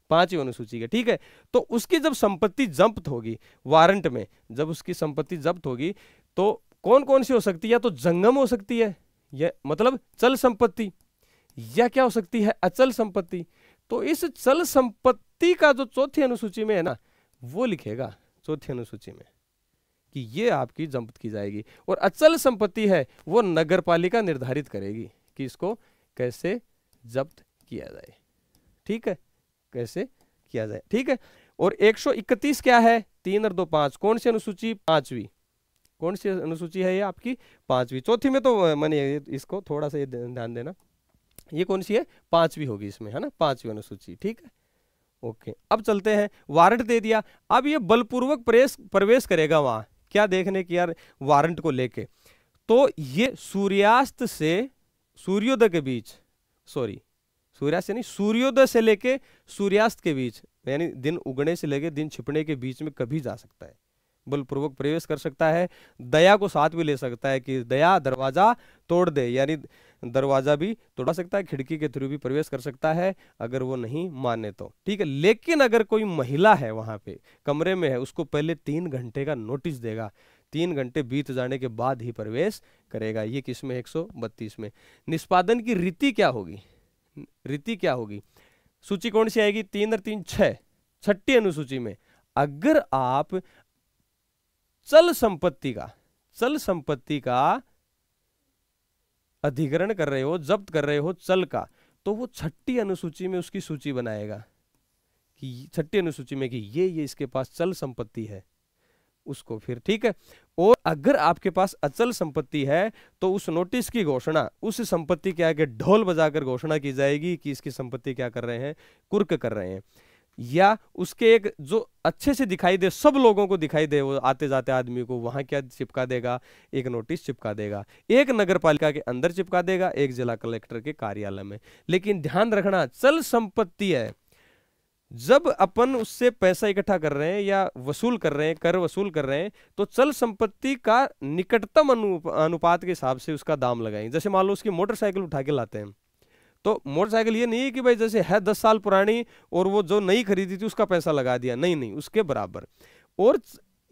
5वीं अनुसूची के, ठीक है। तो उसकी जब संपत्ति जब्त होगी वारंट में, जब उसकी संपत्ति जब्त होगी तो कौन कौन सी हो सकती है, या तो जंगम हो सकती है, या मतलब चल संपत्ति, या क्या हो सकती है, अचल संपत्ति। तो इस चल संपत्ति का जो चौथी अनुसूची में है ना, वो लिखेगा चौथी अनुसूची में कि ये आपकी जब्त की जाएगी। और अचल संपत्ति है वो नगर पालिका निर्धारित करेगी कि इसको कैसे जब्त किया जाए, ठीक है, कैसे किया जाए, ठीक है। और 131 क्या है, 3 और 2 5, कौन सी अनुसूची, 5वीं, कौन सी अनुसूची है ये आपकी, 5वीं। चौथी में तो मानिए इसको थोड़ा सा ध्यान देना, ये कौन सी है, 5वीं होगी इसमें, है ना, 5वीं अनुसूची, ठीक है। ओके, अब चलते हैं, वारंट दे दिया, अब ये बलपूर्वक प्रवेश करेगा वहां, क्या देखने की यार, वारंट को लेके। तो ये सूर्यास्त से सूर्योदय के बीच, सॉरी सूर्यास्त नहीं, सूर्योदय से लेके सूर्यास्त के बीच, यानी दिन उगने से लेके दिन छिपने के बीच में कभी जा सकता है, बलपूर्वक प्रवेश कर सकता है। दया को साथ भी ले सकता है कि दया दरवाजा तोड़ दे, यानी दरवाजा भी तोड़ा सकता है, खिड़की के थ्रू भी प्रवेश कर सकता है अगर वो नहीं माने तो, ठीक है। लेकिन अगर कोई महिला है वहां पे कमरे में है, उसको पहले 3 घंटे का नोटिस देगा, 3 घंटे बीत जाने के बाद ही प्रवेश करेगा। ये किसमें, 132 में। निष्पादन की रीति क्या होगी, रीति क्या होगी, सूची कौन सी आएगी, 3 और 3 6, 6ठी अनुसूची में। अगर आप चल संपत्ति का अधिग्रहण कर रहे हो, जब्त कर रहे हो चल का, तो वो 6ठी अनुसूची में उसकी सूची बनाएगा कि 6ठी अनुसूची में कि ये इसके पास चल संपत्ति है उसको, फिर ठीक है। और अगर आपके पास अचल संपत्ति है तो उस नोटिस की घोषणा उस संपत्ति के आगे ढोल बजाकर घोषणा की जाएगी कि इसकी संपत्ति क्या कर रहे हैं, कुर्क कर रहे हैं। या उसके एक जो अच्छे से दिखाई दे, सब लोगों को दिखाई दे, वो आते जाते आदमी को, वहां क्या चिपका देगा, एक नोटिस चिपका देगा, एक नगर पालिका के अंदर चिपका देगा, एक जिला कलेक्टर के कार्यालय में। लेकिन ध्यान रखना, चल संपत्ति है, जब अपन उससे पैसा इकट्ठा कर रहे हैं या वसूल कर रहे हैं, कर वसूल कर रहे हैं, तो चल संपत्ति का निकटतम अनुपात के हिसाब से उसका दाम लगाएंगे। जैसे मान लो उसकी मोटरसाइकिल उठा के लाते हैं, तो मोटरसाइकिल ये नहीं है कि भाई जैसे है 10 साल पुरानी और वो जो नई खरीदी थी उसका पैसा लगा दिया, नहीं, उसके बराबर। और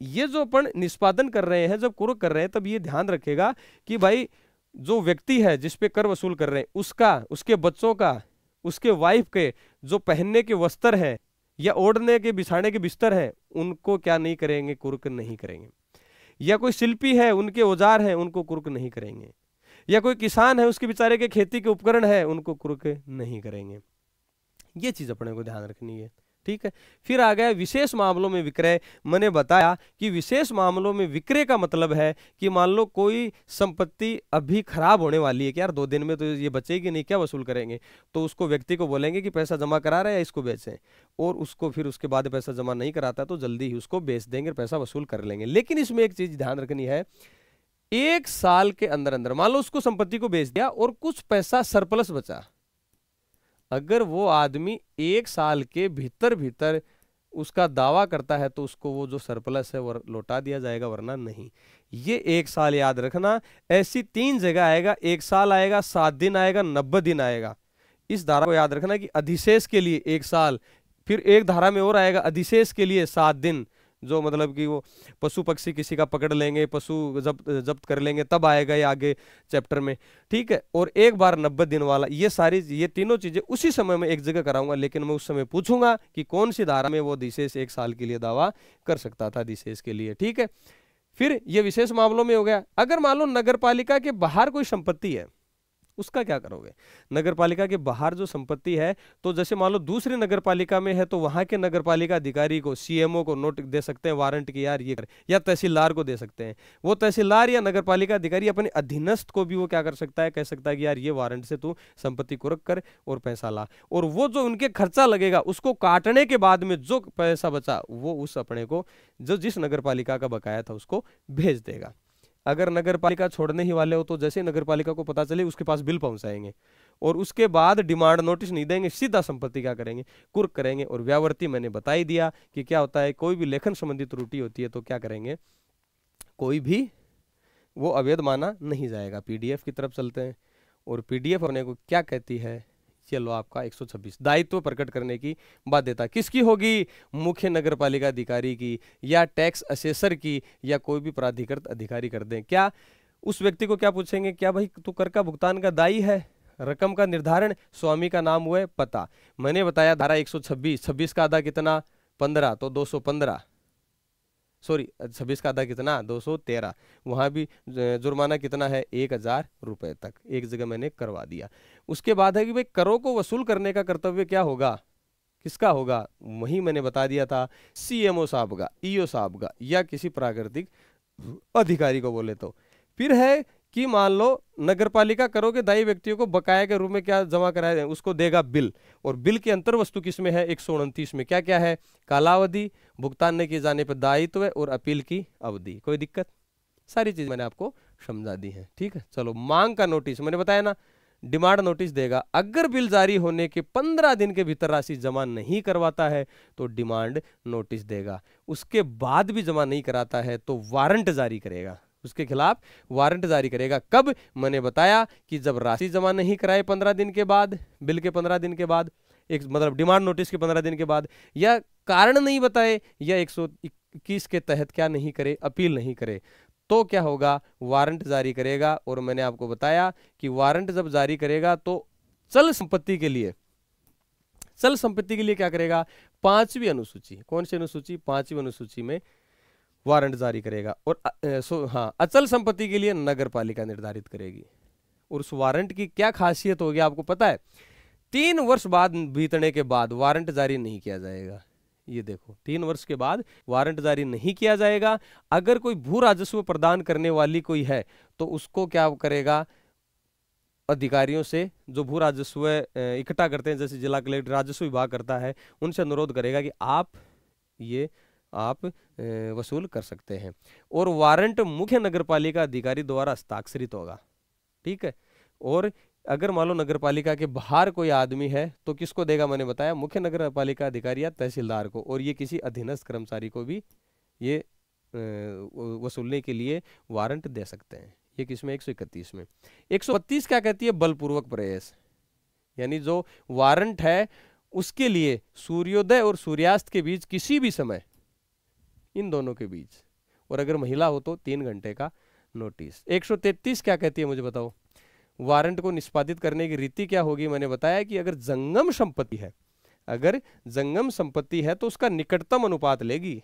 ये जो अपन निष्पादन कर रहे हैं, जब कुर्क कर रहे हैं, तब ये ध्यान रखेगा कि भाई जो व्यक्ति है जिसपे कर वसूल कर रहे हैं, उसका, उसके बच्चों का, उसके वाइफ के जो पहनने के वस्त्र हैं या ओढ़ने के बिछाने के बिस्तर हैं, उनको क्या नहीं करेंगे, कुर्क नहीं करेंगे। या कोई शिल्पी है, उनके औजार हैं, उनको कुर्क नहीं करेंगे। या कोई किसान है, उसके बेचारे के खेती के उपकरण है, उनको कुर्क नहीं करेंगे। ये चीज अपने को ध्यान रखनी है, ठीक है। फिर आ गया विशेष मामलों में विक्रय। मैंने बताया कि विशेष मामलों में विक्रय का मतलब है कि मान लो कोई संपत्ति अभी खराब होने वाली है कि यार 2 दिन में तो ये बचेगी नहीं, क्या वसूल करेंगे, तो उसको व्यक्ति को बोलेंगे कि पैसा जमा करा रहे हैं, इसको बेचें, और उसको फिर उसके बाद पैसा जमा नहीं कराता तो जल्दी ही उसको बेच देंगे, पैसा वसूल कर लेंगे। लेकिन इसमें एक चीज ध्यान रखनी है, 1 साल के अंदर अंदर मान लो उसको संपत्ति को बेच दिया और कुछ पैसा सरप्लस बचा, अगर वो आदमी 1 साल के भीतर उसका दावा करता है तो उसको वो जो सरप्लस है वो लौटा दिया जाएगा, वरना नहीं। ये 1 साल याद रखना। ऐसी 3 जगह आएगा, 1 साल आएगा, 7 दिन आएगा, 90 दिन आएगा। इस धारा को याद रखना कि अधिशेष के लिए 1 साल, फिर एक धारा में और आएगा अधिशेष के लिए 7 दिन, जो मतलब कि वो पशु पक्षी किसी का पकड़ लेंगे, पशु जब्त कर लेंगे, तब आएगा ये आगे चैप्टर में, ठीक है। और एक बार 90 दिन वाला। ये तीनों चीजें उसी समय में एक जगह कराऊंगा, लेकिन मैं उस समय पूछूंगा कि कौन सी धारा में वो अधिशेष 1 साल के लिए दावा कर सकता था अधिशेष के लिए, ठीक है। फिर ये विशेष मामलों में हो गया। अगर मान लो नगर पालिका के बाहर कोई संपत्ति है, उसका क्या करोगे? नगर पालिका के बाहर जो संपत्ति है, तो जैसे मान लो दूसरी नगर पालिका में है, तो वहां के नगर पालिका अधिकारी को, सीएमओ को नोट दे सकते हैं वारंट की, यार ये कर, या तहसीलदार को दे सकते हैं। वो तहसीलदार या नगर पालिका अधिकारी अपने अधीनस्थ को भी वो क्या कर सकता है, कह सकता है कि यार ये वारंट से तू संपत्ति को रख कर और पैसा ला, और वो जो उनके खर्चा लगेगा उसको काटने के बाद में जो पैसा बचा वो उस अपने को, जो जिस नगर पालिका का बकाया था उसको भेज देगा। अगर नगर पालिका छोड़ने ही वाले हो तो जैसे नगर पालिका को पता चले उसके पास बिल पहुंचाएंगे, और उसके बाद डिमांड नोटिस नहीं देंगे, सीधा संपत्ति क्या करेंगे, कुर्क करेंगे। और व्यावर्ती मैंने बता ही दिया कि क्या होता है, कोई भी लेखन संबंधी त्रुटि होती है तो क्या करेंगे, कोई भी वो अवैध माना नहीं जाएगा। पीडीएफ की तरफ चलते हैं, और पीडीएफ अपने को क्या कहती है, चलो आपका 126 दायित्व प्रकट करने की बाध्यता किसकी होगी, मुख्य नगर पालिका अधिकारी की, या टैक्स असेसर की, या कोई भी प्राधिकृत अधिकारी कर दें। क्या उस व्यक्ति को क्या पूछेंगे, क्या भाई तू कर का भुगतान का दायी है? रकम का निर्धारण, स्वामी का नाम हुआ, पता। मैंने बताया धारा 126, 26 का आधा कितना, 15, तो 215, सॉरी 26 का आधा कितना, 213। वहां भी जुर्माना कितना है, 1000 रुपए तक, एक जगह मैंने करवा दिया। उसके बाद है कि भाई करों को वसूल करने का कर्तव्य क्या होगा, किसका होगा, वही मैंने बता दिया था, सीएमओ साहब का, ईओ साहब का, या किसी प्राकृतिक अधिकारी को बोले तो। फिर है कि मान लो नगरपालिका करों के दायी व्यक्तियों को बकाया के रूप में क्या जमा कराया जाए, उसको देगा बिल, और बिल की अंतर वस्तु किसमें है, 129 में। क्या क्या है, कालावधि, भुगतान न किए जाने पर दायित्व, और अपील की अवधि। कोई दिक्कत? सारी चीज मैंने आपको समझा दी है, ठीक है। चलो, मांग का नोटिस मैंने बताया ना, डिमांड नोटिस देगा। अगर बिल जारी होने के 15 दिन के भीतर राशि जमा नहीं करवाता है तो डिमांड नोटिस देगा। उसके बाद भी जमा नहीं कराता है तो वारंट जारी करेगा, उसके खिलाफ वारंट जारी करेगा। कब? मैंने बताया कि जब राशि जमा नहीं कराए 15 दिन के बाद, बिल के 15 दिन के बाद, एक मतलब डिमांड नोटिस के 15 दिन के बाद, या कारण नहीं बताए, या 121 के तहत क्या नहीं करे, अपील नहीं करे, तो क्या होगा, वारंट जारी करेगा। और मैंने आपको बताया कि वारंट जब जारी करेगा तो चल संपत्ति के लिए, चल संपत्ति के लिए क्या करेगा, 5वीं अनुसूची, कौन सी अनुसूची, 5वीं अनुसूची में वारंट जारी करेगा। और अचल संपत्ति के लिए नगर पालिका निर्धारित करेगी। और उस वारंट की क्या खासियत होगी आपको पता है, 3 वर्ष बाद बीतने के बाद वारंट जारी नहीं किया जाएगा। ये देखो, 3 वर्ष के बाद वारंट जारी नहीं किया जाएगा। अगर कोई भू राजस्व प्रदान करने वाली कोई है तो उसको क्या करेगा, अधिकारियों से जो भू राजस्व इकट्ठा करते हैं, जैसे जिला कलेक्टर राजस्व विभाग करता है, उनसे अनुरोध करेगा कि आप वसूल कर सकते हैं। और वारंट मुख्य नगरपालिका अधिकारी द्वारा हस्ताक्षरित होगा, ठीक है। और अगर मान लो नगरपालिका के बाहर कोई आदमी है तो किसको देगा, मैंने बताया मुख्य नगरपालिका अधिकारी या तहसीलदार को। और ये किसी अधीनस्थ कर्मचारी को भी ये वसूलने के लिए वारंट दे सकते हैं। ये किसमें, 131 में। 132 क्या कहती है, बलपूर्वक प्रयास, यानी जो वारंट है उसके लिए सूर्योदय और सूर्यास्त के बीच किसी भी समय, इन दोनों के बीच, और अगर महिला हो तो 3 घंटे का नोटिस। 133 क्या कहती है मुझे बताओ, वारंट को निष्पादित करने की रीति क्या होगी। मैंने बताया कि अगर जंगम संपत्ति है, अगर जंगम संपत्ति है तो उसका निकटतम अनुपात लेगी,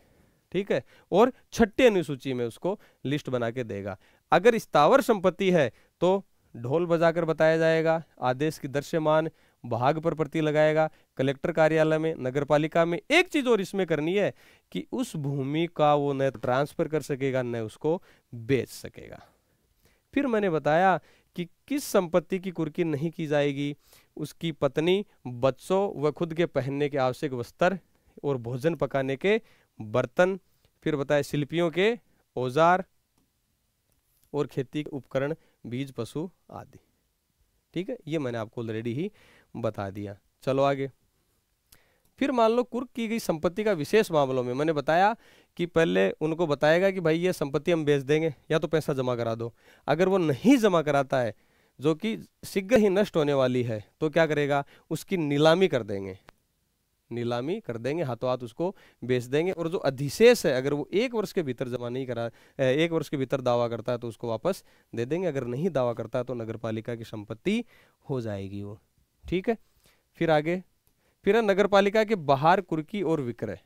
ठीक है, और 6ठी अनुसूची में उसको लिस्ट बना के देगा। अगर स्थावर संपत्ति है तो ढोल बजाकर बताया जाएगा, आदेश की दृश्यमान भाग पर प्रति लगाएगा, कलेक्टर कार्यालय में, नगरपालिका में। एक चीज और इसमें करनी है कि उस भूमि का वो न ट्रांसफर कर सकेगा न उसको बेच सकेगा। फिर मैंने बताया कि किस संपत्ति की कुर्की नहीं की जाएगी, उसकी पत्नी, बच्चों व खुद के पहनने के आवश्यक वस्त्र और भोजन पकाने के बर्तन। फिर बताया शिल्पियों के औजार और खेती के उपकरण, बीज, पशु आदि, ठीक है। ये मैंने आपको ऑलरेडी ही बता दिया। चलो आगे। फिर मान लो कुर्क की गई संपत्ति का विशेष मामलों में मैंने बताया कि पहले उनको बताएगा कि भाई ये संपत्ति हम बेच देंगे या तो पैसा जमा करा दो। अगर वो नहीं जमा कराता है, जो कि शीघ्र ही नष्ट होने वाली है, तो क्या करेगा, उसकी नीलामी कर देंगे, नीलामी कर देंगे, हाथों हाथ उसको बेच देंगे। और जो अधिशेष है, अगर वो 1 वर्ष के भीतर जमा नहीं करा, 1 वर्ष के भीतर दावा करता है तो उसको वापस दे देंगे। अगर नहीं दावा करता है तो नगर पालिका की संपत्ति हो जाएगी वो। ठीक है, फिर आगे, फिर है नगर पालिका के बाहर कुर्की और विक्रय।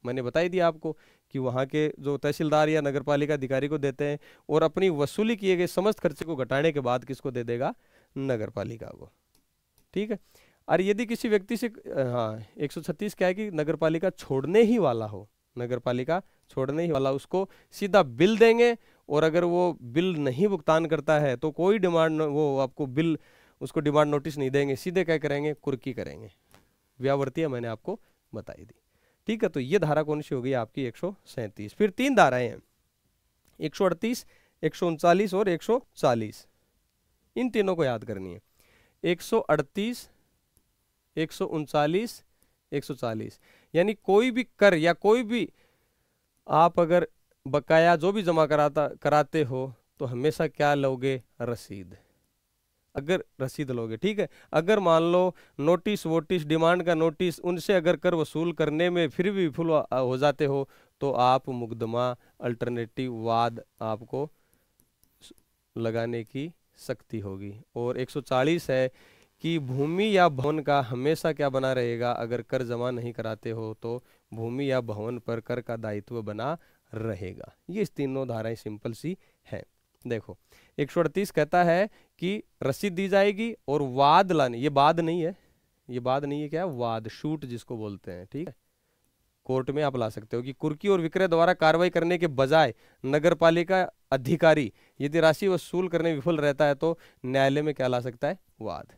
मैंने बताई दिया आपको कि वहाँ के जो तहसीलदार या नगर पालिका अधिकारी को देते हैं, और अपनी वसूली किए गए समस्त खर्चे को घटाने के बाद किसको दे देगा, नगर पालिका को। ठीक है, और यदि किसी व्यक्ति से, हाँ 136 क्या है कि नगर पालिका छोड़ने ही वाला हो, नगर पालिका छोड़ने ही वाला, उसको सीधा बिल देंगे। और अगर वो बिल नहीं भुगतान करता है तो कोई डिमांड, वो आपको बिल, उसको डिमांड नोटिस नहीं देंगे, सीधे क्या करेंगे, कुर्की करेंगे। व्यावर्तीय मैंने आपको बताई दी। ठीक है, तो ये धारा कौन सी होगी आपकी, 137। फिर 3 धाराएं हैं, 138, 139 और 140। इन तीनों को याद करनी है। 138, 139, 140, यानी कोई भी कर या कोई भी आप अगर बकाया जो भी जमा कराते हो तो हमेशा क्या लोगे, रसीद। अगर रसीद लोगे, ठीक है। अगर मान लो नोटिस वोटिस, डिमांड का नोटिस, उनसे अगर कर वसूल करने में फिर भी विफल हो जाते हो तो आप मुकदमा, अल्टरनेटिव वाद आपको लगाने की शक्ति होगी। और 140 है कि भूमि या भवन का हमेशा क्या बना रहेगा, अगर कर जमा नहीं कराते हो तो भूमि या भवन पर कर का दायित्व बना रहेगा। ये तीनों धाराएं सिंपल सी हैं। देखो 138 कहता है कि रसीद दी जाएगी और वाद लाने, ये वाद नहीं है, ये वाद नहीं है, क्या वाद, शूट जिसको बोलते हैं, ठीक है, कोर्ट में आप ला सकते हो कि कुर्की और विक्रय द्वारा कार्रवाई करने के बजाय नगर पालिका अधिकारी यदि राशि वसूल करने में विफल रहता है तो न्यायालय में क्या ला सकता है, वाद।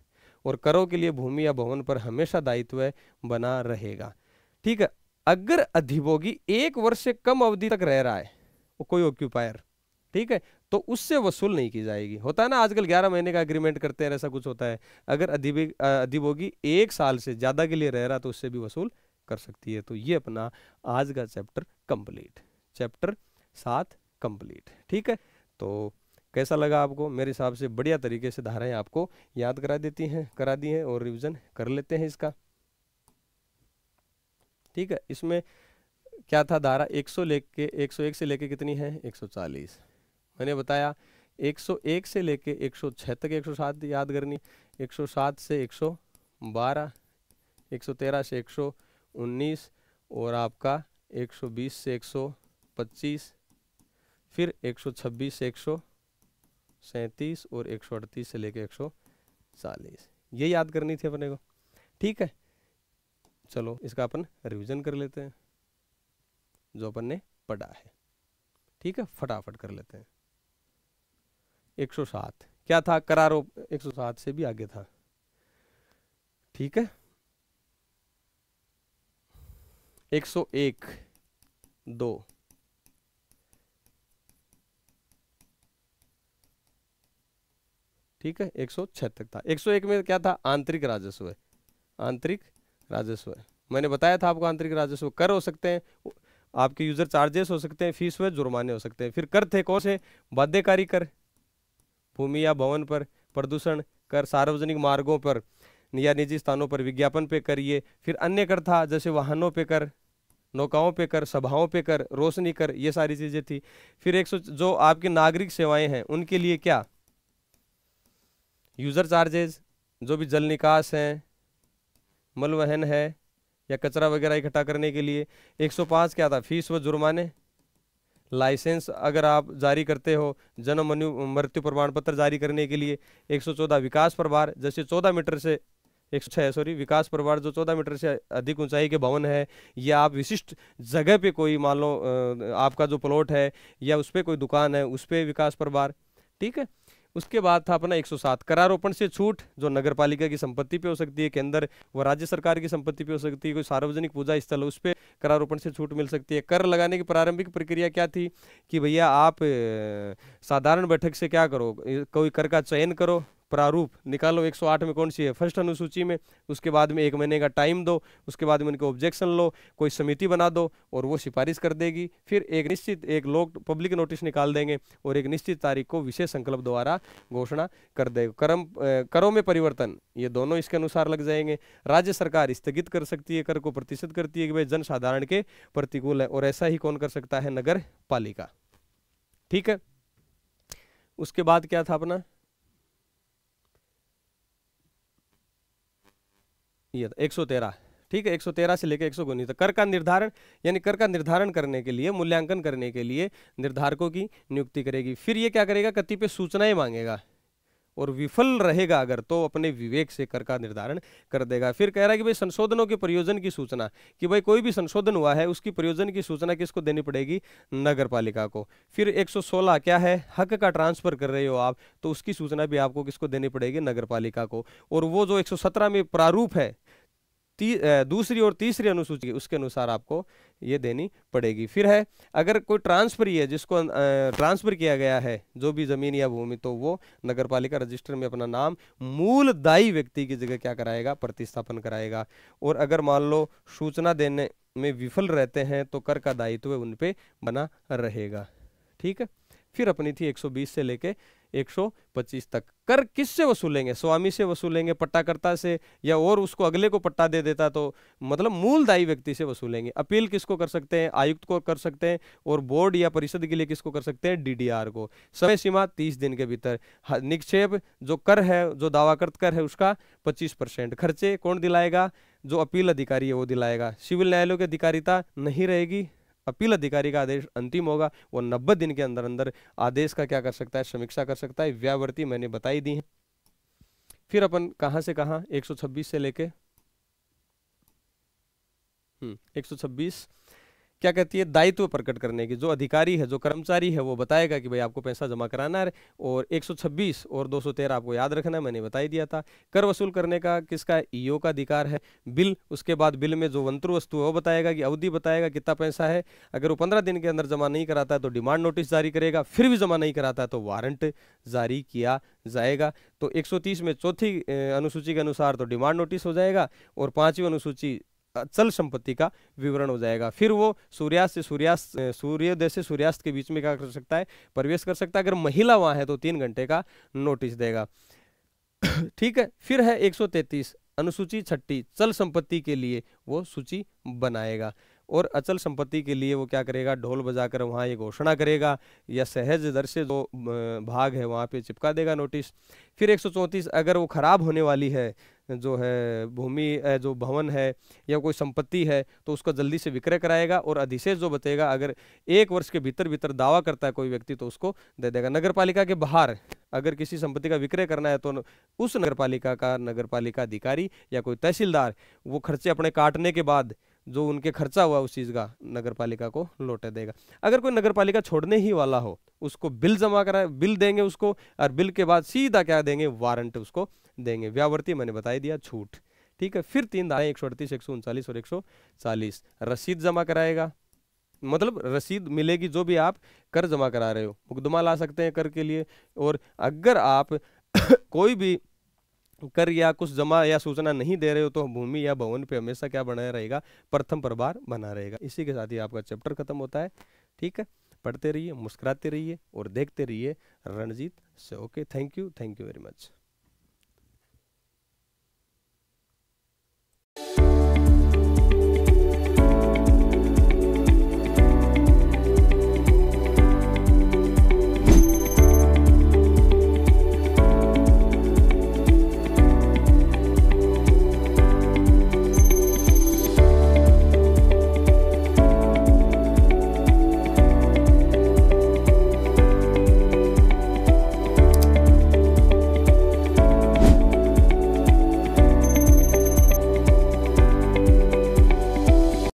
और करों के लिए भूमि या भवन पर हमेशा दायित्व बना रहेगा। ठीक है, अगर अधिभोगी 1 वर्ष से कम अवधि तक रह रहा है, वो कोई ऑक्यूपायर, ठीक है, तो उससे वसूल नहीं की जाएगी। होता है ना आजकल 11 महीने का एग्रीमेंट करते हैं, ऐसा कुछ होता है। अगर अधिभोगी 1 साल से ज्यादा के लिए रह रहा तो उससे भी वसूल कर सकती है। तो ये अपना आज का चैप्टर कंप्लीट, चैप्टर 7 कंप्लीट। ठीक है, तो कैसा लगा आपको? मेरे हिसाब से बढ़िया तरीके से धाराएं आपको याद करा दी हैं और रिवीजन कर लेते हैं इसका। ठीक है, इसमें क्या था, धारा 101 से लेके कितनी है, 140। मैंने बताया 101 से लेके 106 तक 107 याद करनी, 107 से 112, 113 से 119 और आपका 120 से 125, फिर 126 से 137 और 138 से लेके 140, ये याद करनी थी अपने को। ठीक है, चलो इसका अपन रिवीजन कर लेते हैं जो अपन ने पढ़ा है। ठीक है, फटाफट कर लेते हैं। 107 क्या था, करारोप, 107 से भी आगे था। ठीक है, 101, 2, ठीक है, 106 तक था। 101 में क्या था, आंतरिक राजस्व है, आंतरिक राजस्व है। मैंने बताया था आपको आंतरिक राजस्व कर हो सकते हैं, आपके यूजर चार्जेस हो सकते हैं, फीस व जुर्माने हो सकते हैं। फिर कर थे कौन से, बाध्यकारी कर, भूमि या भवन पर, प्रदूषण कर, सार्वजनिक मार्गों पर या निजी स्थानों पर विज्ञापन पे कर। ये फिर अन्य कर था, जैसे वाहनों पे कर, नौकाओं पे कर, सभाओं पे कर, रोशनी कर, ये सारी चीजें थी। फिर 100 जो आपकी नागरिक सेवाएं हैं उनके लिए क्या, यूजर चार्जेस, जो भी जल निकास है, मल वहन है या कचरा वगैरह इकट्ठा करने के लिए। 105 क्या था, फीस व जुर्माने, लाइसेंस अगर आप जारी करते हो, जन्म मृत्यु प्रमाण पत्र जारी करने के लिए। 114 विकास प्रभार, जैसे 14 मीटर से 106 सॉरी विकास प्रभार, जो 14 मीटर से अधिक ऊंचाई के भवन है या आप विशिष्ट जगह पे कोई मान लो आपका जो प्लॉट है या उस पर कोई दुकान है उस पर विकास प्रभार। ठीक है, उसके बाद था अपना 107 करारोपण से छूट, जो नगर पालिका की संपत्ति पे हो सकती है, केंद्र व राज्य सरकार की संपत्ति पे हो सकती है, कोई सार्वजनिक पूजा स्थल उस पर करारोपण से छूट मिल सकती है। कर लगाने की प्रारंभिक प्रक्रिया क्या थी कि भैया आप साधारण बैठक से क्या करो, कोई कर का चयन करो, प्रारूप निकालो, 108 में कौन सी है, फर्स्ट अनुसूची में। उसके बाद में 1 महीने का टाइम दो, उसके बाद में उनके ऑब्जेक्शन लो, कोई समिति बना दो और वो सिफारिश कर देगी। फिर एक निश्चित एक लोग पब्लिक नोटिस निकाल देंगे और एक निश्चित तारीख को विशेष संकल्प द्वारा घोषणा कर देगा। करों में परिवर्तन, ये दोनों इसके अनुसार लग जाएंगे। राज्य सरकार स्थगित कर सकती है, कर को प्रतिशत करती है कि भाई जन साधारण के प्रतिकूल है, और ऐसा ही कौन कर सकता है, नगर पालिका। ठीक है, उसके बाद क्या था अपना, ये 113। ठीक है, 113 से लेकर 119 तक कर का निर्धारण, यानी कर का निर्धारण करने के लिए, मूल्यांकन करने के लिए निर्धारकों की नियुक्ति करेगी। फिर ये क्या करेगा, कतिपय सूचनाएं मांगेगा और विफल रहेगा अगर तो अपने विवेक से कर का निर्धारण कर देगा। फिर कह रहा है कि भाई संशोधनों के प्रयोजन की सूचना, कि भाई कोई भी संशोधन हुआ है उसकी प्रयोजन की सूचना किसको देनी पड़ेगी, नगर पालिका को। फिर 116 क्या है, हक का ट्रांसफर कर रहे हो आप तो उसकी सूचना भी आपको किसको देनी पड़ेगी, नगर पालिका को। और वो जो 117 में प्रारूप है दूसरी और तीसरी अनुसूची, उसके अनुसार आपको ये देनी पड़ेगी। फिर है अगर कोई ट्रांसफर ही है, जिसको ट्रांसफर किया गया है जो भी जमीन या भूमि, तो वो नगरपालिका रजिस्टर में अपना नाम मूल दायी व्यक्ति की जगह क्या कराएगा, प्रतिस्थापन कराएगा। और अगर मान लो सूचना देने में विफल रहते हैं तो कर का दायित्व उन पे बना रहेगा। ठीक है, फिर अपनी थी 120 से लेके 125 तक। कर किससे वसूलेंगे, स्वामी से वसूलेंगे, पट्टाकर्ता से, या और उसको अगले को पट्टा दे देता तो मतलब मूल दायी व्यक्ति से वसूलेंगे। अपील किसको कर सकते हैं, आयुक्त को कर सकते हैं, और बोर्ड या परिषद के लिए किसको कर सकते हैं, डीडीआर को। समय सीमा 30 दिन के भीतर। निक्षेप जो कर है, जो दावाकृत कर है उसका 25%। खर्चे कौन दिलाएगा, जो अपील अधिकारी है वो दिलाएगा। सिविल न्यायालयों की अधिकारिता नहीं रहेगी, अपील अधिकारी का आदेश अंतिम होगा, वो 90 दिन के अंदर अंदर आदेश का क्या कर सकता है, समीक्षा कर सकता है। व्यावर्ती मैंने बताई दी है। फिर अपन कहां से कहां, 126 से लेके 126 क्या कहती है, दायित्व प्रकट करने की। जो अधिकारी है, जो कर्मचारी है, वो बताएगा कि भाई आपको पैसा जमा कराना है। और 126 और 213 आपको याद रखना है, मैंने बता ही दिया था। कर वसूल करने का किसका, ईओ का अधिकार है। बिल, उसके बाद बिल में जो वंतु वस्तु है वो बताएगा, कि अवधि बताएगा कितना पैसा है। अगर वो 15 दिन के अंदर जमा नहीं कराता है तो डिमांड नोटिस जारी करेगा, फिर भी जमा नहीं कराता है तो वारंट जारी किया जाएगा। तो 130 में चौथी अनुसूची के अनुसार तो डिमांड नोटिस हो जाएगा, और 5वीं अनुसूची अचल संपत्ति का विवरण हो जाएगा। फिर वो सूर्यास्त से सूर्यास्त, सूर्योदय से सूर्यास्त के बीच में क्या कर सकता है, प्रवेश कर सकता है। अगर महिला वहां है तो 3 घंटे का नोटिस देगा। ठीक है, फिर है 133 अनुसूची छठी, चल संपत्ति के लिए वो सूची बनाएगा। और अचल संपत्ति के लिए वो क्या करेगा, ढोल बजाकर वहाँ ये घोषणा करेगा, या सहज दर से जो भाग है वहाँ पे चिपका देगा नोटिस। फिर 134 अगर वो खराब होने वाली है, जो है भूमि, जो भवन है या कोई संपत्ति है, तो उसका जल्दी से विक्रय कराएगा। और अधिशेष जो बचेगा, अगर 1 वर्ष के भीतर भीतर दावा करता है कोई व्यक्ति तो उसको दे देगा। नगरपालिका के बाहर अगर किसी संपत्ति का विक्रय करना है तो उस नगरपालिका का नगरपालिका अधिकारी या कोई तहसीलदार वो खर्चे अपने काटने के बाद जो उनके खर्चा हुआ उस चीज का नगरपालिका को लौटा देगा। अगर कोई नगरपालिका छोड़ने ही वाला हो, उसको बिल जमा कराए, बिल देंगे उसको, और बिल के बाद सीधा क्या देंगे, वारंट उसको देंगे। व्यावर्ती मैंने बताई दिया, छूट। ठीक है, फिर 3 धाराएं 138, 139 और 140। रसीद जमा कराएगा, मतलब रसीद मिलेगी जो भी आप कर जमा करा रहे हो। मुकदमा ला सकते हैं कर के लिए। और अगर आप कोई भी कर या कुछ जमा या सूचना नहीं दे रहे हो तो भूमि या भवन पे हमेशा क्या बना रहेगा, प्रथम प्रभार बना रहेगा। इसी के साथ ही आपका चैप्टर खत्म होता है। ठीक है, पढ़ते रहिए, मुस्कुराते रहिए और देखते रहिए रणजीत से। Okay, thank you very much.